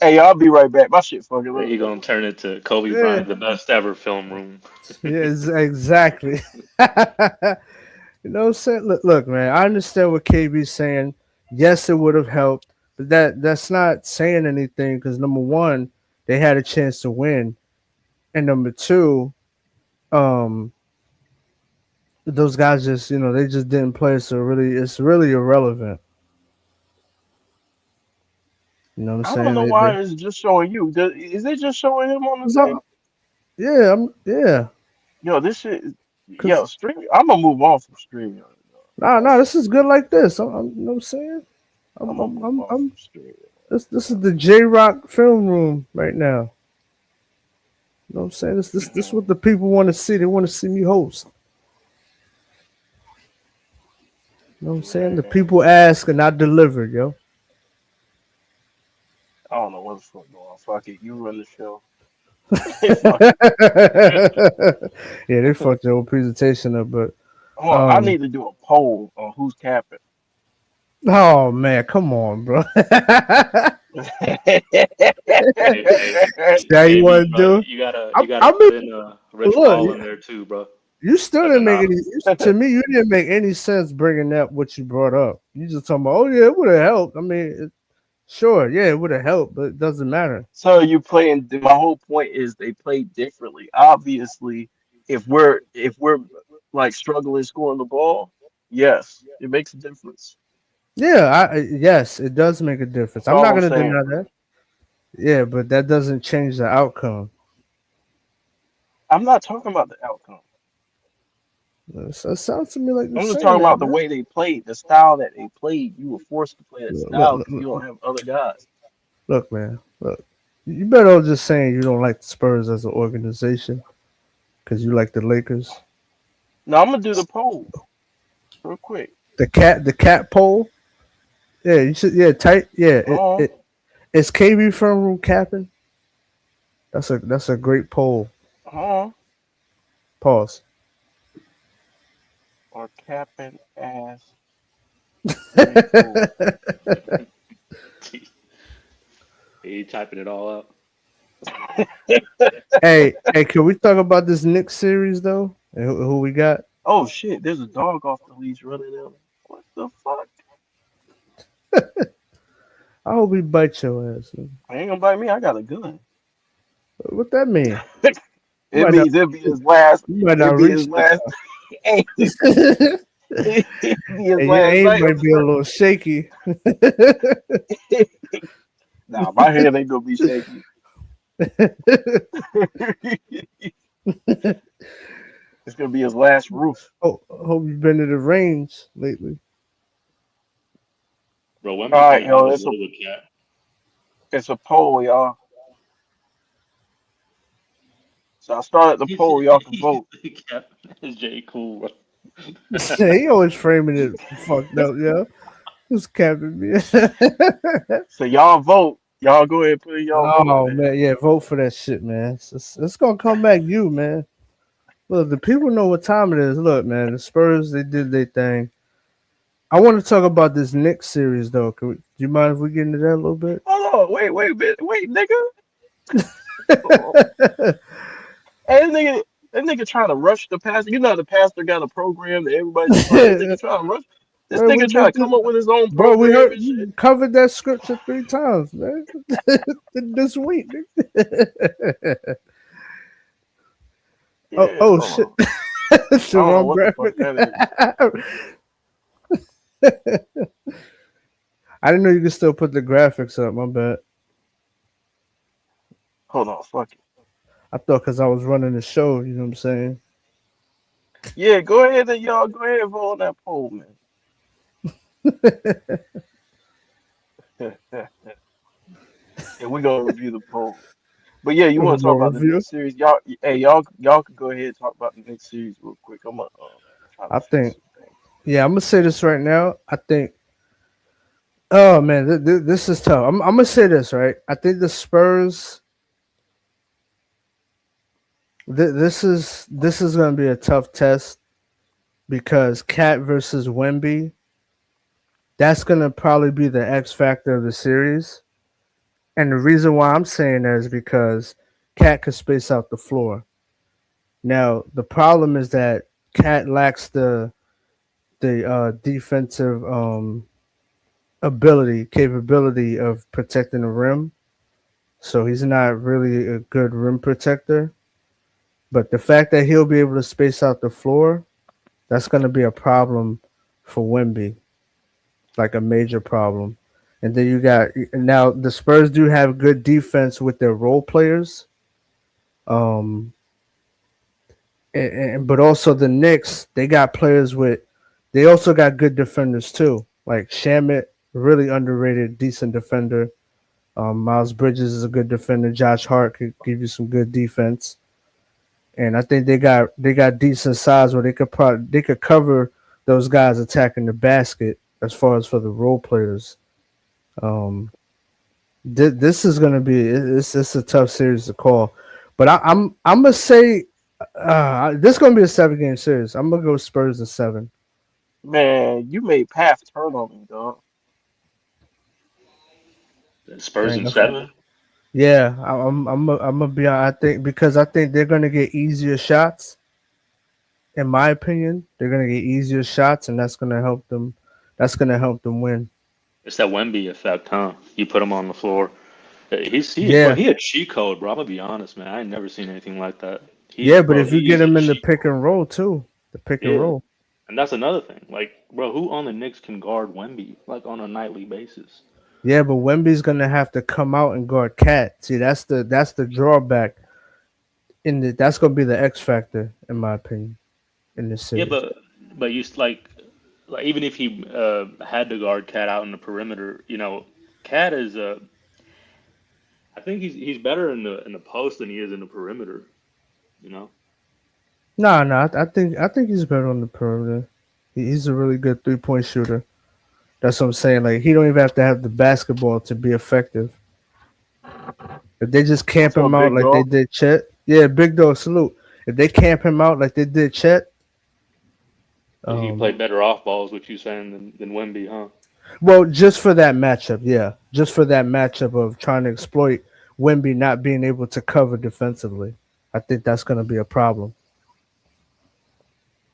Hey, I'll be right back. My shit fucking Then up. he gonna turn it to Kobe Yeah, Bryant, the best ever film room. yeah, exactly. You know what I'm saying? Look, man, I understand what KB's saying. Yes, it would have helped, but that's not saying anything because number one, they had a chance to win, and number two, um, those guys just they just didn't play, so really it's really irrelevant. You know what I'm I don't saying? know why it's just showing you. Is it just showing him on the thing? Yeah, yeah, Yo, this shit. because Yo, streaming. I'm gonna move on from streaming. nah, this is good like this. You know what I'm saying? I'm gonna move on I'm from streaming. this is the J Rock film room right now. You know what I'm saying? This what the people want to see. They want to see me host. You know what I'm saying? The Man, people ask and I deliver, yo. I don't know what the fuck going on. Fuck it, you run the show. Fuck it. Yeah, they fucked the whole presentation up, but Oh, I um need to do a poll on who's capping. oh man, come on, bro. Hey, hey, That you KB, want to bro, do? you gotta I mean, put in Rich look, Paul in there too, bro. you still As didn't an make op. any. To me, you didn't make any sense bringing up what you brought up. You just talking about, oh yeah, it would have helped. I mean, sure, yeah, it would have helped, but it doesn't matter. So you playing? My whole point is they play differently. Obviously, if we're like struggling scoring the ball, yes, it makes a difference. Yeah, yes, it does make a difference. That's I'm all not I'm gonna saying, deny bro. that. Yeah, but that doesn't change the outcome. I'm not talking about the outcome. So it sounds to me like you're I'm just saying talking that, about the man. way they played, the style that they played. You were forced to play that Look, style look, because you look, don't have other guys. look, man. Look, you better all just saying you don't like the Spurs as an organization because you like the Lakers. Now I'm gonna do the poll real quick. The cat poll. Yeah, you should. Yeah, tight. Yeah, Uh, is KB from room capping? That's a great poll. uh, Pause. or capping ass J Cole. He typing it all out. Hey, can we talk about this Knicks series though? And who we got? Oh shit! There's a dog off the leash running out. What the fuck? I hope he bite your ass. Man. I ain't gonna bite me. I got a gun. What that mean? You It might not. means it'll be his last. You might It'll not be reach his last. It'll that. be his And your last aim night might on be a little shaky. the side. Nah, my head ain't gonna be shaky. It's gonna be his last roof. Hope you've been to the range lately. Bro, All Wemby's right, gonna have yo. his It's a way with Cat. it's a poll, y'all. So I started the poll. Y'all can vote. Cat is J. Cool, bro. He always framing it fucked up, yo. Who's capping me? So y'all vote. Y'all go ahead and put in y'all vote, Oh man. man, yeah, vote for that shit, man. It's gonna come back you, man. Look, the people know what time it is. Look, man, the Spurs they did their thing. I want to talk about this Knicks series though. Do you mind if we get into that a little bit? Hold on, wait a minute, wait, nigga. Oh, hey, that nigga trying to rush the pastor. You know the pastor got a program that everybody just follow. This nigga trying to rush. This Man, nigga trying to come up with his own bro, we program heard and shit. you covered that scripture 3 times, man. This week. Yeah, Oh hold shit. on. It's I the don't know wrong what the fuck graphic. that is. I didn't know you could still put the graphics up. My bad. Hold on, fuck it. I thought because I was running the show, you know what I'm saying? Yeah, go ahead and y'all go ahead and vote on that poll, man. And we're gonna review the poll. But yeah, you One want to talk more about the review. next series? Y'all, hey, y'all could go ahead and talk about the next series real quick. I'm gonna try to I fix think, some things. yeah, I'm gonna say this right now. I think, oh man, this is tough. I'm gonna say this right. I think the Spurs. This is gonna be a tough test because Cat versus Wemby. That's gonna probably be the X factor of the series. And the reason why I'm saying that is because Cat could space out the floor. Now the problem is that Cat lacks the defensive capability of protecting the rim. So he's not really a good rim protector. But the fact that he'll be able to space out the floor, that's going to be a problem for Wemby, like a major problem. And then you got now the Spurs do have good defense with their role players. Um, but also the Knicks, they got players with, they also got good defenders too. Like Shamit, really underrated, decent defender. Miles Bridges is a good defender. Josh Hart could give you some good defense. and I think they got decent size where they could cover those guys attacking the basket as far as for the role players. Um, this is gonna be it's a tough series to call, but I'm gonna say this is gonna be a 7 game series. I'm gonna go Spurs in 7. Man, you made Path turn on me, dog. Spurs Ain't in no- seven. Yeah, I'm gonna be. I think because I think they're gonna get easier shots. In my opinion, they're gonna get easier shots, and that's gonna help them. That's gonna help them win. It's that Wemby effect, huh? You put him on the floor. Bro, Yeah, he a cheat code, bro. I'm gonna be honest, man. I ain't never seen anything like that. yeah, but if you He get is a them in the cheat pick code. and roll too, the pick and Yeah, roll. and that's another thing. Like, bro, who on the Knicks can guard Wemby like on a nightly basis? Yeah, but Wemby's gonna have to come out and guard Cat. See, that's the drawback. That's gonna be the X factor, in my opinion, in this Yeah, series. but like even if he had to guard Cat out in the perimeter, Cat is I think he's better in the post than he is in the perimeter. You know. No, I think he's better on the perimeter. He's a really good 3 point shooter. That's what I'm saying. Like he don't even have to have the basketball to be effective. If they just camp What's up, him out big like they dog? did Chet, yeah, big dog salute. If they camp him out like they did Chet, He play um, better off balls, what you saying, than Wemby, huh? well, just for that matchup, yeah, just for that matchup of trying to exploit Wemby not being able to cover defensively, I think that's going to be a problem.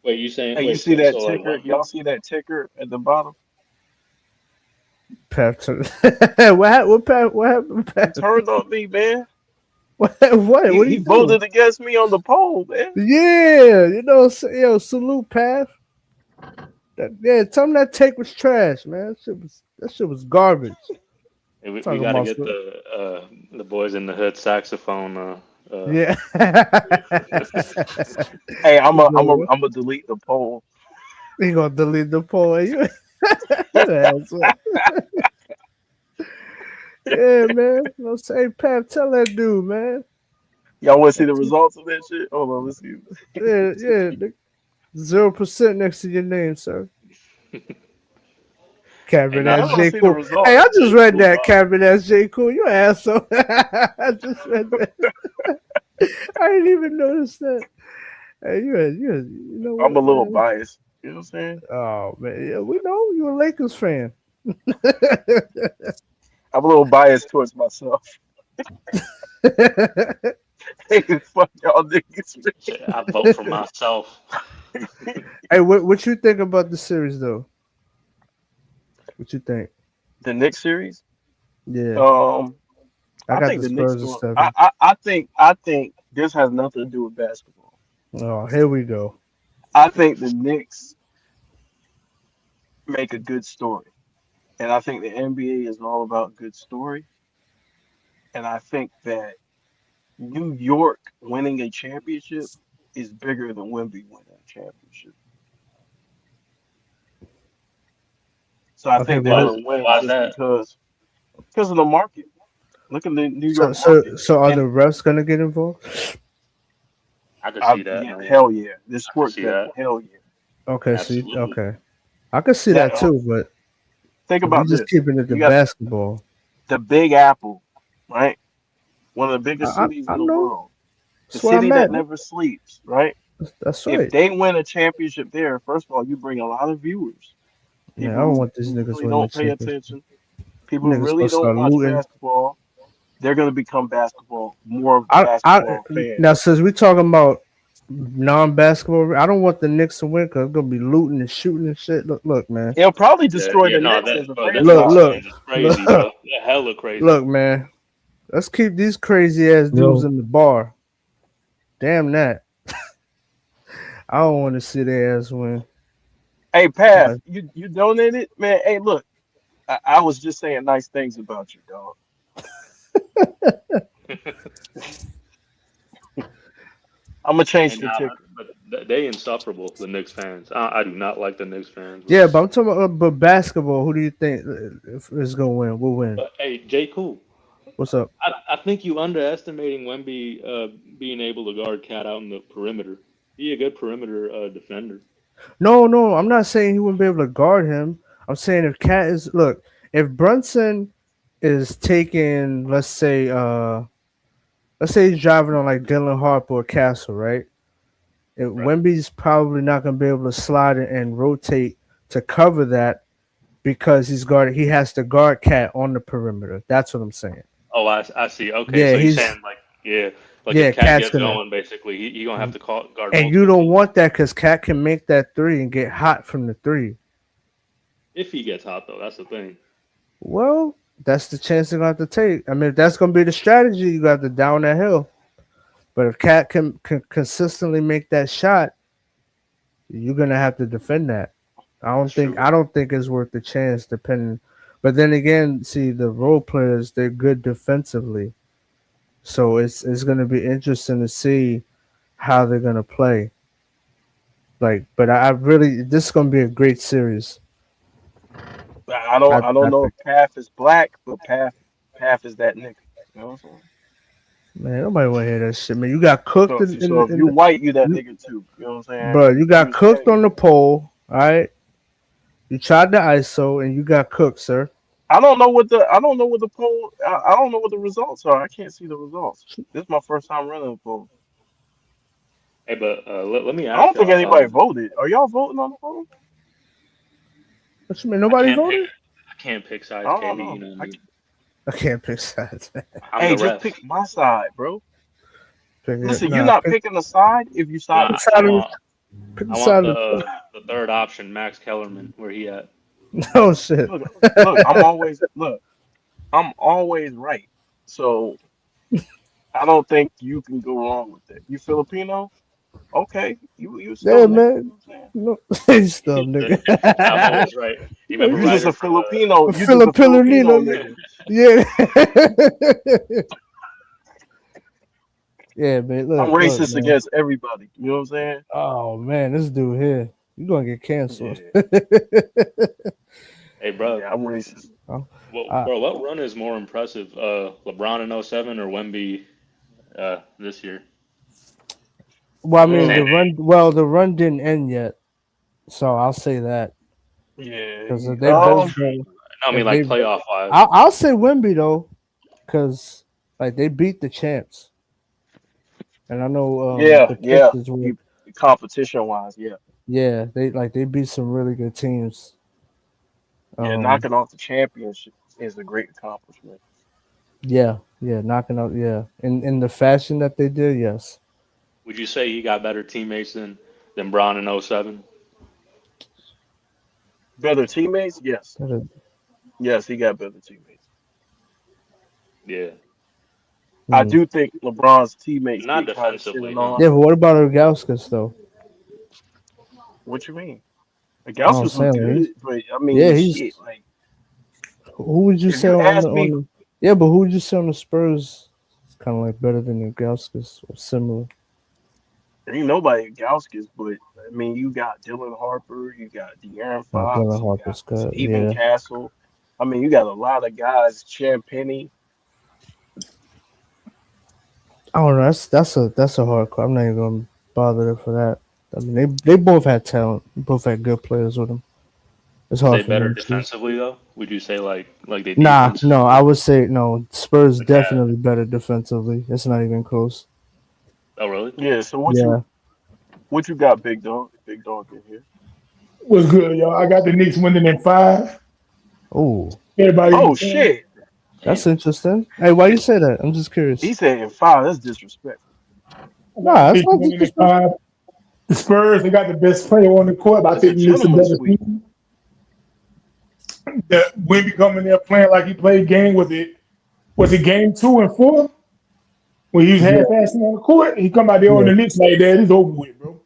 Wait, you saying Hey, you wait? see So that like ticker? Wemby? Y'all see that ticker at the bottom? Pep, what happened, He Pep? turned on me, man. What do He you do? voted against me on the poll, man. Yeah, yo, salute, Path. Yeah, tell him that take was trash, man. That shit was garbage. Hey, we Talking got to about get the boys in the hood saxophone. yeah. Hey, You know what? I'm gonna delete the poll. He gonna delete the poll. Hey, you an asshole. Yeah, man. No say, Pap, tell that dude, man. Y'all want to see the results of that shit? Hold on, let's see. Yeah, yeah. 0% next to your name, sir. Hey, Cabin nah, I that's want to J. see the Cool. Hey, results. I just J. read Cool that. live. Cabin that's J. Cool. You asshole. I just read that. I didn't even notice that. Hey, you know I'm a what, little man? biased. You know what I'm saying? Oh man, yeah, we know you're a Lakers fan. I'm a little biased towards myself. Hey, fuck y'all niggas. shit, I vote for myself. Hey, what you think about the series though? What you think? The Knicks series. Yeah, Um, I I got think the the Knicks Spurs at going. 7. I think this has nothing to do with basketball. Oh, here we go. I think the Knicks make a good story, and I think the NBA is all about good story. And I think that New York winning a championship is bigger than Wemby winning a championship. So I Okay, think they're but Why is going to win why is just that? because of the market. Look at the New so York so market, so are the and refs gonna get involved? I could see that, yeah, man. hell yeah, this I could sports see betting, that. hell yeah. Okay, Absolutely. okay, I can see That that too. But think if we about just this: keeping it to you got basketball, the Big Apple, right? One of the biggest cities I in the know world, the that's where I'm city at. that never sleeps, right? That's If right. they win a championship there, first of all, you bring a lot of viewers, Man, I people don't who, want these who niggas really winning the don't pay championship. attention, people who Niggas really gonna don't start watch looting. basketball. They're going to become more I basketball now fans. since we talking about non-basketball, I don't want the Knicks to win because it's gonna be looting and shooting and shit. Look, man. It'll probably Yeah, destroy yeah, the no, Knicks as a that Look, Knicks franchise. look, fans is crazy, look, bro. They're hella crazy. look, man. Let's keep these crazy ass dudes Yo, in the bar. Damn that. I don't want to see their ass win. Hey, Path, But you donated, man. Hey, look, I was just saying nice things about you, dog. I'm gonna change And the ticker. but they insufferable, the Knicks fans. I do not like the Knicks fans, bro. yeah, but I'm talking about but basketball. Who do you think is gonna win? Will win? But hey, J. Cool. What's up? I think you underestimating Wemby being able to guard Cat out in the perimeter. He a good perimeter defender. No, no, I'm not saying he wouldn't be able to guard him. I'm saying if Cat is look, if Brunson is taking, let's say he's driving on like Dylan Harper or Castle, right? Right. Wemby's probably not gonna be able to slide and rotate to cover that because he has to guard Cat on the perimeter. That's what I'm saying. Oh, I see. Okay, Yeah, so you're he's saying like yeah, like yeah, if Cat Cat's gets gonna going, basically he gonna have to guard and you multiple don't people want that because Cat can make that three and get hot from the three. if he gets hot though. That's the thing. Well, that's the chance they're gonna have to take. I mean, if that's gonna be the strategy, you got to down that hill. But if Cat can consistently make that shot, you're gonna have to defend that. That's true. I don't think it's worth the chance depending. But then again, see the role players, they're good defensively. So it's gonna be interesting to see how they're gonna play. Like, but I really this is gonna be a great series. I don't I know think if Path is black, but Path is that nigga. You know what I'm saying? man, nobody wanna hear that shit, man. You got cooked So if in you the white, you that you, nigga too. You know what I'm saying? bro, you You got cooked Hispanic, on you the that. pole, all right? You tried the ISO and you got cooked, sir. I don't know what the results are. I can't see the results. This is my first time running the poll. Hey, but let me I ask don't think y'all. anybody voted. Are y'all voting on the poll? What you mean? I Nobody can't pick. voted? I can't pick sides, I don't KB. You know. know me. I can't pick sides. I'm Hey, the just ref. pick my side, bro. Pick it. Listen, you're Nah, not picking a side if you No, side pick with side of Cat. the, the pick the I want side of the third option, Max Kellerman. Where he at? the oh shit. Look, I'm always right. So I don't think you can go wrong with it. You Filipino? Okay, you still Yeah, nigga. You man. know what I'm saying? No, he's still I'm nigga. always right. You remember You just a writers? Filipino. You just a Filipino Filipino Nino. nigga. Yeah. Yeah, man. I'm Look, racist man. against everybody. You know what I'm saying? Oh man, this dude here. You gonna get canceled. Yeah, Hey, bro. yeah, I'm racist. Oh, Well, uh, bro, what run is more impressive? LeBron in '07 or Wemby this year? well, I mean Same Mm, age. the run didn't end yet, so I'll say that yeah, because if they both um, go, No, I mean if like they, playoff wise. I'll say Wimby though, because like they beat the champs, and I know yeah, the yeah. Pistons were, You competition wise, yeah, yeah, they beat some really good teams. yeah. Um, Knocking off the championship is a great accomplishment. yeah, knocking out, yeah, in the fashion that they did, yes. Would you say he got better teammates than Bron in '07? Better teammates, yes, That is- yes. He got better teammates. Yeah, I hmm. do think LeBron's teammates not get kind of shitted defensively, no. on. Yeah, but what about Ergauskas though? What you mean? The I'm Gauskas was saying like, good, but I yeah, mean, he's shit. Like, who would you if say you on ask me, the yeah, but who would you say on the Spurs? It's kind of like better than Ergauskas or similar. ain't nobody at Gauskas, but I mean, you got Dylan Harper, you got De'Aaron Dylan Fox, you got Harper's good. Stephen Yeah. Castle. I mean, you got a lot of guys. Champagny. I don't know. That's a hard call. I'm not even gonna bother them for that. I mean, they both had talent. They both had good players with them. It's Are hard they for me better to choose. defensively though? Would you say like their Nah, defense? no, I would say no. Spurs The Cavs. definitely better defensively. It's not even close. Oh really? Yeah. So Yeah. what you got, Big Dog? Big Dog in here. What's good, y'all? I got the Knicks winning in five. Oh, Everybody Oh understand? shit! that's Damn. interesting. Hey, why you say that? I'm just curious. He said in five. That's disrespectful. I got the Nah, it's Knicks not winning in disrespectful. five. The Spurs, they got the best player on the court, but I It's a think the Knicks are gentleman's better sweep. team. That Wemby coming there playing like he played game, was it game 2 and 4? When he was Yeah, half-assing on the court, he come out there on yeah. the Knicks like that. It's over with, bro.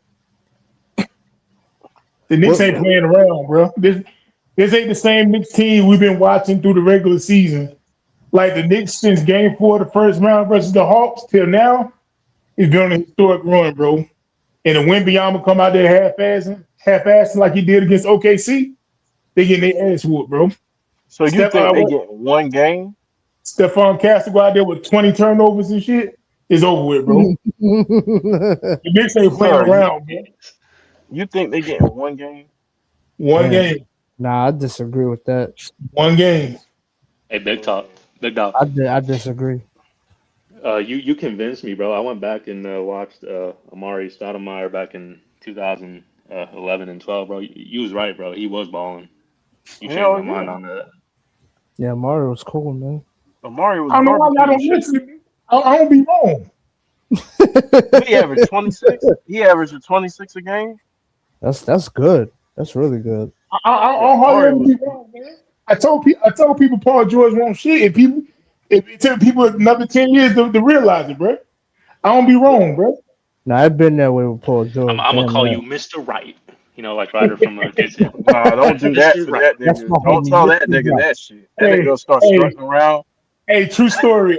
The Knicks What? ain't playing around, bro. This ain't the same Knicks team we've been watching through the regular season. Like the Knicks since game 4 of the first round versus the Hawks till now, it's been on a historic run, bro. And the Wembanyama come out there half-assing like he did against OKC, they getting their ass whooped, bro. So you Step think they what? get one game? Stephon Castle go out there with 20 turnovers and shit, it's over with, bro. The Knicks ain't playing Sir, around, man. you think they getting one game? One Damn. game, Nah, I disagree with that. one game. Hey, big dog. I disagree. You convinced me, bro. I went back and watched Amari Stoudemire back in 2011 and 12, bro. You was right, bro. He was balling. You changed Hell my mind yeah. on that. Yeah, Mario was cool, man. Amari was I don't know why y'all barbecuing don't shit. listen. I don't be wrong. What he averaged 26? He averaged a 26 a game? That's good. That's really good. I Yeah, don't hardly Amari ever was be wrong, man. I told people Paul George won't shit, and people, if it took people another 10 years to realize it, bro. I don't be wrong, bro. Now I've been that way with Paul I'm, George. I'm gonna Damn call that. you Mr. Right. You know, like Ryder from Kids. Nah, don't do that Mr. for Right. that That's nigga. my Don't homie, tell that Mr. nigga Right. that shit. That nigga Hey, gonna start hey, strutting around. hey, true story.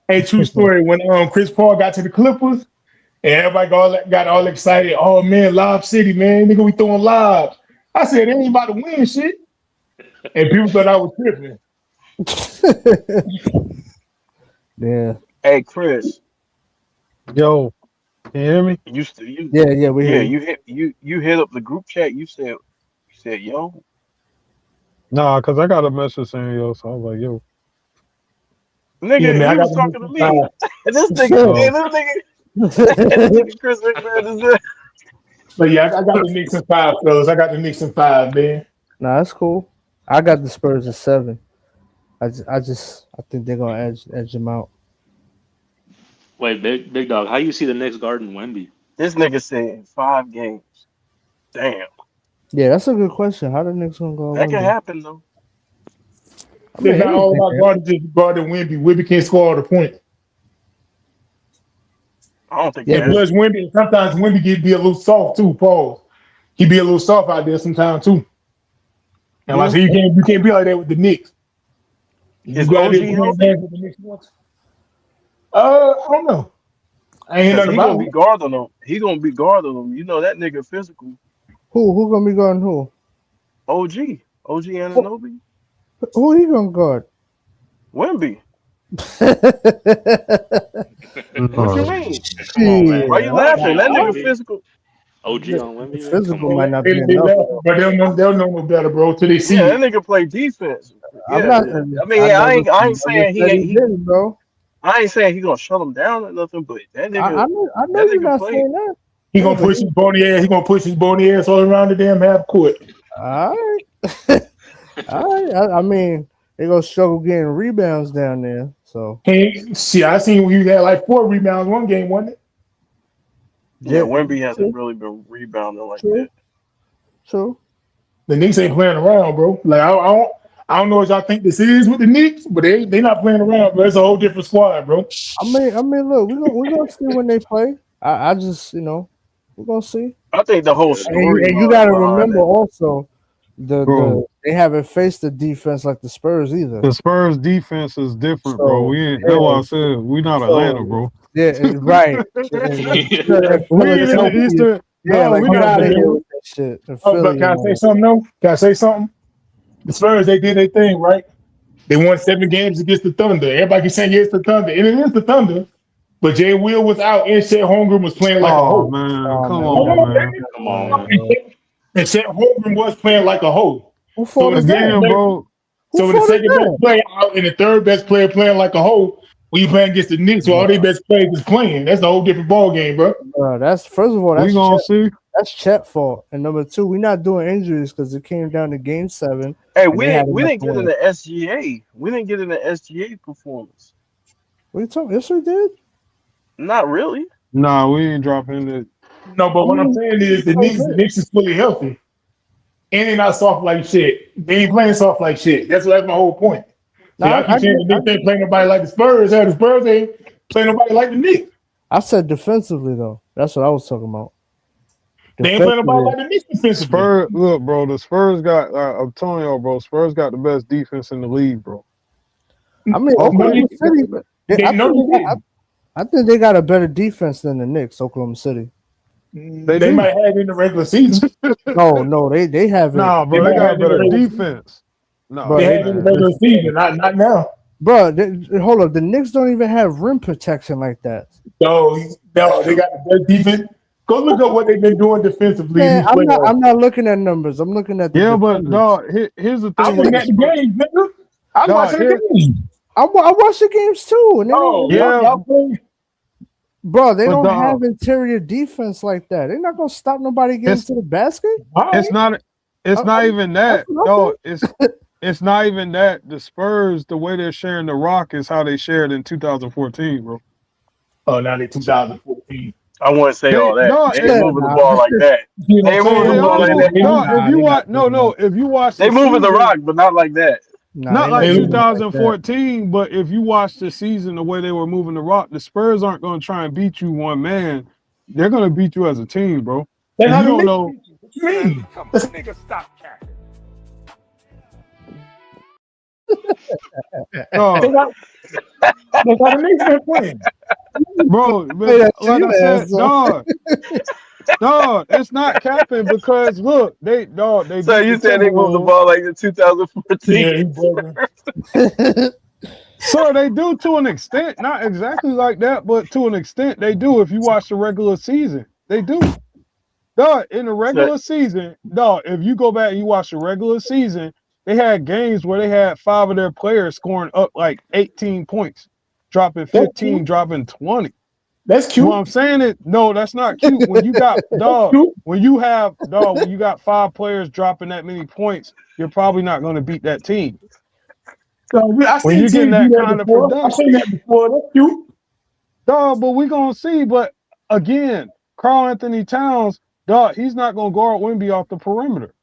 Hey, true story. When Chris Paul got to the Clippers, and everybody got all excited. Oh man, Lob City, man, nigga, we throwing lobs. I said they ain't about to win shit, and people thought I was tripping. Yeah, Hey, Chris, Yo, can you hear me? yeah, we hear yeah, you. you hit up the group chat. You said, yo, Nah, cause I got a message saying yo, so I was like, yo. Yeah, nigga, man, I he got was the talking to Knicks in me. five. And this nigga, Oh, this nigga Chris McMahon is there. But yeah, I got the Knicks in five, fellas. I got the Knicks in five, man. Nah, that's cool. I got the Spurs at 7. I think they're gonna edge them out. Wait, big dog. How you see the Knicks guarding Wemby? This nigga said in 5 games. Damn, Yeah, that's a good question. How the Knicks gonna go that at can Wemby? happen though. I It's mean, not all anything about can. guarding Wimby. Wimby can't score all the points. I don't think Yeah, And that. but plus, Wimby sometimes Wimby can be a little soft too. Paul, he be a little soft out there sometimes too. And like I Yeah, said, you can't be like that with the Knicks. You is go out there OG playing healthy? games with the Knicks once. I don't know. I ain't hear Cause nothing he gonna about be him. guarding them. He gonna be guarding them. You know that nigga physical. who gonna be guarding who? OG Who, Ananobi, who he gonna guard? Wimby. What you no. mean? Come on, man. Why you Shit, OG laughing? That on nigga Wemby. physical. OG on the Wemby, man. Come physical on. might not They, be they enough. laughing, but they'll know no better, bro. Till they Yeah, see that it. nigga play defense. I'm Yeah, not. I mean, I ain't Never saying he said he ain't he. didn't, bro. I ain't saying he gonna shut him down or nothing, but I know that you're nigga not play. saying that. He Yeah, gonna but push he. his bony ass. He gonna push his bony ass all around the damn half court. All right, all right. I mean, they gonna struggle getting rebounds down there. So Hey, see, I seen he had like 4 rebounds one game, wasn't it? Yeah, yeah, Wimby hasn't true, really been rebounding like that. true, true. The Knicks ain't playing around, bro. Like I don't know what y'all think this is with the Knicks, but they not playing around, bro. It's a whole different squad, bro. Look, we gonna see when they play. I just we're gonna see. I think the whole Yeah, And you storyline gotta behind remember that. also the Bro, they haven't faced the defense like the Spurs either. the Spurs defense is different, bro. So We ain't that's why yeah, I said we not Atlanta, so bro. yeah, right. And We ain't in the Philadelphia, Eastern. yeah, No, like we Hold get not on, out of there. here man. with that shit. In Oh, but Philly, can I and say all something? No, can I say something? The Spurs they did their thing, right? They won 7 games against the Thunder. Everybody keep saying yeah, it's the Thunder, and it is the Thunder. But Jay Will was out, and Chet Holmgren was playing like a Oh hoe. man, oh come man, we Hold got on, on, man. baby. Come on, man. And Chet Holmgren was playing like a hoe. who So fault the is second that? Again, best, bro. Who so the fault is second best that? player out and the third best player playing like a hoe. We playing against the Knicks, so all their best players is playing. That's a whole different ball game, bro. That's first of all, We gonna see. That's Chet fault, and number two, we're not doing injuries because it came down to Game 7, Hey, and they had we enough didn't to get in win. the SGA. We didn't get in the SGA performance. What you talking? Yes, we did. Not really. Nah, we ain't dropping it. No, but I what I'm mean, saying we is played The good. Knicks is fully healthy. And they're not soft like shit. They ain't playing soft like shit. That's my whole point. So Now, y'all keep saying the Knicks ain't playing nobody like the Spurs. Hell, the Spurs ain't playing nobody like the Knicks. I said defensively though. That's what I was talking about. They ain't playing nobody Defensively, like the Knicks defensively. Spurs, look, bro. The Spurs got. I'm telling y'all, bro. Spurs got the best defense in the league, bro. I mean, No, Offense. Oklahoma City. they know they didn't. I think they got a better defense than the Knicks. Oklahoma City. They They do. might have it in the regular season. No, they have it. Nah, They bro. They might got have a it in the better regular season. defense. Bro, They Nah, had it in the man. regular season, not now. bro. Hold up, the Knicks don't even have rim protection like that. No, they got the best defense. Go look up what they've been doing defensively in Man, these playoffs. I'm not looking at numbers. I'm looking at the Yeah, but defenders. dog, here's the I'm thing with looking the at the Spurs. games, nigga. I'm Dog, watching the games. I watch the games too, and Oh, Yeah, y'all play. bro, they but don't dog, have interior defense like that. They're not gonna stop nobody getting it's to the basket. All it's right. not it's not even That's that, what dog. It's not even that. The Spurs, the way they're sharing the rock is how they shared in 2014, bro. Oh, now they 2014. I wouldn't say They all that. no, They ain't it, moving the Nah. ball like that. You know They what ain't I'm moving saying? the they ball are like moving. that. No, if Nah, you they watch, not doing that. if you watch They the moving the season, rock, but not like that. Nah, not they not like They- doing it like that. 2014, but if you watch the season the way they were moving the rock, the Spurs aren't going to try and beat you one man. They're going to beat you as a team, bro. That's And how you the don't Knicks know. beat you. What you mean? That's No, how the Knicks been playing. bro, Say but that to like I your said, ass off. dog, it's not capping because look, they So beat the you said they moved the Timberwolves. ball like the 2014. Yeah, he bugging. So they do to an extent, not exactly like that, but to an extent they do. If you watch the regular season, they do. Dog, in the So, regular season, dog, if you go back and you watch the regular season, they had games where they had 5 of their players scoring up like 18 points, dropping That's 15, cute. dropping 20. That's What cute. I'm saying is, no, that's not cute. When you got That's cute. when you got 5 players dropping that many points, you're probably not going to beat that team. So I When seen you're getting teams do that that kind of before. I production. seen that before. That's cute. Dog, but we're gonna see. But again, Carl Anthony Towns, dog, he's not gonna guard Wemby off the perimeter.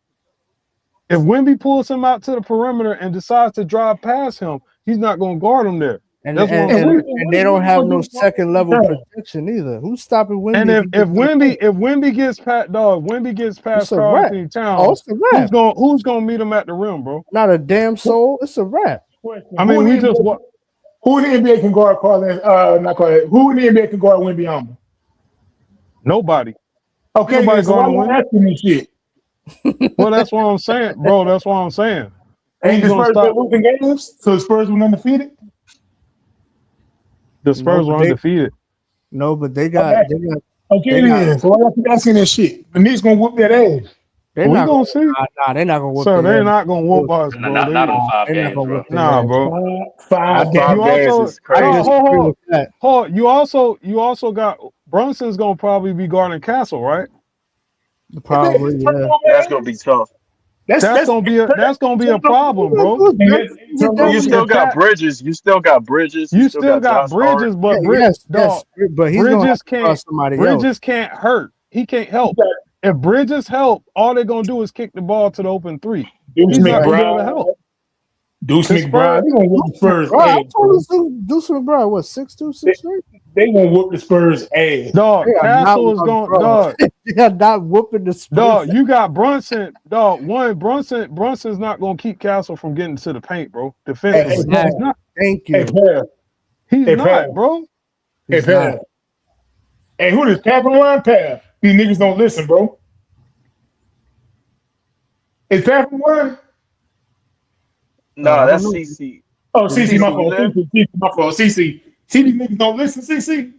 If Wemby pulls him out to the perimeter and decides to drive past him, he's not gonna guard him there. And That's what I'm And and, what, saying. and and what they is don't Wemby have gonna no do for second the level time? protection either. Who's stopping And Wimby if he gets to the paint? if Wemby gets past Wemby gets It's past a Carl wrap. Anthony Oh, Towns, it's a wrap. who's gonna meet him at the rim, bro? Not a damn soul. It's a wrap. Question. I mean, we just what Who in the NBA can guard Carlin? Not Carlin. Who in the NBA can guard Wembyama? nobody. Okay, then. Nobody So why guarding you Wemby. asking me shit? Well, that's what I'm saying, bro. That's what I'm saying. Ain't Who's the gonna Spurs been stop? losing games? So the Spurs were undefeated. The No, Spurs but were undefeated. they got Okay. Okay, then. So why y'all keep asking that shit? The Knicks gonna whoop that ass. they're We not gonna gonna see. they're not gonna whip So their they're ass. not gonna whoop us, bro. Not in 5 They're not games, gonna whip bro. their Nah, ass. bro. Five Five You games. games also is I crazy. disagree with that. You also got Brunson's gonna probably be guarding Castle, right? Probably, yeah. That's gonna be tough. That's gonna be a problem, bro. Get But that you one. still If got Cat, Bridges. You still got Bridges. You you still still got got Josh Hart. Bridges, but Yes, but he's gonna have Bridges to cross somebody else. Bridges can't hurt. He can't help. If Bridges help, all they're gonna do is kick the ball to the open 3. Deuce He's not gonna be able to McBride. help. Deuce The McBride. Spurs, They gonna whoop the Spurs Bro, I ass, told bro. us Deuce McBride, what, 6'2", 6'3"? They gonna whoop the Spurs ass. dog, They are not Castle is going, bro. dog. They are not whooping the Spurs. Dog, you got Brunson. Dog, Brunson's not gonna keep Castle from getting to the paint, bro. Defensively, Exactly. he's not. Thank Hey, you. Pav. He's Hey, not, Pav. bro. Hey, He's Pav. not. Hey, who this Pav on line? Pav. These niggas don't listen, bro. Is Pav on line? Nah, I don't that's know. CC. Oh, Is CC, my CC fault. there? CC, my fault. CC. See, these niggas don't listen, CC.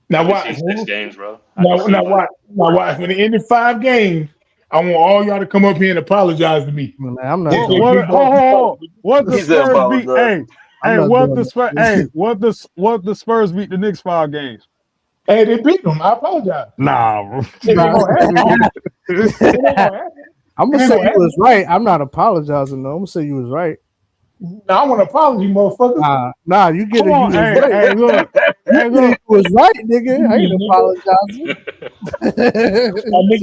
Now I can watch. see 6 games, bro. I can see Now like watch. Now watch. When it ended 5 games, I want all y'all to come up here and apologize to me. Man, I'm not If What? doing we What? go Oh, what the He said Spurs beat? apologize. I'm not What the doing Spurs? that. What the Spurs beat the Knicks 5 games? Hey, they beat them. I apologize. Nah, bro. It ain't gonna happen. It ain't gonna happen. I'm It gonna ain't say gonna you happen. was right. I'm not apologizing though. I'm gonna say you was right. Now, I want an apology, motherfucker. Nah, you get Come it. You on, was right. hey, look, You get it. You was right, nigga. I ain't apologizing.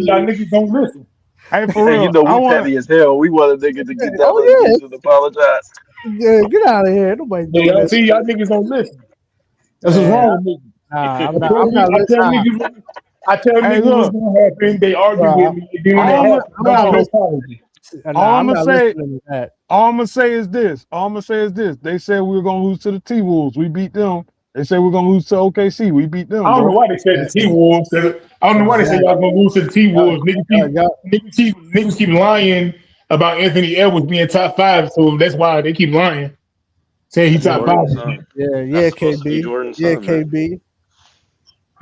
Y'all niggas don't listen. hey, for Hey, you real. know I we want petty as hell. We want a nigga to get down on his Oh knees and apologize. yeah, get out of here. Nobody Yeah, doing y'all this. see, y'all niggas don't listen. That's what's Man, wrong with niggas. nah, I'm I not. tell, I'm not listening. I tell hey, niggas what's look. gonna happen. They argue with me. Then when All that I'm, happens, I'm don't not get no listening. apology. Nah, I'm I'm gonna not say. listening to that. All I'm gonna say is this. They said we were gonna lose to the T Wolves. We beat them. They said we're gonna lose to OKC. We beat them, I don't know bro. why they said the T Exactly. Wolves. I don't know why they said y'all gonna lose to the T Y'all, Wolves. y'all, Niggas keep lying about Anthony Edwards being top 5, so that's why they keep lying. Say he That's top Jordan's 5. son. Yeah, That's supposed to be KB. Jordan's Yeah, son, man. KB.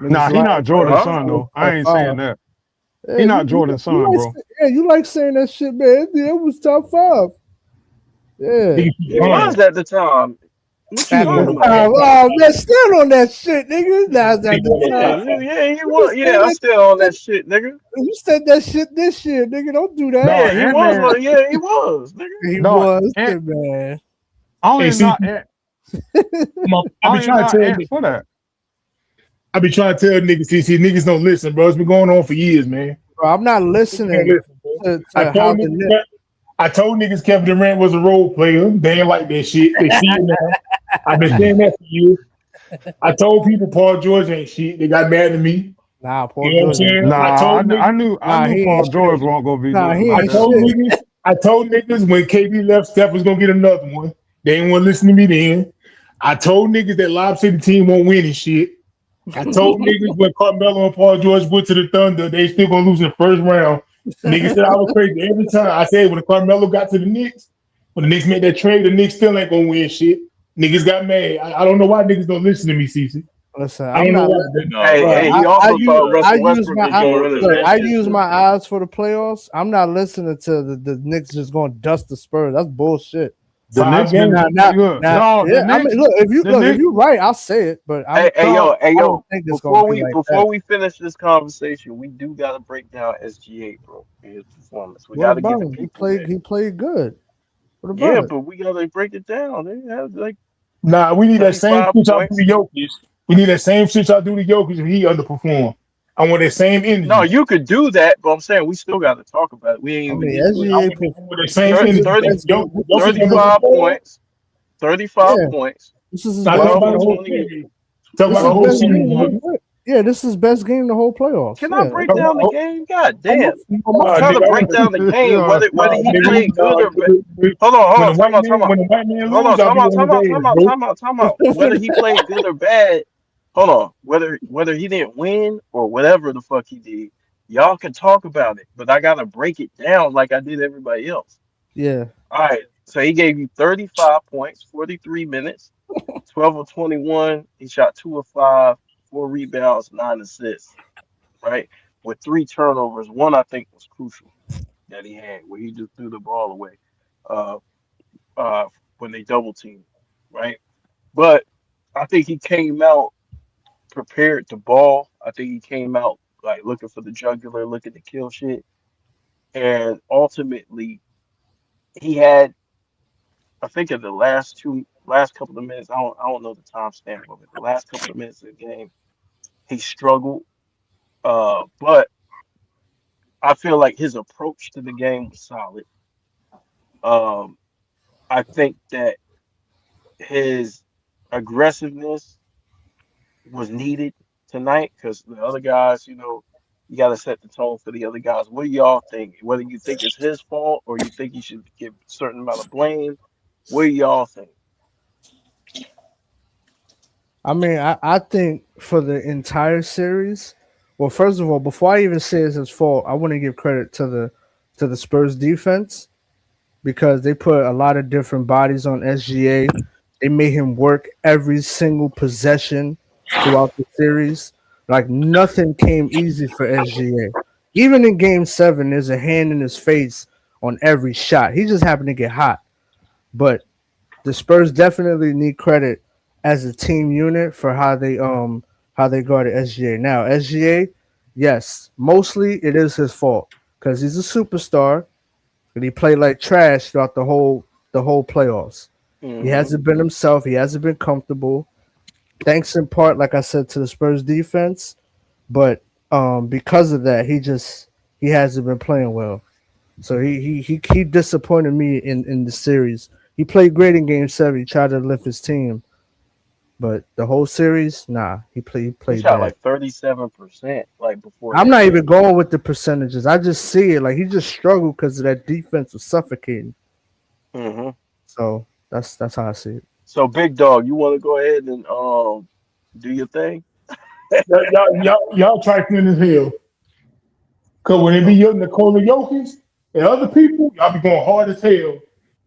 Nah, Niggas he lying not for Jordan's son Huh? though. I top ain't five. saying that. Yeah, He not Jordan's son, bro. you like saying that shit, man. It was top 5. Yeah. Nigga He keep was lying. at the time. What you At the talking Nigga, about? time, oh man, stand on that shit, nigga. Now at nigga the was time, Yeah, top 5. yeah, he you was. said Yeah, I that still on shit. that shit, nigga. You said that shit this year, nigga. Don't do that. No, Yeah, he Ant was. Man. Yeah, he was, nigga. He No, was, Ant. yeah, man. I Hey, only see, not Ant. I I be only trying to not tell Ant niggas. for that. I be trying to tell niggas. See, niggas don't listen, bro. It's been going on for years, man. Bro, I'm not Niggas don't listening listen, bro. I to how told the niggas. Knicks. I told niggas Kevin Durant was a role player. They ain't like that shit. They see it now. I've been saying that for years. I told people Paul George ain't shit. They got mad at me. Nah, Paul You know what I'm George ain't saying? nothing. I Nah, told niggas. I Nah, knew he Paul ain't George shit. wasn't gonna be Nah, nothing he I like ain't that. told shit. niggas. I told niggas when KD left, Steph was gonna get another one. They ain't want to listen to me then. I told niggas that Lob City team won't win and shit. I told niggas when Carmelo and Paul George went to the Thunder, they still gonna lose in the first round. Niggas said I was crazy every time. I said when Carmelo got to the Knicks, when the Knicks made that trade, the Knicks still ain't gonna win shit. Niggas got mad. I don't know why niggas don't listen to me, Cece. Listen, I I'm don't know not. why. Hey, Bro, hey, he I also use thought I Russell use Westbrook my was gonna win a look. I use championship. my eyes for the playoffs. I'm not listening to the Knicks just going to dust the Spurs. That's bullshit. The 5 Knicks games. been Now, look. now, No, yeah. I mean, look. the If Knicks. you're right, I'll say it. But Hey, No, hey, I don't yo! think it's gonna Before be we like before that. we finish this conversation, we do gotta break down SGA, bro, and his performance. We What gotta give about the him? people that. He played good. What Yeah, about it? but we gotta break it down. They have like Nah, we need that same 35 shit y'all do to points. Jokic. We need that same shit y'all do to Jokic if he underperform. I want that same No, energy. you could do that, but I'm saying we still gotta talk about it. We ain't I even mean, get to it I SGA. yet. want, I want that same This is his energy. 30, best game. This is Jokic his best. 35 underperform. points, 35 Yeah, points, this is his Nah, best talk 12 about of the game. whole 20, series. Talk This about is the his 12 whole of best series, game. 21. nigga. Yeah, this is his best game the whole playoffs. Can I Yeah, break Talk down the about, game? God I'm damn. I'm a trying to nigga, I break want down the game, yeah. whether he nigga, played good or bad. nigga, Hold when the on, white man, when the white man hold on, lose, I'll be on his ass, bro. time out. Whether he played good or bad, hold on. Whether he didn't win or whatever the fuck he did, y'all can talk about it. But I gotta break it down like I did everybody else. yeah. All right. So he gave you 35 points, 43 minutes, 12 of 21. He shot 2 of 5, 4 rebounds, 9 assists, right? With 3 turnovers. One I think was crucial that he had where he just threw the ball away uh uh when they double teamed, right? But I think he came out prepared to ball. I think he came out like looking for the jugular, looking to kill shit. And ultimately he had I think in the last couple of minutes, I don't know the timestamp of it. The last couple of minutes of the game, he struggled. But I feel like his approach to the game was solid. Um, I think that his aggressiveness was needed tonight because the other guys, you got to set the tone for the other guys. What do y'all think? Whether you think it's his fault or you think you should give a certain amount of blame, what do y'all think? I mean, I think for the entire series, well, first of all, before I even say it's his fault, I want to give credit to the Spurs defense because they put a lot of different bodies on SGA. They made him work every single possession throughout the series. Like nothing came easy for SGA. Even in game 7, there's a hand in his face on every shot. He just happened to get hot. But the Spurs definitely need credit as a team unit for how they guarded SGA. Now SGA, yes, mostly it is his fault because he's a superstar and he played like trash throughout the whole playoffs. He Hmm. hasn't been himself. He hasn't been comfortable. Thanks in part, like I said, to the Spurs defense, but because of that, he hasn't been playing well. So he disappointed me in the series. He played great in Game 7. He tried to lift his team, but the whole series, nah, he He played shot bad. like 37% like before I'm that not even game. going with the percentages. I just see it like he just struggled because of that defense was suffocating. Hmm. So that's how I see it. So big dog, you want to go ahead and do your thing? Y'all trifling as hell. Cause when it be Okay. your Nikola Jokic and other people, y'all be going hard as hell.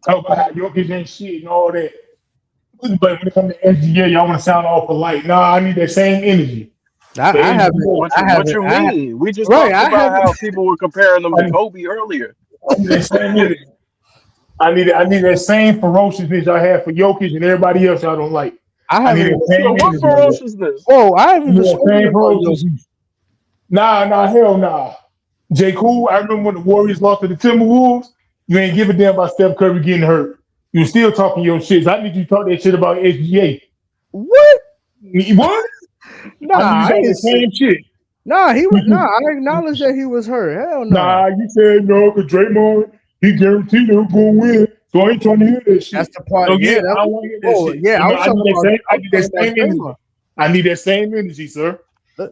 Talk about how Jokic ain't shit and all that. But when it comes to SGA, y'all want to sound awful light. Nah, I need that same energy. The I haven't. SGA, What I you what haven't. you mean? We just Right. talked I about haven't. how people were comparing them to I, Kobe earlier. I need that same energy. I need that same ferociousness y'all have for Jokic and everybody else y'all don't like. I I need haven't. that So same what energy. Like that. ferociousness? Whoa! I haven't I need even that spoken same about Yogi. ferociousness. Nah, hell nah. J. Cool, I remember when the Warriors lost to the Timberwolves, you ain't give a damn about Steph Curry getting hurt. You were still talking your shit. So I need you to talk that shit about SGA. What? What? Nah, I need you to I talk ain't that say. same shit. Nah, he was. Nah, I acknowledge that he was hurt. Hell no. Nah, you said no, because Draymond, he guaranteed they were going to win. So I ain't trying to hear that That's shit. the part. So Yeah. yeah, That. I don't want to hear that Oh, shit. yeah. You I know, was I need talking that about. same, I I was need talking that about same energy. Draymond. I need that same energy, sir.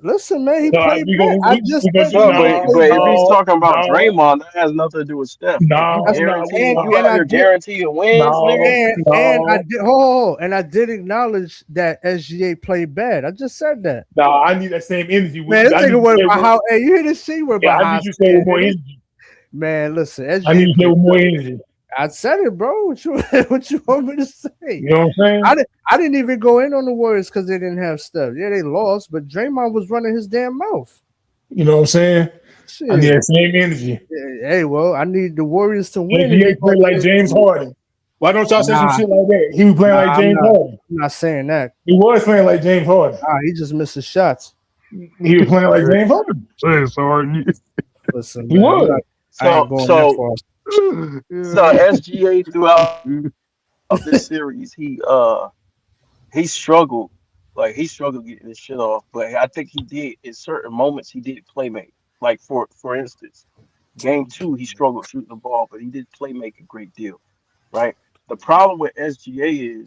Listen, man. He So played we bad. gonna I just we gonna said do that No, he but no, played but if bad. he's no, talking about no, Draymond, that has nothing to do with Steph. If you no, That's no, guarantee, and you and out I here did. guaranteeing wins, nigga. no, And I no, did. Oh, and I did acknowledge that SGA played bad. I just said that. no. I need that same energy. Man, this I need nigga you to went say by more. how. Hey, you hear this shit? Went Yeah, by I how I need you to say said with more it. energy. Man, listen, I need SGA you to say played. with more energy. I said it, bro. What you what you want me to say? You know what I'm saying? I didn't even go in on the Warriors because they didn't have Steph. Yeah, they lost, but Draymond was running his damn mouth. You know what I'm saying? I need Shit. that same energy. Hey, well, I need the Warriors to win, and you NBA gonna play like give it James to me? Harden. Why don't y'all say some Nah, shit like that? He was playing like I'm James not. Harden. I'm not saying that. He was playing like James Harden. Nah, he just misses shots. He was playing like James Harden. James Harden. Listen, He man, I'm was. not. I ain't So going that so far. so Yeah. SGA throughout this series, he struggled. Like he struggled getting his shit off. But I think he did in certain moments he did play make. Like for instance, game two, he struggled shooting the ball, but he did play make a great deal. Right? The problem with SGA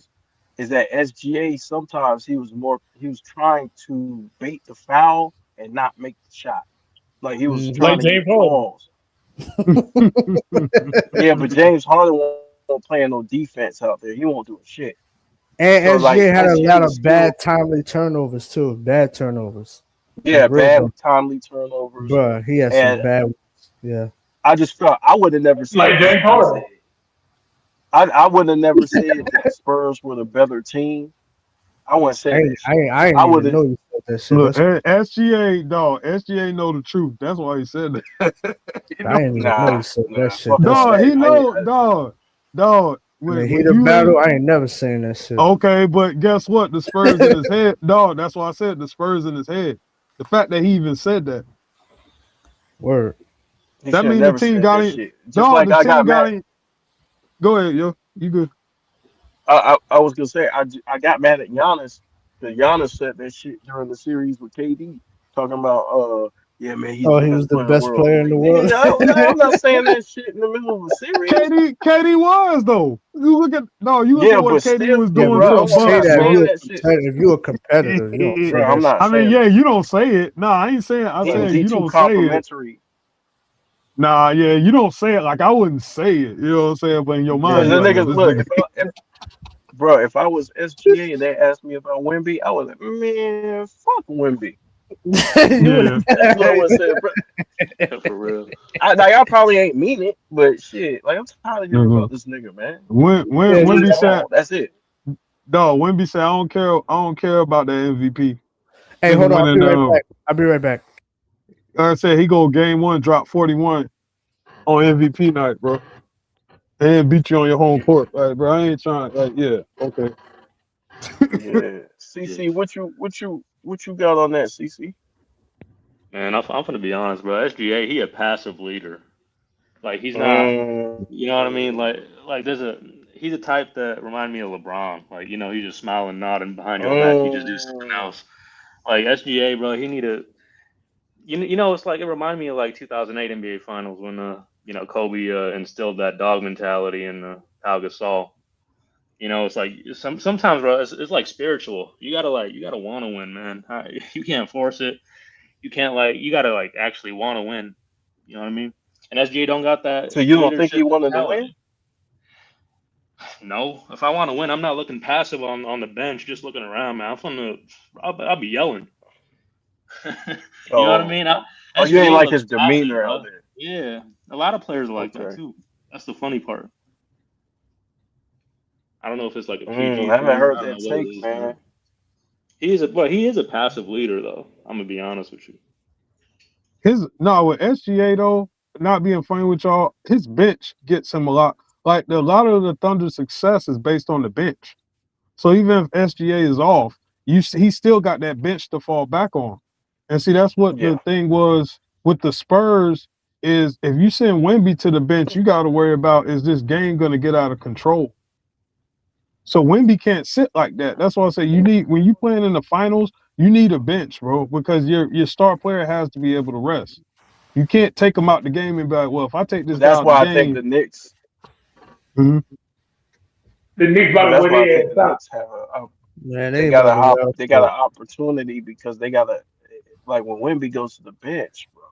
is that SGA sometimes he was trying to bait the foul and not make the shot. Like he was Hmm. trying Like to get James Harden. calls. Yeah, but James Harden won't play no defense out there. He won't do a shit. And So like SGA had a SGA lot was of bad still, timely turnovers too. Bad turnovers, like yeah, real bad bad. timely turnovers. Bruh, he had some And bad ones. Yeah. I just felt I would have never Like said James what I Harden. said. I would have never said that the Spurs were the better team. I wouldn't say that shit. I ain't I would even have know you said that shit. Look, That's SGA, dog. SGA know the truth. That's why he said that. he I know, ain't even know you said that shit. fuck all That's dog. that. He know, dog. in the When heat of you in battle. I ain't never saying that shit. okay, but guess what? The Spurs in his head, dog. That's why I said the Spurs in his head. The fact that he even said that, Word. He that should have mean the never team said got that him. shit. Just Dog, like the I team got got mad. him. Go ahead, yo. You good? I was gonna say I got mad at Giannis because Giannis said that shit during the series with KD, talking about yeah man he's Oh, the he was best the player in the best world. I'm player in like the nigga, world. I'm not saying that shit in the middle of a series. KD was though. You look at no. You look at Yeah, what but KD still, was Yeah, doing but you to bro, the don't I'm say not Bucks, that if bro. saying you're a that shit, competitor. If you're a competitor, you don't say bro. that I'm shit. not I mean, saying yeah, that. you don't say it. Nah, I ain't saying. I He said he you too don't say it. complimentary. Nah, yeah, you don't say it. Like I wouldn't say it. You know what I'm saying? But in your Yeah, mind, Because you're the like, yo, niggas this look, nigga. if I was SGA and they asked me about Wimby, I was like, man, fuck Wimby. you would. Yeah. That's what I would say, bro. For real. I probably ain't mean it, but shit, like I'm tired of hearing hmm about this nigga, man. When Yeah, He Wimby needs said, ball. That's it. dog, Wimby said, I don't care about the MVP. hey, Nigga hold on. went I'll be in right back. I'll be right back. like I said he go game one, drop 41 on MVP night, bro. And beat you on your home court. Like, bro, I ain't trying. Like, yeah, okay. Yeah. Yeah. CC, what you got on that, CC? Man, I'm gonna be honest, bro. SGA, he a passive leader. Like he's not, Mm, you know what I mean? Like he's a type that remind me of LeBron. Like he's just smiling, nodding behind your back. He just do something mm. else. Like SGA, bro, he need to. It's like it reminded me of like 2008 NBA Finals when Kobe instilled that dog mentality in Pau Gasol. It's like sometimes, bro, it's like spiritual. You gotta want to win, man. You can't force it. You can't you gotta actually want to win. You know what I mean? And SGA don't got So that you don't think he leadership wanted to win? mentality. No, if I want to win, I'm not looking passive on the bench, just looking around, man. I'll be yelling. You know what I Oh, mean? oh, you ain't SGA like looks his passive, demeanor out bro. there. Yeah, a lot of players are like that Okay. too. That's the funny part. I don't know if it's like a I PG haven't thing. heard I don't that know what it take, is, man. man. He is a passive leader though. I'm gonna be honest with you. His no with SGA though, not being funny with y'all, his bench gets him a lot. Like a lot of the Thunder's success is based on the bench. So even if SGA is off, he still got that bench to fall back on. And see, that's what Yeah. the thing was with the Spurs is if you send Wemby to the bench, you got to worry about is this game going to get out of control. So Wemby can't sit like that. That's why I say you need when you playing in the finals, you need a bench, bro, because your star player has to be able to rest. You can't take him out the game and be like, well, if I take this But guy that's out the why I think game, the Knicks. mhm, The Knicks But about to that's wear why I their think ass the out. Knicks have Man, they they got about a to hop, wear they got out. an opportunity because they got a like when Wemby goes to the bench, bro.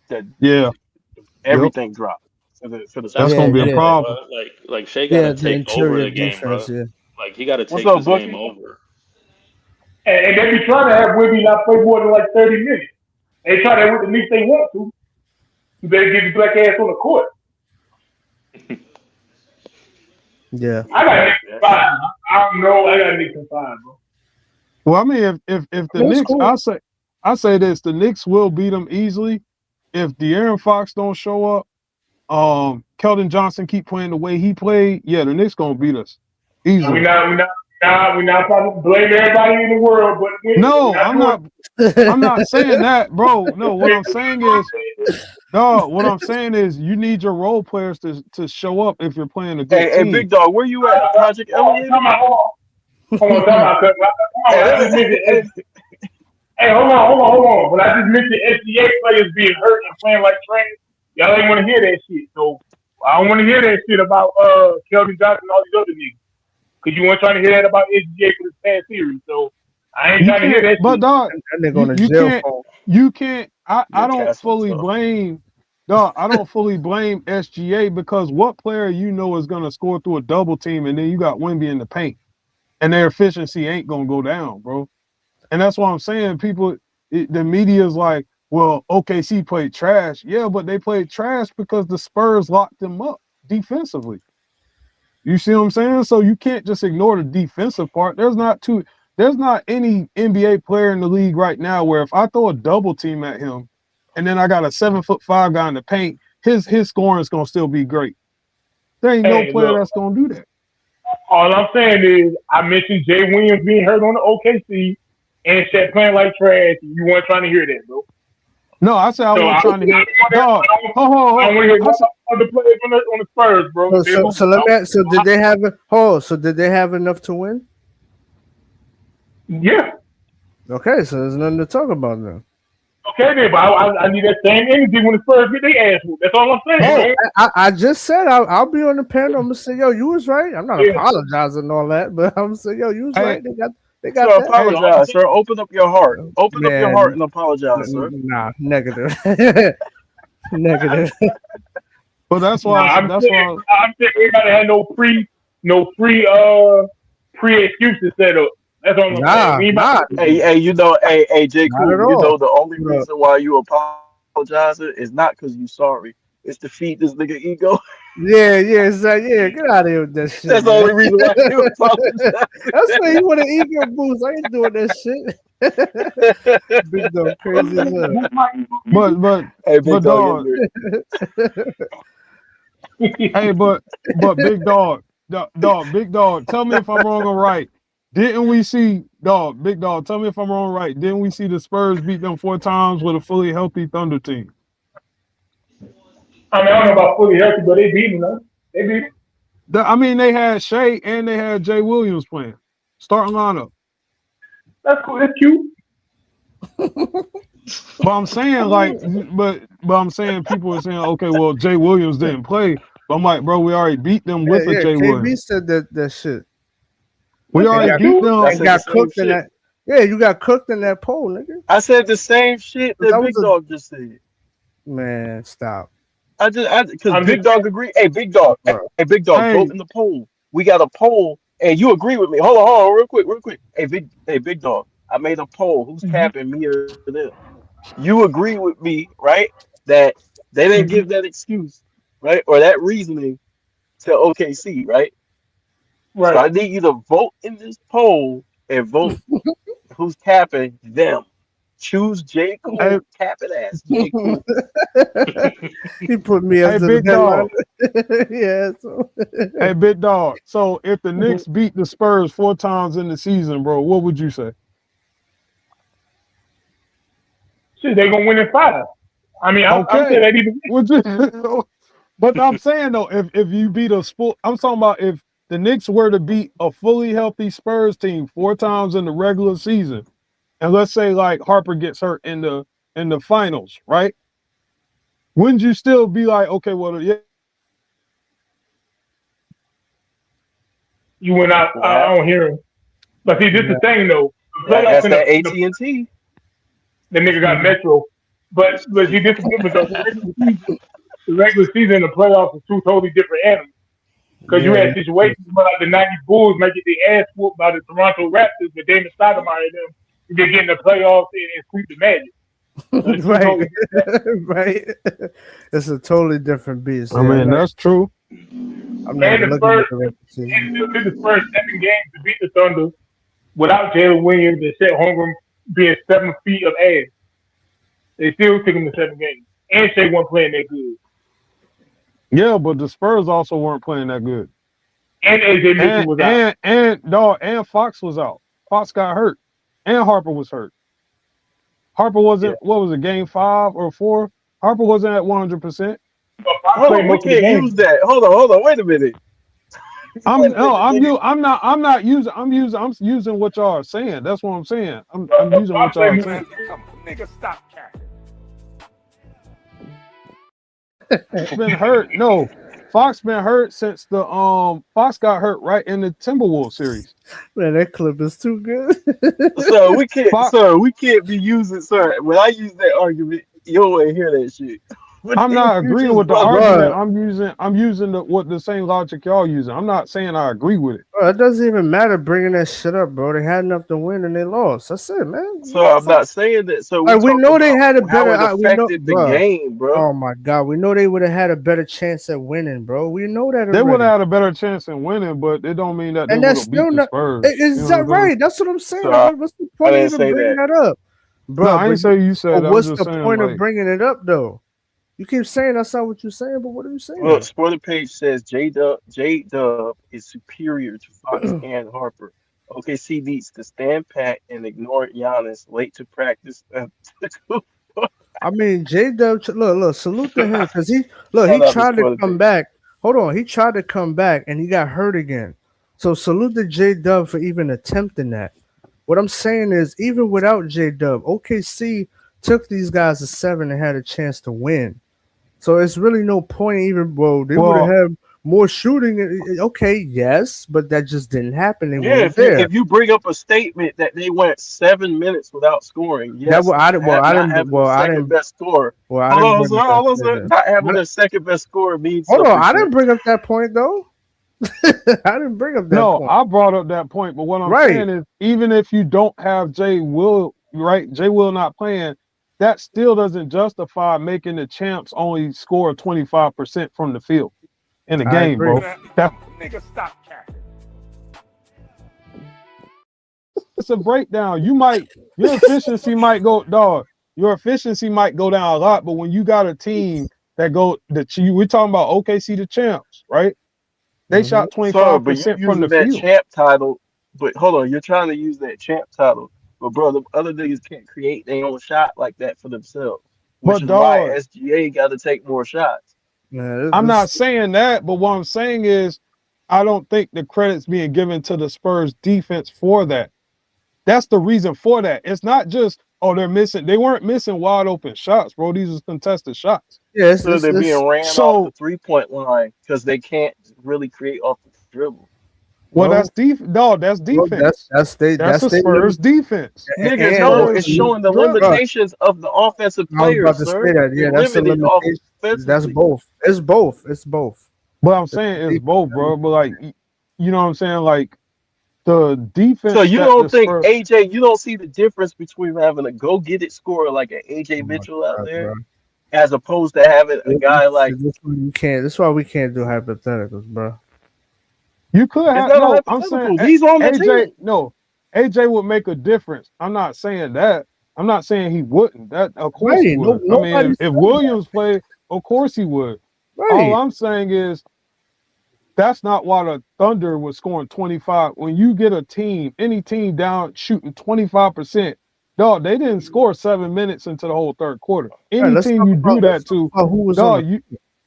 The, yeah, yep, everything dropped for the That's that's the Yeah, going Spurs. to be a yeah, thing, problem. bro. Like Shea got yeah. to The take over interior the game, defense. bro. Yeah, Like he got to What's take up, this game Bookie? over. And they be trying to have Wimby not play more than like 30 minutes. They try that with the Knicks they want to. You better get the black ass on the court. yeah. I got Knicks in Yeah. five. I don't know. I got Knicks in five, bro. Well, I mean, if the That's Knicks, cool. I say this, the Knicks will beat them easily if De'Aaron Fox don't show up. Keldon Johnson keep playing the way he played. Yeah, the Knicks gonna beat us And easily. we not trying to blame everybody in the world, but Wimby. We're No, not doing I'm not saying that, bro. No, what I'm saying is, it. no, what I'm saying is you need your role players to show up if you're playing a good Hey, Big team. Dog, where you at? Project Elevator? Hold on, time out, cause Hey, I just mentioned. Hey, hold on. When I just mentioned SGA players being hurt and playing like trash, y'all ain't want to hear that shit. So I don't want to hear that shit about Kelvin Johnson and all these other niggas. Cause you weren't trying to hear that about SGA for this past series. So I ain't You trying to hear can't, that but shit. dog, That nigga on you a you jail can't phone. you can't. I yeah, don't Cass on fully tough. blame. Dog, I don't fully blame SGA because what player you know is gonna score through a double team and then you got Wemby in the paint and their efficiency ain't gonna go down, bro. And that's why I'm saying the media is like, well, OKC played trash. Yeah, but they played trash because the Spurs locked them up defensively. You see what I'm saying? So you can't just ignore the defensive part. There's not any NBA player in the league right now where if I throw a double team at him and then I got a 7'5" guy in the paint, his scoring is gonna still be great. There ain't no Hey, player look, that's gonna do that. all I'm saying is I mentioned Jay Williams being hurt on the OKC and Shaq playing like trash. And you weren't trying to hear that, bro. No, I said I So wasn't trying to hear dog. I don't want to hear I no said, other players on the Spurs, bro. So, They're so, losing. so let me. So did they have it? Oh, so did they have enough to win? Yeah. Okay, so there's nothing to talk about now. Okay, then, but I need that same energy when the Spurs get their ass whooped. That's all I'm saying, Oh, man. I just said I'll be on the panel. I'm gonna say, yo, you was right. I'm not Yeah. apologizing and all that, but I'm gonna say, yo, you was hey, right. They got So that. That's all I'm apologize, sir. Open up your heart. saying. Open up your heart Man, and apologize, sir. nah, negative, negative. but that's Nah, why I'm saying we gotta have no pre excuses set up. That's all I'm saying. Nah, We ain't about nah, to, Hey, J. not at Cool, all. the only Look, reason why you apologizing is not because you sorry. It's to feed this nigga ego. yeah, yeah, it's like, yeah, get out of here with that shit, That's the man. only reason why you apologize. That's why you want an ego boost. I ain't doing that shit. Big dog, crazy as hell. but but Hey, big but dog, it's dog, great. hey, but big dog, big dog. Tell me if I'm wrong or right. Didn't we see big dog? Tell me if I'm wrong or right. Didn't we see the Spurs beat them 4 times with a fully healthy Thunder team? I mean, I don't know about fully healthy, but they beat us. They beat us. I mean, they had Shea and they had Jay Williams playing starting lineup. That's cool. That's cute. But I'm saying but I'm saying people are saying, okay, well, Jay Williams didn't play. But I'm like, bro, we already beat them Yeah, with a yeah. Jay KB Williams. said that shit We and already That's got beat cute. I them. and said the got same cooked in shit. that. Yeah, you got cooked in that poll, nigga. I said the same shit 'Cause that that was Big a Dog just said. man. Stop, Because I'm just Big Dog agree. Hey, Big Dog. bro. Hey, Big Dog, vote Hey, in the poll. We got a poll, and you agree with me. Hold on, real quick. Hey, Big Dog. I made a poll. Who's saying. capping, me or them? You agree with me, right? That they didn't give that excuse, right, or that reasoning to OKC, right? So Right. I need you to vote in this poll and vote who's capping them. Choose J. Hey, Cole, capping ass J. Cole. He put me as hey, the big dog. headliner. Yeah. So. Hey, big dog. So if the Knicks beat the Spurs 4 times in the season, bro, what would you say? Shit, they gonna win in 5. I mean, I'm saying Okay. that even. Would you? But I'm saying though, if you beat a sport, I'm talking about if the Knicks were to beat a fully healthy Spurs team 4 times in the regular season, and let's say like Harper gets hurt in the finals, right? Wouldn't you still be like, okay, well, yeah, You went out. What I don't happened? hear him. But see, this is the thing though. The playoffs That's in that the AT&T. the nigga got Metro. But see, this is different though. The regular season, and the playoffs are two totally different animals. Because you Yeah. had situations where like the '90s Bulls might get their ass whooped by the Toronto Raptors, but Damon Stoudemire and them they get in the playoffs and sweep the Magic. So it's two Right. totally different. Right. It's a totally different beast. I Yeah. mean that's true. I'm not And even the looking Spurs, at the record and season. it still took the Spurs 7 games to beat the Thunder without Jalen Williams and Chet Holmgren being 7 feet of ass. They still took him to 7 games. And Shea wasn't playing that good. Yeah, but the Spurs also weren't playing that good. And AJ Mitchell And was out. and Fox was out. Fox got hurt, and Harper was hurt. Harper Yeah. wasn't. What was it? Game 5 or 4. Harper wasn't at 100%. But Fox Hold played on, we most of the can't games. use that. Hold on. Wait a minute. I'm Wait a no. minute, I'm nigga. you. I'm not using. I'm using what y'all are saying. That's what I'm saying. I'm using Fox what played y'all are most of saying. the games. Nigga, stop capping. Been hurt. No, Fox been hurt since the Fox got hurt right in the Timberwolves series. Man, that clip is too good. So we can't, Fox, sir. We can't be using, sir. When I use that argument, you don't want to hear that shit. But I'm these not agreeing futures with the brothers, argument. Bro, I'm using the same logic y'all using. I'm not saying I agree with it. it doesn't even matter bringing that shit up, bro. They had enough to win and they lost. That's it, man. so What the I'm fuck? not saying that. So we Like we talk know they about had a how better. it We know, affected the bro. game, bro. Oh my god, we know they would have had a better chance at winning, bro. We know that They would already. have had a better chance in winning, but it don't mean that they And would that's have beat still the not. Spurs. You Is know what that I'm saying? right? That's what I'm saying. So Like, what's the I point of didn't even say bringing that. that up, No, bro? I ain't say you said that. I'm What's just the saying point of like, bringing it up, though? You keep saying that's not what you're saying, but what are you Look, saying? Sporting Page says J Dub is superior to Fox and Harper. OKC needs to stand pat and ignore Giannis late to practice. I mean, J Dub, look, salute to him because he Shout out to tried to Sporting come Page. back. Hold on, he tried to come back and he got hurt again. So salute to J Dub for even attempting that. What I'm saying is, even without J Dub, OKC took these guys to 7 and had a chance to win. So it's really no point even. Well, they would have well, had more shooting. Okay, yes, but that just didn't happen. They Yeah, weren't there. if you bring up a statement that they went 7 minutes without scoring, That yes, wa- I di- well, I not didn't. having the second best scorer. Well, I Hold didn't on, bring sir, up that. hold on, Say sir. that. Not having the second best scorer means Hold on, something, I sir. didn't bring up that point though. I didn't bring up that no, point. I brought up that point, but what I'm Right. saying is, even if you don't have Jay Will, right, Jay Will not playing, that still doesn't justify making the champs only score 25% from the field in the I game, agree. bro. That's Nigga, stop capping. a breakdown. Your efficiency might go, dog. Your efficiency might go down a lot, but when you got a team we're talking about OKC the champs, right? They Hmm. shot Sorry, but you 25% from the using that field. champ title. But hold on, you're trying to use that champ title. But bro, the other niggas can't create their own shot like that for themselves, which But is why dog, SGA got to take more shots. Yeah, I'm this, not saying that, but what I'm saying is I don't think the credit's being given to the Spurs defense for that. That's the reason for that. It's not just, oh, they weren't missing wide open shots, bro. These are contested shots. yeah, So they're being ran off the So, 3-point line because they can't really create off the dribble. well, well, that's well, defense. That's that's the they Spurs limit. defense. Nigga, no, And Spurs it's showing the bro, limitations of the offensive I was about players, to sir. say that. They're Yeah, that's the limited limitation. That's offensively. both. It's both. It's both. But I'm It's saying it's deep. both, bro. But like, you know what I'm saying? Like the So defense you that the don't think Spurs, AJ, you don't see the difference between having a go get it scorer like an AJ Oh my Mitchell out god, there bro. as opposed to having a guy like This why we can't do hypotheticals, bro. You could Is have that a no. I'm saying hypothetical? He's on the AJ. team. No, AJ would make a difference. I'm not saying that. I'm not saying he wouldn't. That of course he Right. No, would. I mean, nobody if said that. Williams played, of course he would. All Right. I'm saying is that's not why the Thunder was scoring 25. When you get a team, any team down shooting 25%, dog, they didn't score 7 minutes into the whole third quarter. All right. Any Let's team talk you about do that to, who was on the. dog,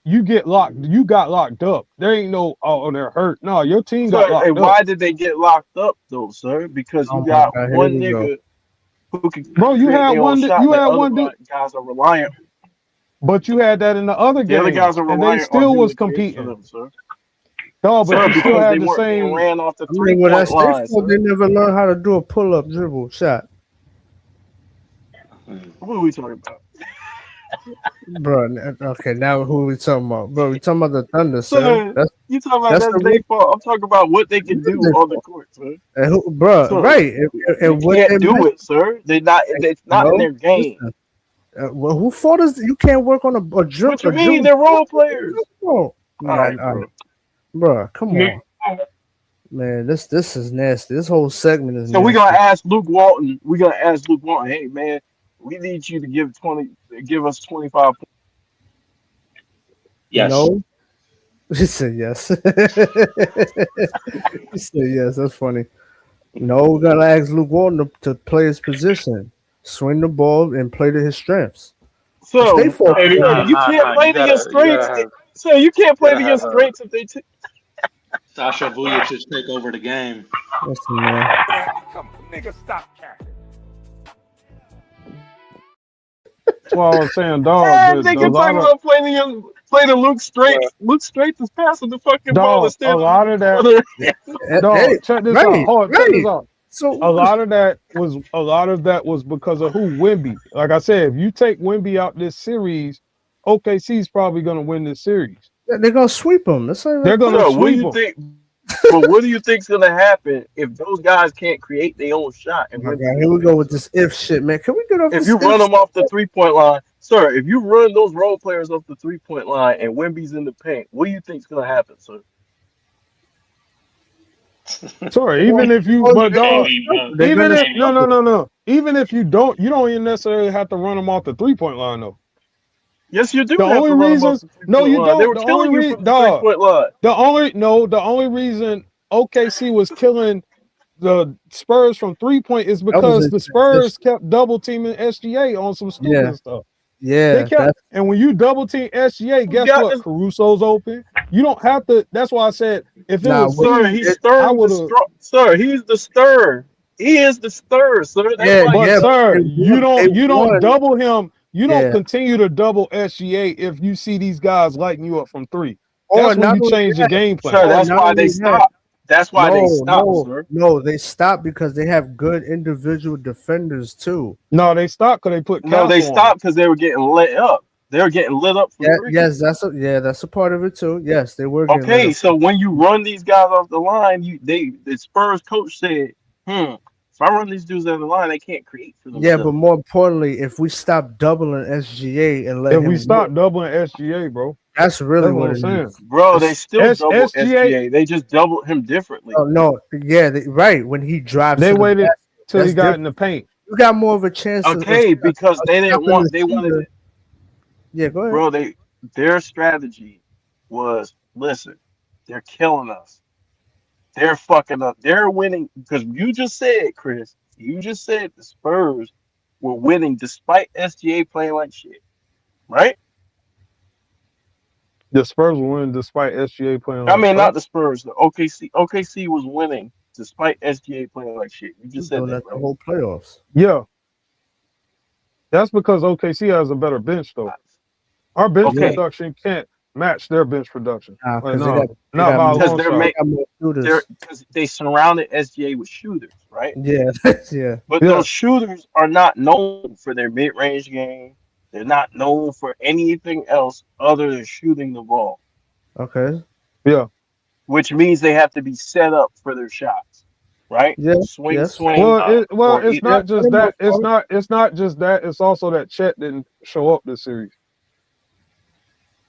you get locked. You got locked up. There ain't no they're hurt. No, your team got So, locked and up. why did they get locked up though, sir? Because you Oh my got God! Here one we go. nigga who can Bro, you create had their own one. shot, You and the had other one dude, guys are reliant. but you had that in the other The other guys games, are and they reliant on still him was to create for competing. them, sir. No, but Sir, you still because they had the weren't being same. ran off the I mean, well, 3-point that's their line, fault. They sir. never learned how to do a pull-up dribble shot, What are we talking about? bro. Okay, now who are we talking about, bro? We talking about the Thunder, sir. Sir, you talking about That's that's the their real. fault. I'm talking about what they can This is do their on the fault. court, sir. Bro, Sir, right? they And what they can't do missed. it, sir. It's not in No, their game. listen. Well, who fault is you can't work on a What you mean? dribble? They're role players. Oh, All man, right, bro. bro, come Nick, on, man. This is nasty. This whole segment is So we're gonna nasty. ask Luke Walton. We're gonna ask Luke Walton. Hey, man, we need you to give us 25 points. Yes. No, he said yes. He said yes. That's funny. No, we gotta ask Luke Walton to play his position, swing the ball, and play to his strengths. It's their So, fault. hey, For sir, that. you can't You play to your gotta strengths. So you can't play to your have strengths if they. Sasha Vujacic take over the game. Listen, man. That's why I was saying, dog. And they A can talk lot of about playing to Luke Straits. Luke Straits is passing the fucking ball dog. instead A of lot of that. other. Hey, Dog, check this out. right, Hold on, check this right. out. So, A lot of that was because of who Wimby. Like I said, if you take Wimby out this series, OKC's probably gonna win this series. they're gonna sweep them. That's not even They're gonna So what do sweep you them. think? But what do you think's gonna happen if those guys can't create their own shot Oh and my Wimby's God, in here the we go paint, with sir? this if shit, man. Can we get off If this you if run them shit? off the 3-point line, sir, if you run those role players off the 3-point line and Wimby's in the paint, what do you think's gonna happen, sir? Sorry, even if you, Oh, but they're gonna dog, struggle. They're even gonna if struggle. no. Even if you don't even necessarily have to run them off the 3-point line though. Yes, you The do have only to run them off reasons, the no, 3-point you line. They don't. were The only killing you reason, from the dog. 3-point line. The only reason OKC was killing the Spurs from 3-point is That was because in the transition. Spurs kept double teaming SGA on some Yeah, stupid stuff. They yeah. kept, and when you double team SGA, Who's guess got what? this? Caruso's open. You don't have to. That's why I said if it Nah, was what, Sir, me, he's I stirring the would have. straw. Sir, he's the stir. He is the stir, sir. That's yeah, why But he's yeah. stirring. sir, But they you don't won. double him. You don't Yeah. continue to double SGA if you see these guys lighting you up from three. Or That's when not you only change the that. game Sir, plan. Or that's not why they only that. stopped. That's why they No, stopped, no, sir. no. They stopped because they have good individual defenders too. No, they stopped because they put No, they Castle on them. stopped because they were getting lit up. They were getting lit up from Yeah, three. yes, that's a part of it too. Yes, they were getting rid Okay, of. so when you run these guys off the line, the Spurs coach said, if I run these dudes off the line, they can't create for Yeah, but themselves. more importantly, if we stop doubling SGA and let If we him work, stop doubling SGA, bro, that's really that's what what I'm it saying. is. Bro, they It's, still double SGA, SGA. They just doubled him differently. oh no, yeah, right. When he drives they to the waited basket, till he that's got in the different. paint. You got more of a chance Okay, because of they didn't stopping want the they wanted shooter. it. Yeah, go ahead. Bro, their strategy was listen, they're killing us. They're fucking up. They're winning because you just said, Chris, you just said the Spurs were winning despite SGA playing like shit, right? The Spurs will win despite SGA playing I like mean, not crap. the Spurs. The OKC. OKC was winning despite SGA playing like shit. You We're just said doing that, that the right? whole playoffs. Yeah, that's because OKC has a better bench though. Our bench Yeah, Okay, production can't match their bench production. Like because no, they not got by a more because long shot. they're shooters. because they surrounded SGA with shooters, right? Yeah, yeah. But Yeah, those shooters are not known for their mid-range game. They're not known for anything else other than shooting the ball, Okay. yeah. which means they have to be set up for their shots, right? Yeah. Swing, Yes. swing, or It's Yeah. not For just the that. most part. It's not just that. It's also that Chet didn't show up this series.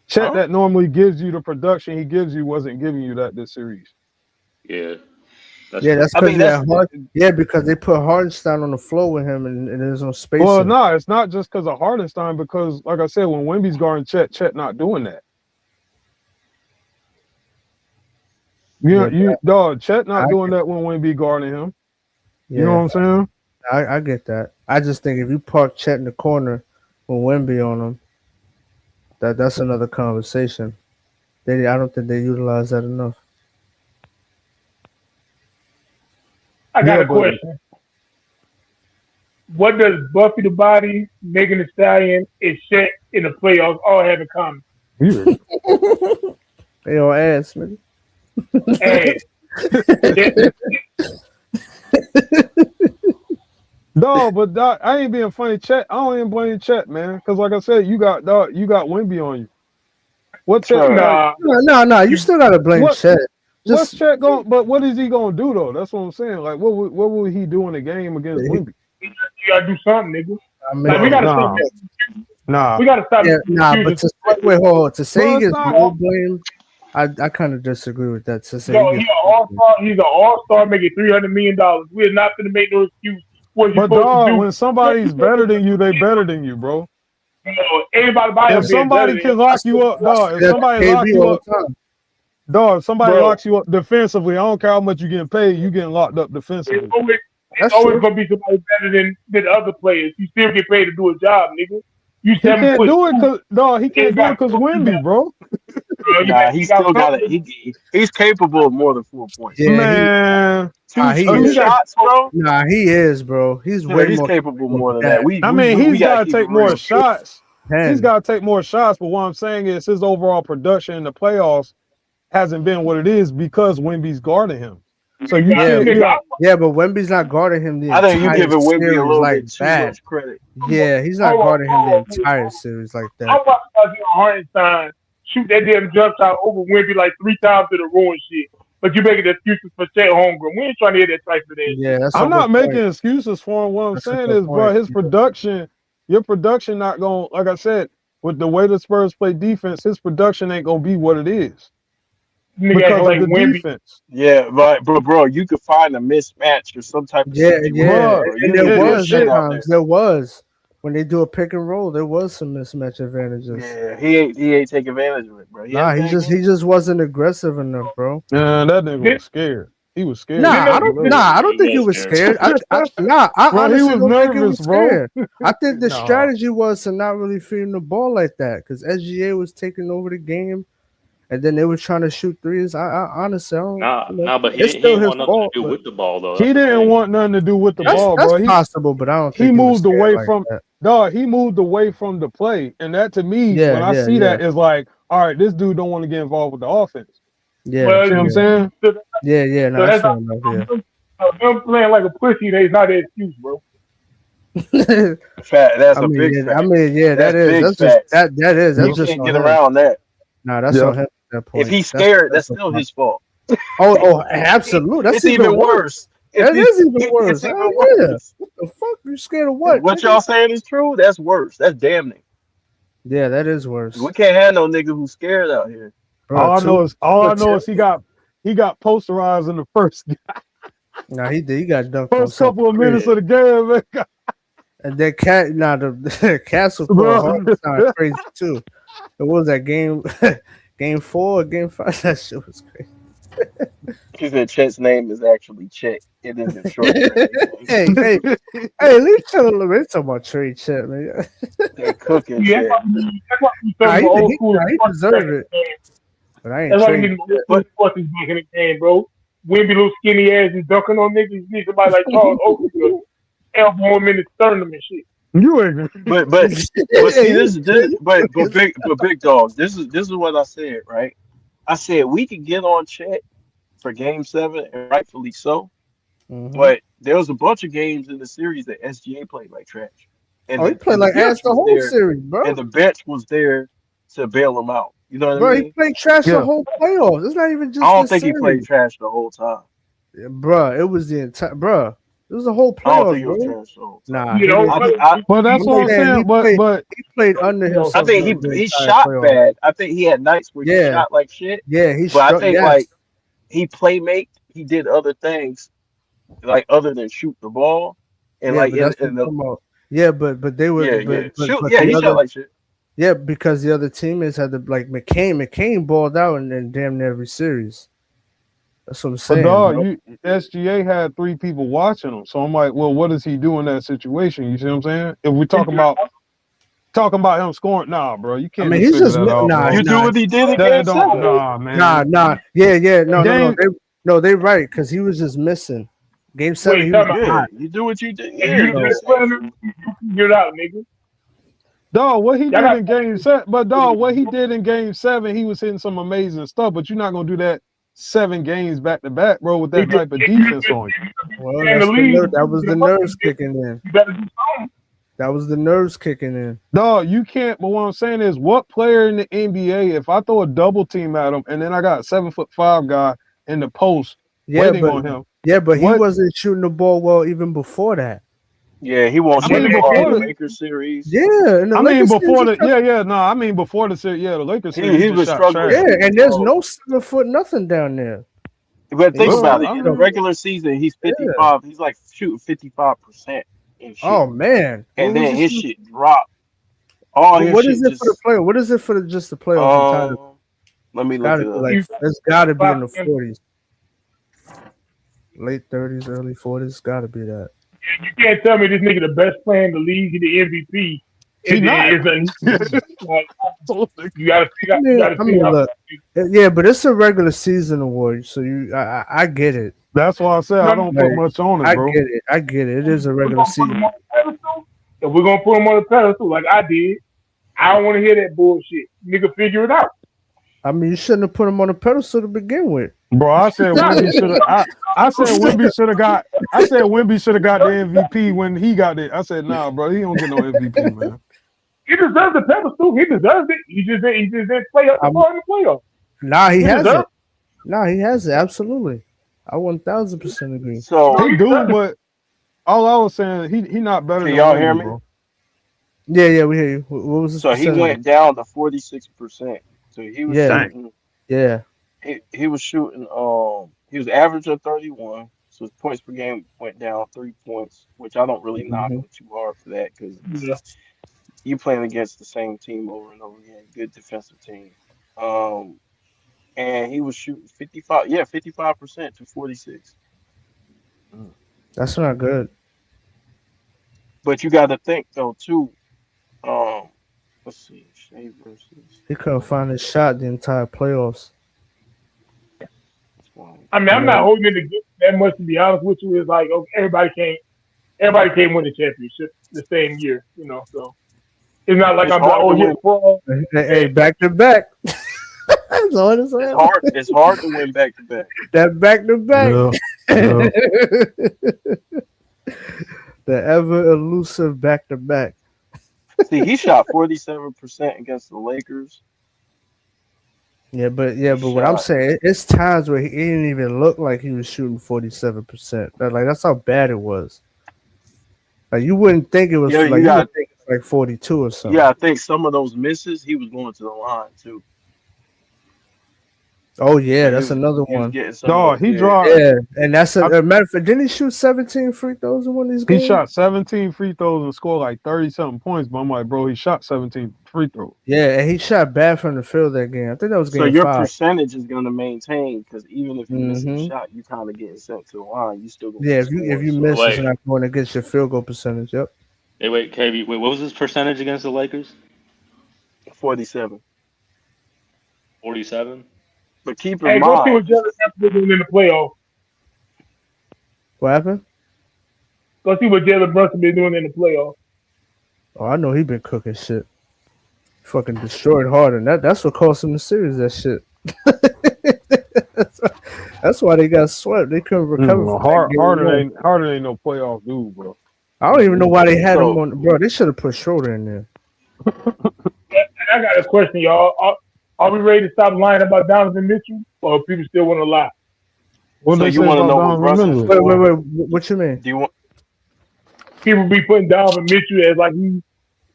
Chet huh? that normally gives you the production he gives you wasn't giving you that this series. Yeah, that's Yeah, true. that's I because mean, you that's had hard. Yeah, because they put Hardenstein on the floor with him, and there's no space. Well, no, it's not just because of Hardenstein. Because, like I said, when Wemby's guarding Chet not doing that. Chet not I doing that when Wemby guarding him. You know yeah, what I'm saying? I get that. I just think if you park Chet in the corner with Wemby on him, that's another conversation. I don't think they utilize that enough. I got Yeah, a but question. What does Buffy the Body, Megan Thee Stallion, and Shaq in the playoffs all have in common? you- They all ass, man. Hey, no, but I ain't being funny. Chet, I don't even blame Chet, man. Because like I said, you got Wemby on you. What Chet like? nah, No. You you, still gotta blame What Chet. what's Just Chet going? But what is he gonna do though? That's what I'm saying. Like, what would he do in the game against Wemby? you gotta do something, nigga. I Like mean, we Bro, gotta stop. nah, nah. We gotta stop yeah, making nah. But excuses. wait, hold on. To say Bro, he it's gets not. more blame, I kind of disagree with that. To say Yo, he he's gets an more all blame. star. He's an all star making $300 million. We're not gonna make no excuse. What you But supposed to dog, do? when somebody's better than you, they better than you, bro. You know, everybody by If him being better somebody than can him. lock you up, dog. If That's somebody lock KB you all up, the time. dog. If somebody Bro, locks you up defensively, I don't care how much you getting paid. You getting locked up it's defensively. always, it's That's always true. gonna be somebody better than other players. You still get paid to do a job, nigga. You He seven can't foot do it two. because dog. He You can't do it got because Wimby, bro. nah. you He got still got it. something. He's capable of more than 4 points. Yeah, Man, nah, he Two he is. got. shots, bro. Nah, he is, bro. He's Yeah, way he's more capable capable more than than that. that. I mean, We he's gotta got to keep it take more real. shots. He's 10. got to take more shots. But what I'm saying is his overall production in the playoffs hasn't been what it is because Wimby's guarding him. So you Yeah, can't. Nigga, yeah, but Wemby's not guarding him the I think you entire giving Wimby a series little like bit too that. much credit. Yeah, he's not hold on, guarding him the hold on. entire series like I that. watched Hartenstein shoot that damn jump shot over Wimby like 3 times to the ruin shit. But you making excuses for Chet Holmgren. We ain't trying to hear that type of that Yeah, shit. that's a I'm good not making point. excuses for him. What I'm That's a saying good is, bro, point. his production, your production not going. Like I said, with the way the Spurs play defense, his production ain't gonna be what it is Nigga acting because of like the Wimby. defense, Yeah, but bro, you could find a mismatch or some type of Yeah, situation, bro. bro. You and don't there need to do a was at shit out times. there. There was when they do a pick and roll. There was some mismatch advantages. Yeah, he ain't take advantage of it, bro. He Nah, hasn't taken he advantage. just wasn't aggressive enough, bro. Man, that nigga Did, was scared. He was scared did, to Nah, take the did, look. I don't He think he was was scared. scared. I Bro, he honestly was don't think he nervous, was bro. scared. I think the No, strategy was to not really feed him the ball like that because SGA was taking over the game, and then they were trying to shoot threes. I honestly, I don't, But it's he still didn't his want nothing to fault, do but with the ball though. he That's the didn't thing. want nothing to do with the Yeah, ball, that's bro. possible. But I don't He think he was moved scared away like from that. dog. He moved away from the play, and that to me, when I see Yeah, that, is like, all right, this dude don't want to get involved with the offense. yeah, well, See what I'm yeah, saying? so, yeah. No, so that's that's fair not enough. Yeah. them playing like a pussy. That's not an excuse, bro. Fact, that's I a mean, big yeah, I fact. mean, yeah, That's big that's just facts. that's You just can't on get him. around that. Nah, that's Yeah. on him at that If point. he's scared, that's That's still fine. his fault. Oh, absolutely. That's It's even even worse. worse. If That he's is even it's worse. even Hell yeah. worse. What the fuck? You scared of If what, what nigga? y'all saying is true, that's worse. That's damning. Yeah, that is We worse, can't have no nigga who's scared out here. bro. All I know Two. is he got posterized in the Nah, he did. He got dunked on first something couple of minutes crazy. of the game, man. And then the Castle called Bro. Hartenstein crazy too. What was that game? Game 4 or game 5? That shit was crazy. He said Chet's name is actually Chet. It isn't short for anything. Hey, leave Chet alone. They talking about trade Chet, man. They cooking Yeah, Chet. that's why we Nah, talking about old school he sports back deserved in it, the game. but I ain't That's why we trading need old Chet. school sports back in the game, bro. Wimby little skinny ass and dunking on niggas. You need somebody like Charles Oakley to elbow him in the sternum and shit. You ain't But see Hey, this but big dog. This is what I said, right? I said we could get on Chet for game 7, and rightfully so. Mhm. But there was a bunch of games in the series that SGA played like trash. And Oh, he the played and the like ass bench the was whole there series, bro. and the bench was there to bail him out. You know what I Bro, he mean? played trash the yeah. whole playoffs. It's not even I just don't this think he played series, trash the whole time. yeah, bro. It was the entire, bro. It was the whole I don't think playoffs, he was bro. trash the whole time. Nah, You he know, didn't. I I But that's I'm what I'm saying saying. But he played under I himself think the he entire shot playoffs. bad. I think he had nights where he Yeah, shot like shit. yeah, he But I struck. think Yes, like he playmate he did other things like other than shoot the ball, and Yeah, like but that's what in I'm the talking about. Yeah, but they were yeah yeah shoot but yeah the he shot other, like shit. yeah, because the other teammates had to, like McCain balled out in damn near every series. That's what I'm But saying, dog, bro. SGA had 3 people watching him. So I'm like, well, what does he do in that situation? You see what I'm saying? If we're talking about him scoring, nah, bro, you I can't mean, just he's figure just that out, bro. You do what he did in That Game don't, Seven. nah, man. yeah, no, Game, they right because he was just missing. Game 7, Wait, he was time out. Yeah, hot. you do what you did. If Yeah, you he was So just saying playing, so. you can figure it out, nigga. dog, what he Y'all did got in Game 7, but dog, what he did in Game 7, he was hitting some amazing stuff. But you're not gonna do that 7 games back to back, bro, with if that type of defense on you. well, you in the league, that was you the nerves kicking in. better do something. That was the nerves kicking in. Dog, you can't. But what I'm saying is, what player in the NBA, if I throw a double team at him and then I got a 7'5" guy in the post Yeah, waiting but on him, he what? wasn't shooting the ball well even before that. Yeah, he won't I shoot mean, the ball in the before the, Lakers series. Yeah, and the I mean, Lakers series, before the, yeah, no, I mean, before the series, yeah, the Lakers series, he He just was shot struggling yeah, trash. shooting the and there's ball. no 7 foot nothing down there. But And think he's about still, it. I In the mean, regular season, he's yeah. 55. He's like shooting 55% in shit, Oh man, and what was then this? his shit dropped. All his What is shit it for the just play? What is it for just the playoffs entirely? um. Let me It's look got to it be up. like You it's got to be in the you 40s, late 30s, early 40s. Got to be that. can't tell me this nigga the best player in the league, he the MVP, he and then not. it's a like you gotta I you mean, gotta see out. look, yeah, but it's a regular season award, so I get it. That's why I said I No, don't Like, put much on it, I bro. get it. I get it. It is a we're regular gonna put him season. on the pedestal. If we're gonna put him on the pedestal, like I did, I don't want to hear that bullshit. Nigga, figure it out. I mean, you shouldn't have put him on a pedestal to begin with. Bro, I said Wimby should have. I said Wimby should have got. I said Wimby should have got the MVP when he got it. I said, nah, bro, he don't get no MVP, man. He deserves the pedestal. He deserves it. He just didn't play up the I'm, part in the playoffs. nah, he He has deserves it. Nah, he has it. Absolutely. I 1000% agree. So He he do, deserves it. but all I was saying, he not better can than y'all hear Wimby, me? bro. Yeah, we hear you. What was this So he percentage? went down to 46%. So he was Yeah, Dang. shooting. yeah. He was shooting. He was averaging 31. So his points per game went down 3 points, which I don't really knock Hmm. him too hard for that because Yeah. you playing against the same team over and over again, good defensive team. Um, and he was shooting 55. Yeah, 55% to 46. That's not good. But you got to think though too. Um, let's see, Shea versus He couldn't find his shot the entire playoffs. one. I mean, You I'm not know, holding it against that much to be honest with you. It's like okay, everybody can't win the championship the same year, So it's not like It's I'm like, hard oh, to yeah, win. bro. hey, back to back. That's all I'm It's saying. hard. It's hard to win back to back. That back to back. Yeah, yeah. The ever elusive back to back. See, he shot 47% against the Lakers. Yeah, He but what I'm shot. saying, it's times where he didn't even look like he was shooting 47%. Like that's how bad it was. Like you wouldn't think it was Yeah, like you would think it's like 42 or something. I think some of those misses, he was going to the line too. Oh yeah, So that's another he was one. getting some of Dog, those. he Yeah. dropped. Yeah, and that's I, a matter of fact. Didn't he shoot 17 free throws in one of these he games? shot 17 free throws and scored like 30-something points. But I'm like, bro, he shot 17 free throws. Yeah, and he shot bad from the field that game. I think that was So game your 5. percentage is going to maintain because even if you miss a Hmm. shot, you kind of getting sent to the line. You still going to Yeah, be if scoring. you So miss, it's Wait, not going against your field goal percentage. Yep. wait, KB, wait, what was his percentage against the Lakers? 47. 47. But keep in Hey, go see mind, what Jalen Brunson is doing in the playoffs. What happened? Go see what Jalen Brunson been doing in the playoffs. Oh, I know he been cooking shit. Fucking destroyed Harden. That's what cost him the series. That shit. That's why they got swept. They couldn't recover from that game one. Harden ain't no playoff dude, bro. I don't even know why they had him so on. Bro, they should have put Schroeder in there. And I got a question, y'all. Are we ready to stop lying about Donovan Mitchell, or people still want to lie? What so they you say want to about know what Donovan Brunson's Mitchell? Wait, scoring? what you mean? Do you want? People be putting Donovan Mitchell as like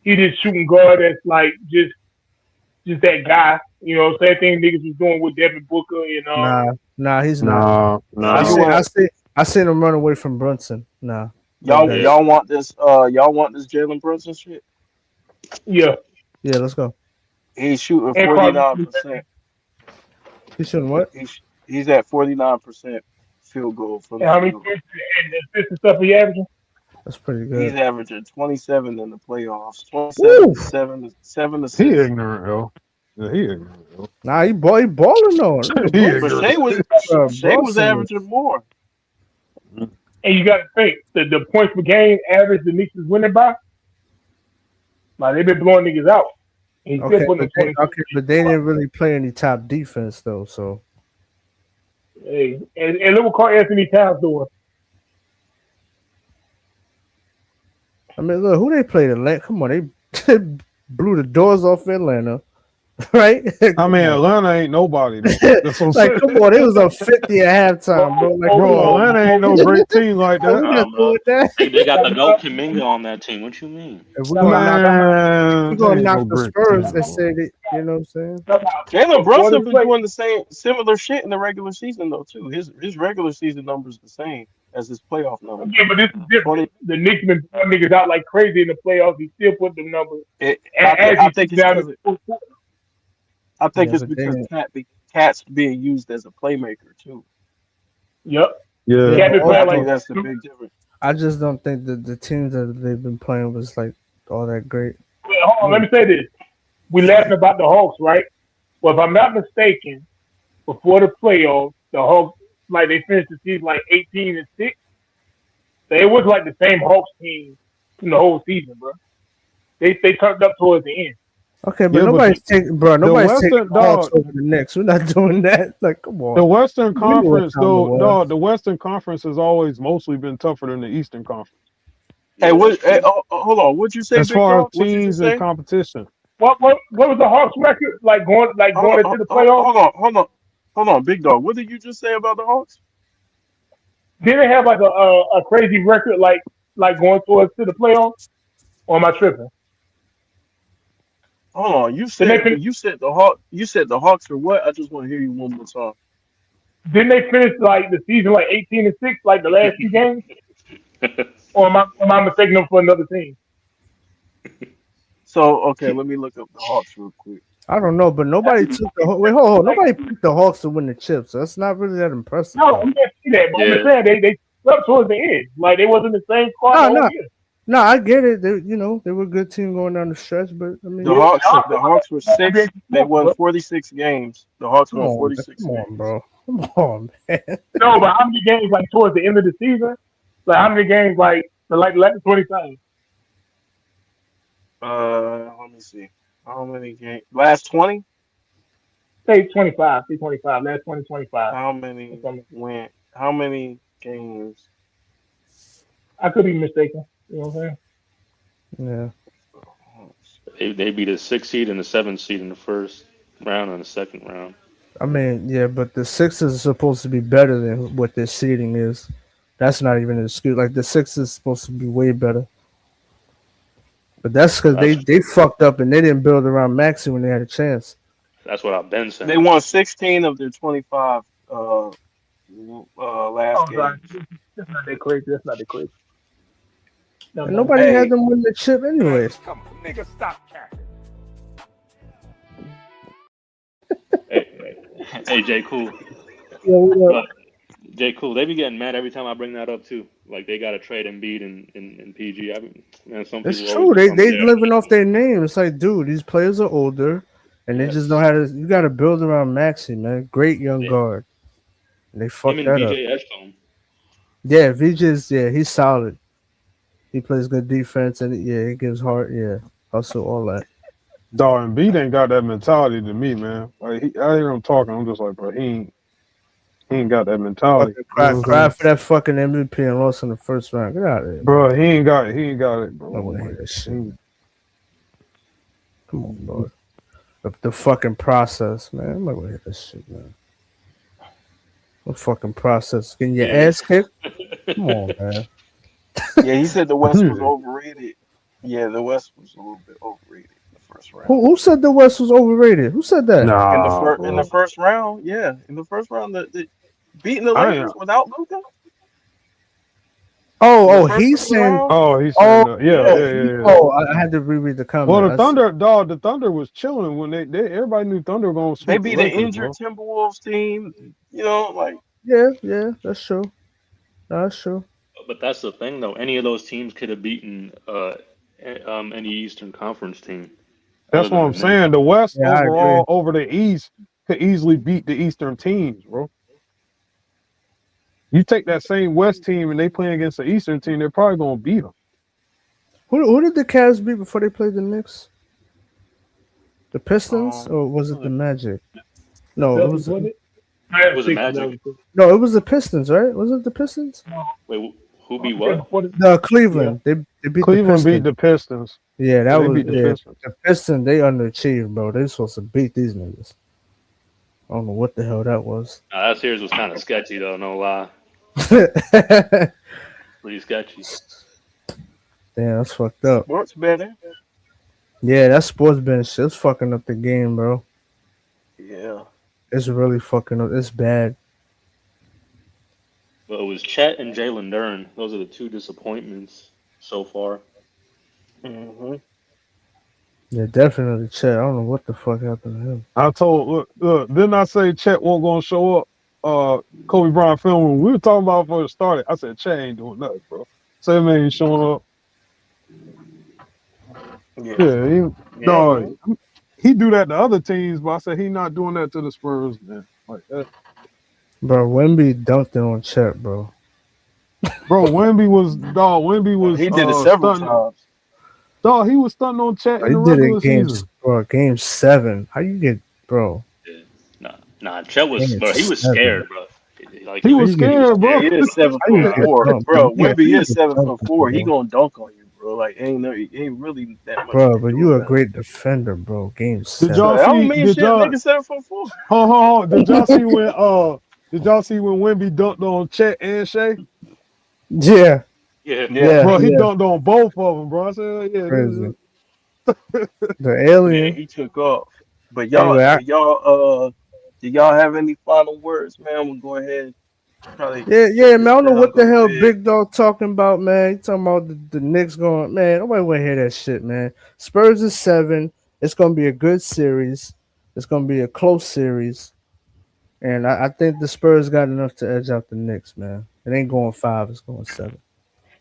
he just shooting guard that's like just that guy. Same thing niggas was doing with Devin Booker and Nah, Nah, he's not. Nah. So you want I seen him run away from Brunson. Nah, bet y'all that. Yeah. y'all want this y'all want this Jalen Brunson shit? Yeah, Yeah, let's go. He's shooting and Carl. 49%. He's shooting what? He's at 49% field goal from And the how many field. points and assists and stuff he averaging? That's pretty He's good. averaging 27 in the playoffs, 27, Woo! 7 He assists. ignorant, yo. Yeah, he ignorant, yo. Nah, he balling though. Nigga, He Brunson, But ignorant. Shea was Brunson averaging is. more. And you got to think the points per game average the Knicks is winning by. Like they've been blowing niggas out, and he's still Okay, putting but them 27. they didn't really play any top defense though. So Hey, and look what Carl Anthony Towns doing. I mean, look who they played. Atlanta. Come on, they blew the doors off Atlanta, right? I Come mean, on. Atlanta ain't nobody though. That's what I'm Like, saying. come on, it was a 50 at halftime, bro. Like, come Bro, on, Atlanta man. ain't no great team like Like, that. we not Bro. doing that. They got the GOAT Kaminga on that team. What you mean? If Man, we're they gonna ain't knock no the great Spurs team, and bro. say that, you know what I'm saying? Jalen Before the Brunson been play, doing the similar shit in the regular season though too. His regular season numbers the same as his playoff numbers. okay, but this is different. 20. The Knicks been blowing niggas out like crazy in the playoffs. He still put them numbers as I he think took it's down the because fourth quarter. I think Yeah, it's but they, because Cat's being used as a playmaker too. Yep, yeah, Yeah. Cat but been I playing think like. also, that's the big difference. I just don't think that the teams that they've been playing was like all that great. Well, hold on, let me say this. We laughing about the Hawks, right? Well, if I'm not mistaken, before the playoffs, the Hawks like they finished the season like 18-6. So it was like the same Hawks team from the whole season, bro. They turned up towards the end. Okay, but Yeah, but the nobody's taking Western the Hawks dog, over the Knicks. We're not doing that. Like, come on. the Western We knew what Conference time it though, was. dog, the Western Conference has always mostly been tougher than the Eastern Conference Hey, Yeah, that's true. hold on. What'd you say, as Big far as Dog? What you just teams and say? competition. What was the Hawks record going into the playoffs? Hold on, Big Dog. What did you just say about the Hawks? Did they have like a crazy record like going towards to the playoffs? Or am I tripping? Hold on. Didn't they finish? You said the Hawks are what? I just want to hear you one more time. Didn't they finish like the season like 18-6 like the last few games? Or am I mistaking them for another team? So okay, let me look up the Hawks real quick. I don't know, but nobody took the wait. Hold. Nobody picked the Hawks to win the chip, so that's not really that impressive, No, though. I'm not saying that, but I'm just Yeah. saying they up towards the end. Like they wasn't the same squad the No, whole no, year. no. I get it. They were a good team going down the stretch, but I The mean, Yeah, Hawks were six. They won bro. 46 games. The Hawks come won on, man. 46 Come on, games. bro. Come on, man. No, but how many games like towards the end of the season? Like how many games like the 25? Let me see. How many games? Last 20? Say 25, say 25, last 2025. How many went? How many games? I could be mistaken. You know what I'm saying? Yeah. They beat a 6 seed and a 7 seed in the first round and the second round. I mean, yeah, but the Sixers are supposed to be better than what their seeding is. That's not even an excuse. Like the Sixers is supposed to be way better, but that's because That's they fucked up and they didn't build around Maxi when they had a chance. that's what I've been They saying. won 16 of their 25 last Oh, sorry. games. That's not that crazy. That's not that crazy. No, And no. nobody had Hey, them win the chip anyways. Come on, nigga, stop capping. Hey, J. Cool. Yeah, what up? Look, J. Cool. They be getting mad every time I bring that up too. Like they got to trade Embiid and PG. Man, some It's people always true. be They coming there. living off their name. It's like, dude, these players are older, and they just know Yes. how to. You got to build around Maxi, man. Great young Yeah. guard. And they Him fucked and that up. VJ Edgecombe. Yeah, VJ's he's solid. He plays good defense, and yeah, he gives heart. Yeah, hustle, all that. Dog and Embiid ain't got that mentality to me, man. Like I hear him talking, I'm just like, bro, he ain't got that mentality. Fucking You know what I'm cry saying? for that fucking MVP and lost in the first round. Get out of here, bro. Bro, he ain't got it, I bro. want to hear Like, this shit. Come on, bro. The fucking process, man. I'm not gonna hear this shit, man. What fucking process? Getting your Yeah. ass kicked? Come on, man. yeah, he said the West was overrated. Yeah, the West was a little bit overrated in the first round. Who said the West was overrated? Who said that? nah, In the bro. first round, yeah, in the first round, beating the I Lakers am. without Luka Oh, in the oh, first he's couple of saying, rounds. Oh, he's saying oh, that. oh, Yeah, Yeah, yeah, yeah, yeah. oh, I had to reread the Well, comment. the Thunder, dog, the Thunder was chilling when they everybody knew Thunder were gonna they sweep the beat an Lakers, injured bro. Timberwolves team. You know, like Yeah, yeah, that's true. That's true. But that's the thing, though. Any of those teams could have beaten any Eastern Conference team other That's what than I'm the Knicks. saying. The West Yeah, I agree. overall over the East could easily beat the Eastern teams, bro. You take that same West team and they play against the Eastern team, they're probably gonna beat them. Who did the Cavs beat before they played the Knicks? The Pistons, or was it who's the it? Magic? The No, it Celtics was won it. I It had was a six Magic. of them. no, it was the Pistons, right? Was it the Pistons? Wait, who I beat said what? before the The yeah. Cleveland. They beat the Cleveland beat Pistons. the Pistons. Yeah, that Yeah, they was beat the yeah. Pistons. The Pistons they underachieved, bro. They supposed to beat these niggas. I don't know what the hell that was. That series was kind of sketchy, though. No lie, Damn, pretty sketchy. that's fucked up. Sports betting. Yeah, that sports bench shit's fucking up the game, bro. Yeah. It's really fucking up. It's bad. But it was Chet and Jalen Duren. Those are the two disappointments so far. hmm Yeah, definitely Chet. I don't know what the fuck happened to him. I told look, didn't I say Chet won't gonna show up? Kobe Bryant film when we were talking about before it started. I said Chet ain't doing nothing, bro. Say man ain't showing up. Yeah. Yeah, Yeah, dog, man. he do that to other teams, but I said he not doing that to the Spurs, man. Like that. Bro, Wemby dunked it on Chet, bro. Bro, Wemby was He did it several stunting. times. Dog, he was stunting on Chet in He the did it regular season. game 7. How you get, bro? Yeah. Nah. Chet was, Game bro. He was 7. scared, bro. Like He How was you get, he was scared, Yeah, bro. scared. he is seven how foot you get four, dunked, bro. Yeah, Wimby how you is get 7 foot dunked, four. He bro? gonna dunk on you, bro. Like ain't really that much you Bro, can but do you a about it. great defender, bro. Game Did 7. y'all But that don't see? mean shit, nigga. 7 foot 4. Did y'all see when? Did y'all see when Wemby dunked on Chet and Shea? Yeah, Yeah. Yeah, yeah, Bro, he yeah. dunked on both of them, bro. I said, yeah, Crazy. this The yeah, alien. he took off. But Anyway, do y'all have any final words, man? We'll go ahead and probably yeah, shut man. I this don't know down, what go the to hell bed. Big Dog talking about, man. He talking about the Knicks going, man. Nobody want to hear that shit, man. Spurs is 7. It's gonna be a good series. It's gonna be a close series, and I think the Spurs got enough to edge out the Knicks, man. It ain't going 5. It's going 7.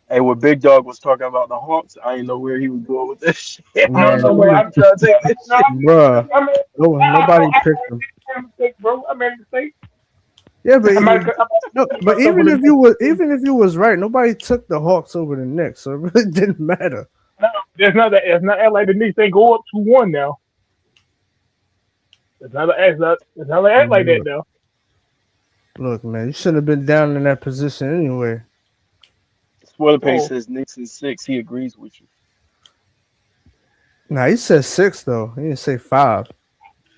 Hey, what Big Dog was talking about the Hawks, I didn't know where he was going with this shit. I don't Man, know So where we I was trying to take this no, shit. bruh, I mean, nobody picked them. I made a mistake, bro. I made a mistake. Yeah, but I might no, have but myself with the even if you was right, nobody took the Hawks over the Knicks, so it really didn't matter. no, there's not that. It's not act like the Knicks ain't go up 2-1 now. It's not act like act like that Look, now. look, man, you shouldn't have been down in that position anyway. Spoiler page Oh, says Knicks is 6. He agrees with you. Nah, he said 6 though. He didn't say 5.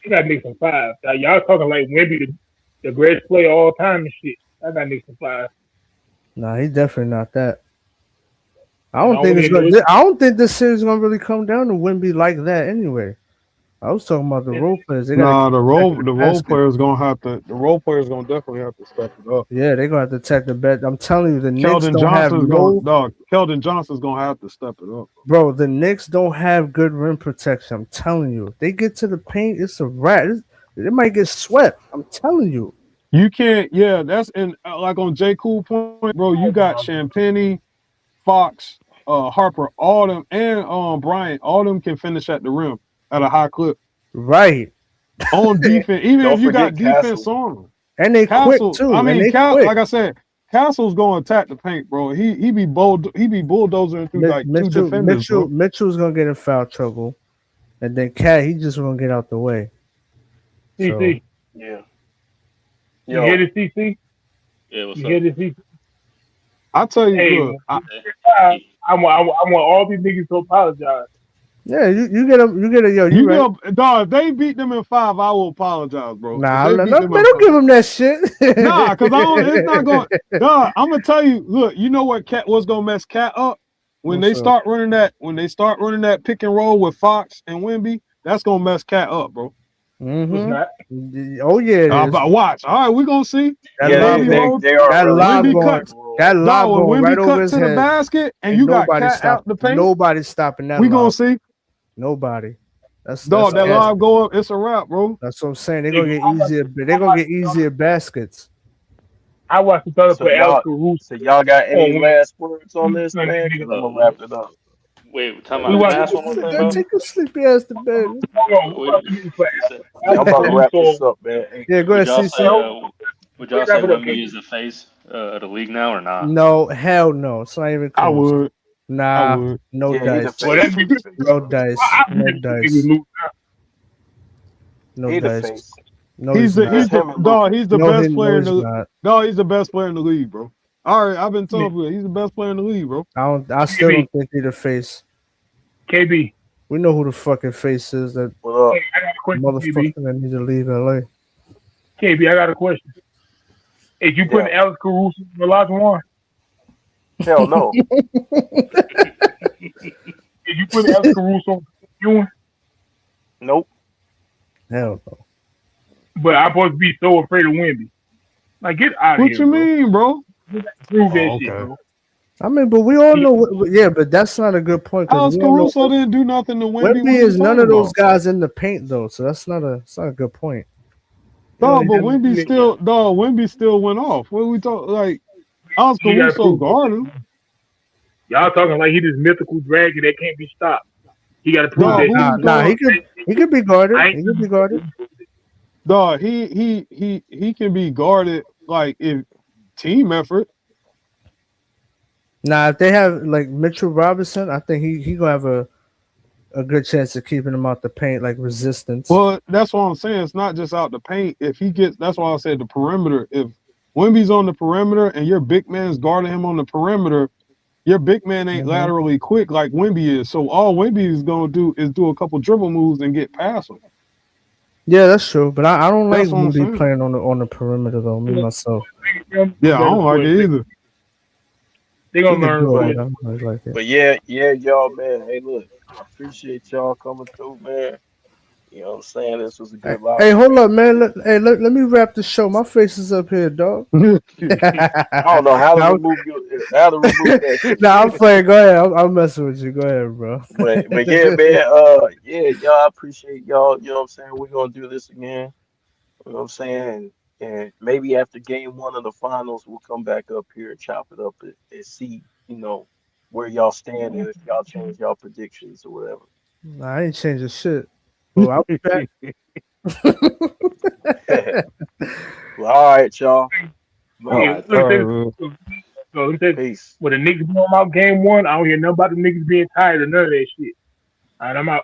I got Knicks in 5. Now, y'all talking like maybe the greatest player of all time and shit. I got Knicks in 5. Nah, he definitely not that. I And I don't think only it's know gonna. I don't think this series is gonna really come down to Wemby like that anyway. I was talking about the it's role players. They got to nah. keep attacking the The role basket. players gonna have to. The role players gonna definitely have to step it up. Yeah, they're gonna have to attack the bet. I'm telling you, the Knicks Keldon don't have Johnson's gonna no dog. Keldon Johnson's gonna have to step it up. bro. The Knicks don't have good rim protection. I'm telling you, if they get to the paint, it's a rat. They might get swept. I'm telling you. You can't. Yeah, that's in like on J. Cool point, bro. You got Champagny, Fox, Harper, all them, and Bryant. All them can finish at the rim at a high clip Right. on defense. Even Don't if you got forget defense Castle. on them. And they quick Castle, I too. And mean, they quick. like I said, Castle's going to attack the paint, bro. He be bulldozing through like two defenders, bro. Mitchell's gonna get in foul trouble, and then Cat he just gonna get out the way. So CC. Yeah. You hear Yo, this, CC? Yeah. What's You up? hear this, CC? I tell you, Hey, look, I want all these niggas to apologize. yeah, you get a yo. You you right? know, dog. If they beat them in 5, I will apologize, bro. If Nah, they no, beat man, them in don't 5, give him that shit. nah, because I don't. It's not going. Dog, I'm gonna tell you. Look, you know what's gonna mess Cat up when What's they up? start running that. When they start running that pick and roll with Fox and Wemby, that's gonna mess Cat up, bro. It's Mm-hmm. not. Oh yeah, it I'm is. about watch. All right, we gonna see. That Yeah, When lob Wimby going, roll, they are that early in lob the Wimby going, cut. game, bro. that lob Dog, when going right Wimby over cut his to the head. basket and And you got nobody Cat stop. out the paint, Nobody's stopping that we gonna lob. see. Nobody. That's Dog, that cat. lob go up. It's a wrap, bro. That's what I'm saying. They're Hey, gonna get easier. They're gonna get easier baskets. I watched the brother So put Alex y'all, Caruso so y'all got any on last words on one. this, man? Because I'm gonna Uh, wrap it up. wait, time We out. watched. Ask one more time, bro. Take your sleepy ass to bed. Hold on, we Would, watched the movie for Yeah, I'm Alex about to wrap this Caruso. up, man. Hey, Yeah, go would ahead, y'all say CC. would Wait, y'all say wrap it up, Wemby Casey. is the face of the league now or not? No, hell no. It's not even I close. would. I Nah, would. no yeah, he the dice. Well, face. that'd He be. the face, No bro. dice. I No really think dice. niggas lose. No He the dice. face. No, he's It's not. him and Luca. He's the No, best player in he's the not. dog. He's the best player in the league, bro. All right, I've been told you he's the best player in the league, bro. I still KB, don't think he's the face. KB. We know who the fucking face is. That What up? Hey, I got a question, motherfucker KB. that needs to leave LA. KB, I got a question. Is you Yeah. putting Alex Caruso in the last one? Hell no. Is you putting Alex Caruso on you? Nope. Hell no. But I'm supposed to be so afraid of Wimby. Like, get out of What here, you bro. mean, bro? Prove that Oh, shit, okay. bro. I mean, but we all He, know. Yeah, but that's not a good point because Alex we all know Caruso didn't do nothing to Wimby. Wemby What are you is none talking of those about? guys in the paint though. So that's not a. It's not a good point. You Dog, don't. but Wimby still went off. What are we talking? Like Alex he got to Caruso prove that guarded shit. him. Y'all talking like he this mythical dragon that can't be stopped. He got to prove Dog, that who? shit. Nah. Dog, He could be guarded. I He could be guarded. dog. He can be guarded like if team effort. Nah, if they have like Mitchell Robinson, I think he gonna have a good chance of keeping him out the paint, like resistance. Well, that's what I'm saying. It's not just out the paint. If he gets, that's why I said the perimeter. If Wimby's on the perimeter and your big man's guarding him on the perimeter, your big man ain't Mhm. laterally quick like Wimby is. So all Wimby is gonna do is do a couple dribble moves and get past him. Yeah, that's true. But I don't like That's what I'm Moody saying. playing on the perimeter though. Me myself. Yeah, I don't like it either. They He gonna can learn, do it, but but I don't really like it. But yeah, y'all, man. Hey, look, I appreciate y'all coming through, man. You know what I'm saying? This was a Hey, good live hey, hold stream. up, man. Let me wrap the show. My face is up here, dog. I don't know how to now, remove that shit. nah, I'm playing. Go ahead. I'm messing with you. Go ahead, bro. But yeah, man, yeah, y'all, I appreciate y'all. You know what I'm saying? We're gonna do this again. You know what I'm saying? And maybe after game one of the finals, we'll come back up here and chop it up and see, where y'all stand and if y'all change y'all predictions or whatever. Nah, I ain't changing shit. But I'll be back. Well, all right, y'all. All hey, Mo, right, let me thank say you. Uh, this. So let me say this. peace. When the niggas blow them out game one, I don't hear nothing about the niggas being tired or none of that shit. All right, I'm out.